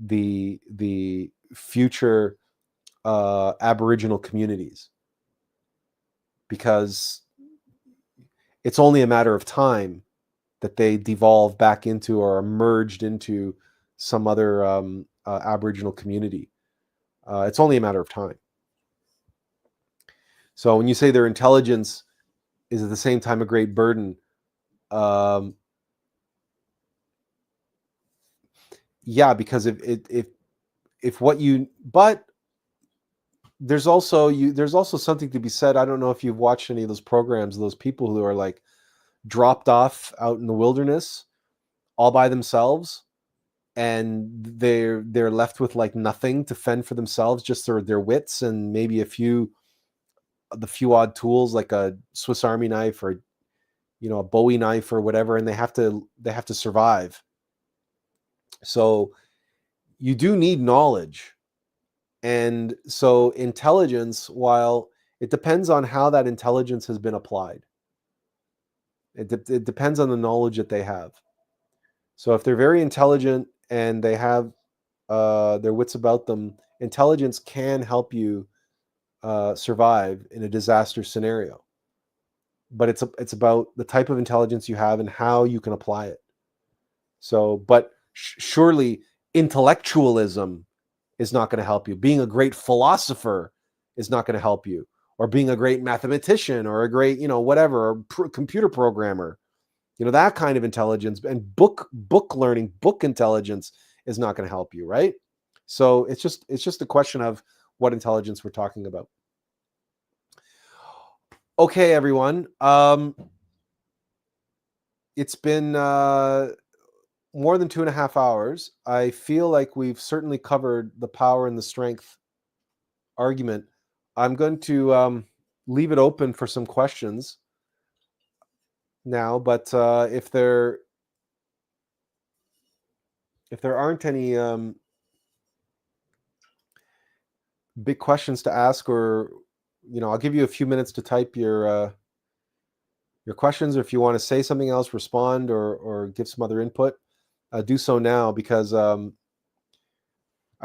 the future Aboriginal communities, because it's only a matter of time that they devolve back into or are merged into some other Aboriginal community. It's only a matter of time. So when you say their intelligence is at the same time a great burden, yeah, because if what you, but there's also something to be said. I don't know if you've watched any of those programs, those people who are like dropped off out in the wilderness all by themselves, and they're left with like nothing to fend for themselves, just their wits and maybe the few odd tools like a Swiss Army knife or a Bowie knife or whatever, and they have to survive. So you do need knowledge. And so intelligence, while it depends on how that intelligence has been applied, it depends on the knowledge that they have. So if they're very intelligent and they have their wits about them, intelligence can help you survive in a disaster scenario. But it's about the type of intelligence you have and how you can apply it. So, but surely intellectualism is not going to help you. Being a great philosopher is not going to help you, or being a great mathematician or a great, whatever, computer programmer, that kind of intelligence and book learning, book intelligence is not going to help you, right? So it's just a question of what intelligence we're talking about. Okay, everyone. It's been more than 2.5 hours. I feel like we've certainly covered the power and the strength argument. I'm going to leave it open for some questions now, but if there aren't any big questions to ask, or I'll give you a few minutes to type your questions, or if you want to say something else, respond, or give some other input, do so now, because I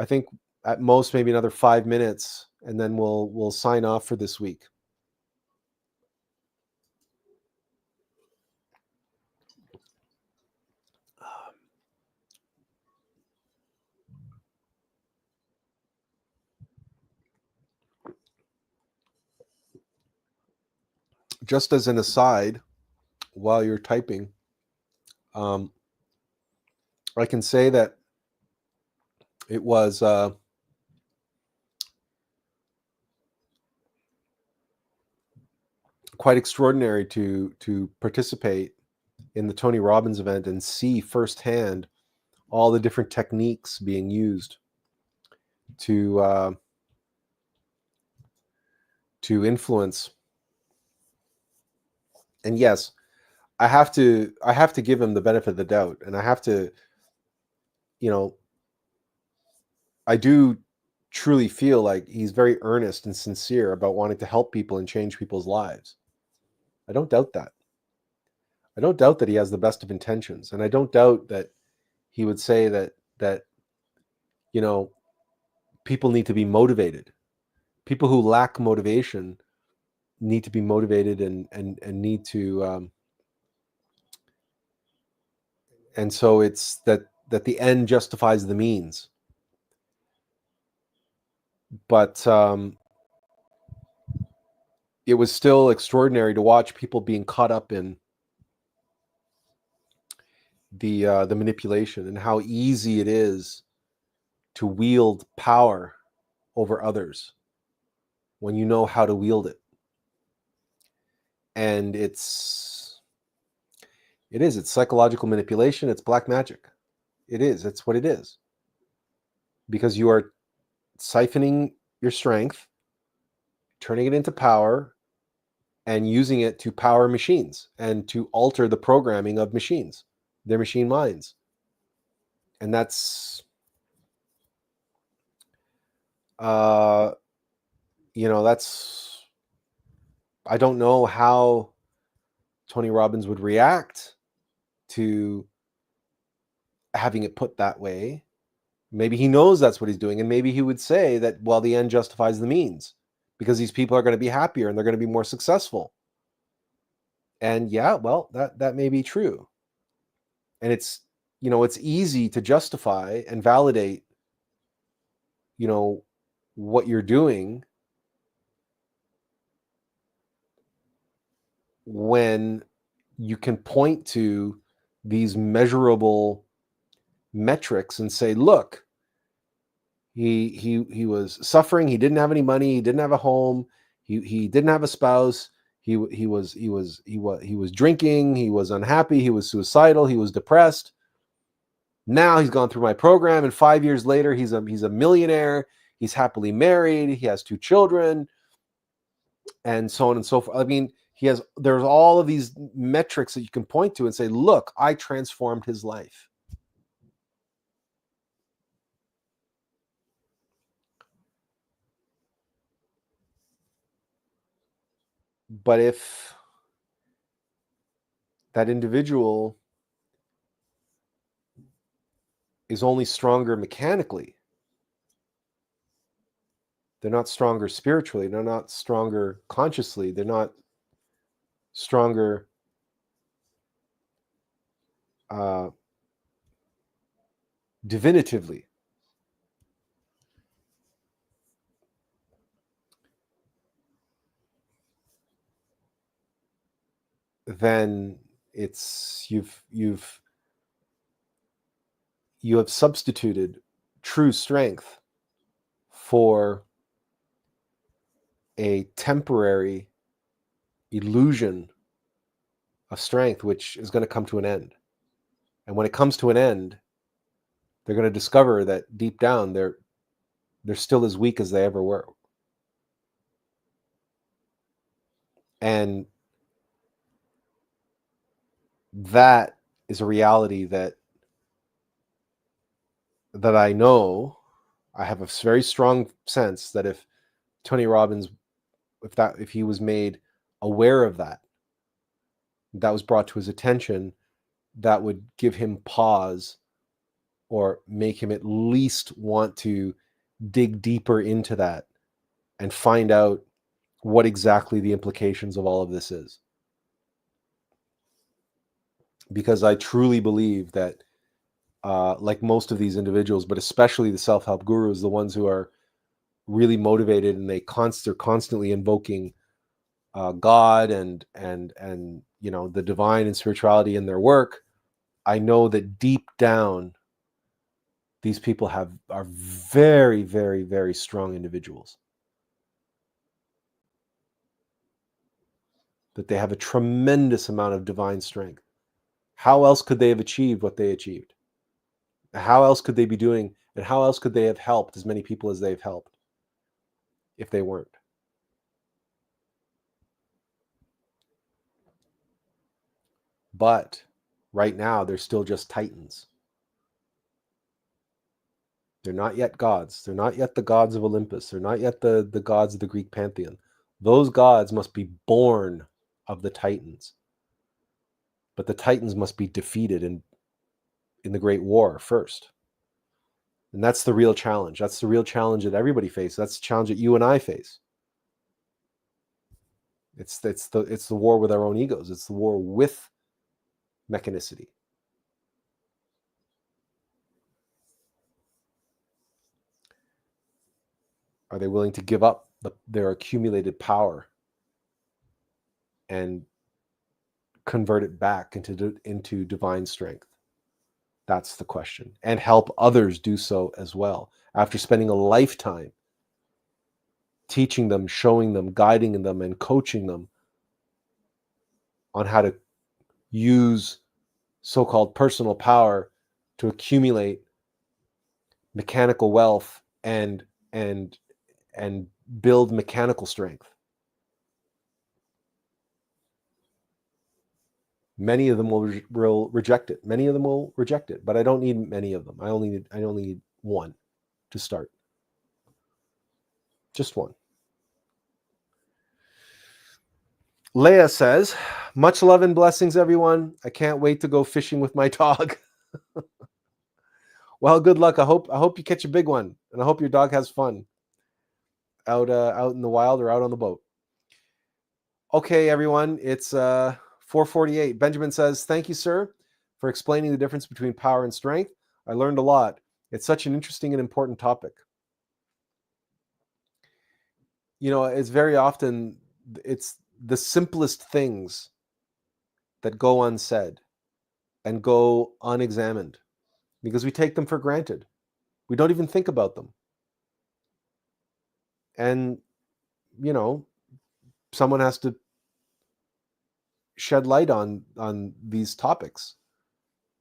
think at most maybe another 5 minutes, and then we'll sign off for this week. just as an aside, while you're typing, I can say that it was quite extraordinary to participate in the Tony Robbins event and see firsthand all the different techniques being used to influence. And yes, I have to give him the benefit of the doubt, and I have to, I do truly feel like he's very earnest and sincere about wanting to help people and change people's lives. I don't doubt that. I don't doubt that he has the best of intentions, and I don't doubt that he would say that people need to be motivated. People who lack motivation need to be motivated and need to and so it's that the end justifies the means. But it was still extraordinary to watch people being caught up in the manipulation and how easy it is to wield power over others when you know how to wield it. And it's psychological manipulation. It's black magic. It's what it is. Because you are siphoning your strength, turning it into power, and using it to power machines and to alter the programming of machines, their machine minds. And that's, that's, I don't know how Tony Robbins would react to having it put that way. Maybe he knows that's what he's doing, and maybe he would say that, well, the end justifies the means, because these people are going to be happier and they're going to be more successful. And yeah, well, that may be true. And it's, it's easy to justify and validate, what you're doing when you can point to these measurable metrics and say, look, he was suffering, he didn't have any money, he didn't have a home, he didn't have a spouse, he was drinking, he was unhappy, he was suicidal, he was depressed. Now he's gone through my program, and 5 years later he's a millionaire, he's happily married, he has 2 children, and so on and so forth. I mean, there's all of these metrics that you can point to and say, look, I transformed his life. But if that individual is only stronger mechanically, they're not stronger spiritually, they're not stronger consciously, they're not stronger divinatively, then it's you have substituted true strength for a temporary illusion of strength, which is going to come to an end. And when it comes to an end, they're going to discover that deep down they're still as weak as they ever were. And that is a reality that I know. I have a very strong sense that if Tony Robbins, if he was made aware of that was brought to his attention, that would give him pause, or make him at least want to dig deeper into that and find out what exactly the implications of all of this is. Because I truly believe that, like most of these individuals, but especially the self-help gurus, the ones who are really motivated and they're constantly invoking God and the divine and spirituality in their work, I know that deep down these people are very, very, very strong individuals. That they have a tremendous amount of divine strength. How else could they have achieved what they achieved? How else could they be doing, and how else could they have helped as many people as they've helped if they weren't? But right now, they're still just titans. They're not yet gods. They're not yet the gods of Olympus. They're not yet the gods of the Greek pantheon. Those gods must be born of the titans. But the titans must be defeated in the Great War first. And that's the real challenge. That's the real challenge that everybody faces. That's the challenge that you and I face. It's the war with our own egos. It's the war with mechanicity. Are they willing to give up their accumulated power and convert it back into divine strength? That's the question. And help others do so as well. After spending a lifetime teaching them, showing them, guiding them, and coaching them on how to use so-called personal power to accumulate mechanical wealth and build mechanical strength. Many of them will reject it. Many of them will reject it, but I don't need many of them. I only need one to start. Just one. Leah says, much love and blessings, everyone. I can't wait to go fishing with my dog. Well, good luck. I hope you catch a big one, and I hope your dog has fun out in the wild or out on the boat. Okay, everyone, it's 4:48. Benjamin says, thank you, sir, for explaining the difference between power and strength. I learned a lot. It's such an interesting and important topic. It's very often, it's the simplest things that go unsaid and go unexamined because we take them for granted. We don't even think about them. And, someone has to shed light on these topics,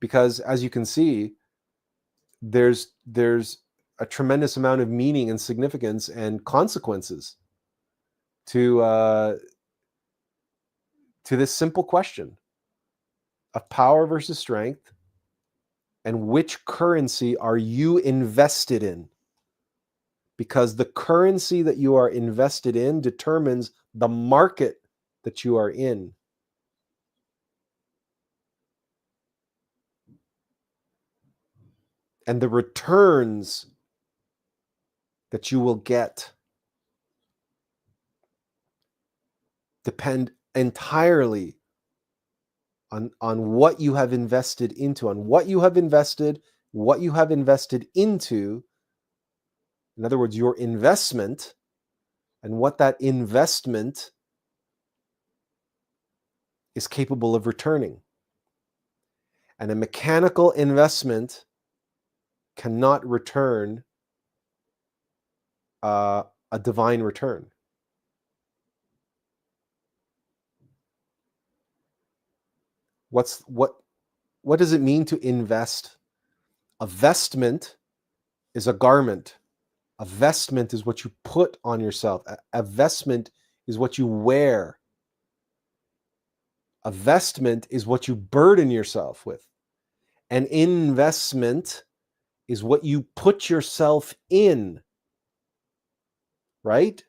because as you can see, there's a tremendous amount of meaning and significance and consequences to this simple question of power versus strength, and which currency are you invested in? Because the currency that you are invested in determines the market that you are in. And the returns that you will get depend entirely on what you have invested into, what you have invested into. In other words, your investment, and what that investment is capable of returning. And a mechanical investment cannot return a divine return. What does it mean to invest? A vestment is a garment. A vestment is what you put on yourself. A vestment is what you wear. A vestment is what you burden yourself with. An investment is what you put yourself in, right?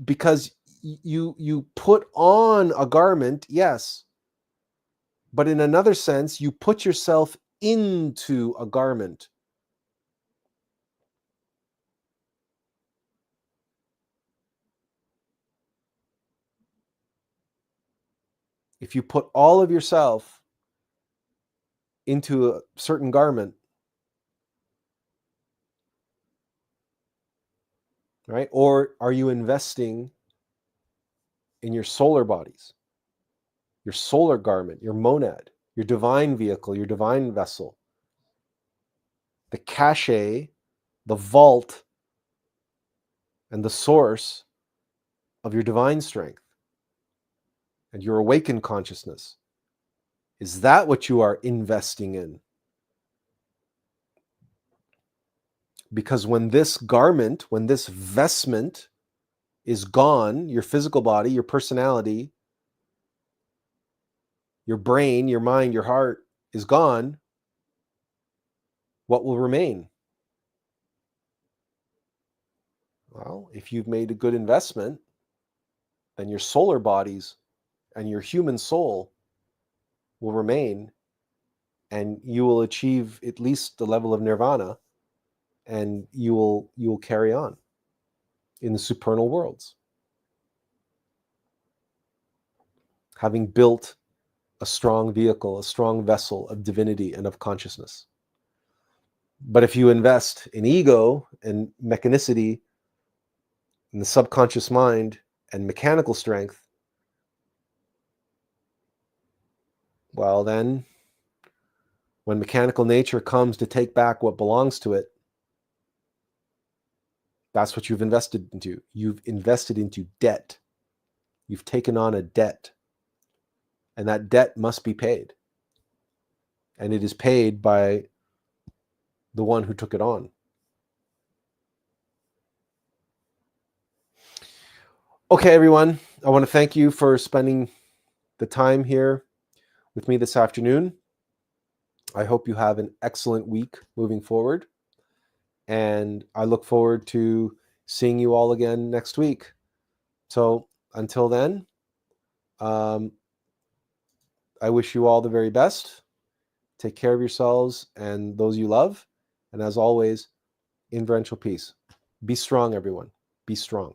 Because you put on a garment, yes, but in another sense, you put yourself into a garment. If you put all of yourself into a certain garment, right? Or are you investing in your solar bodies, your solar garment, your monad, your divine vehicle, your divine vessel, the cache, the vault, and the source of your divine strength and your awakened consciousness? Is that what you are investing in? Because when this garment, when this vestment is gone, your physical body, your personality, your brain, your mind, your heart is gone, what will remain? Well, if you've made a good investment, then your solar bodies and your human soul will remain, and you will achieve at least the level of nirvana, and you will carry on in the supernal worlds, having built a strong vehicle, a strong vessel of divinity and of consciousness. But if you invest in ego and mechanicity, in the subconscious mind and mechanical strength, well then, when mechanical nature comes to take back what belongs to it, that's what you've invested into. You've invested into debt. You've taken on a debt. And that debt must be paid. And it is paid by the one who took it on. Okay, everyone. I want to thank you for spending the time here with me this afternoon. I hope you have an excellent week moving forward. And I look forward to seeing you all again next week. So until then, I wish you all the very best. Take care of yourselves and those you love. And as always, inferential peace. Be strong, everyone. Be strong.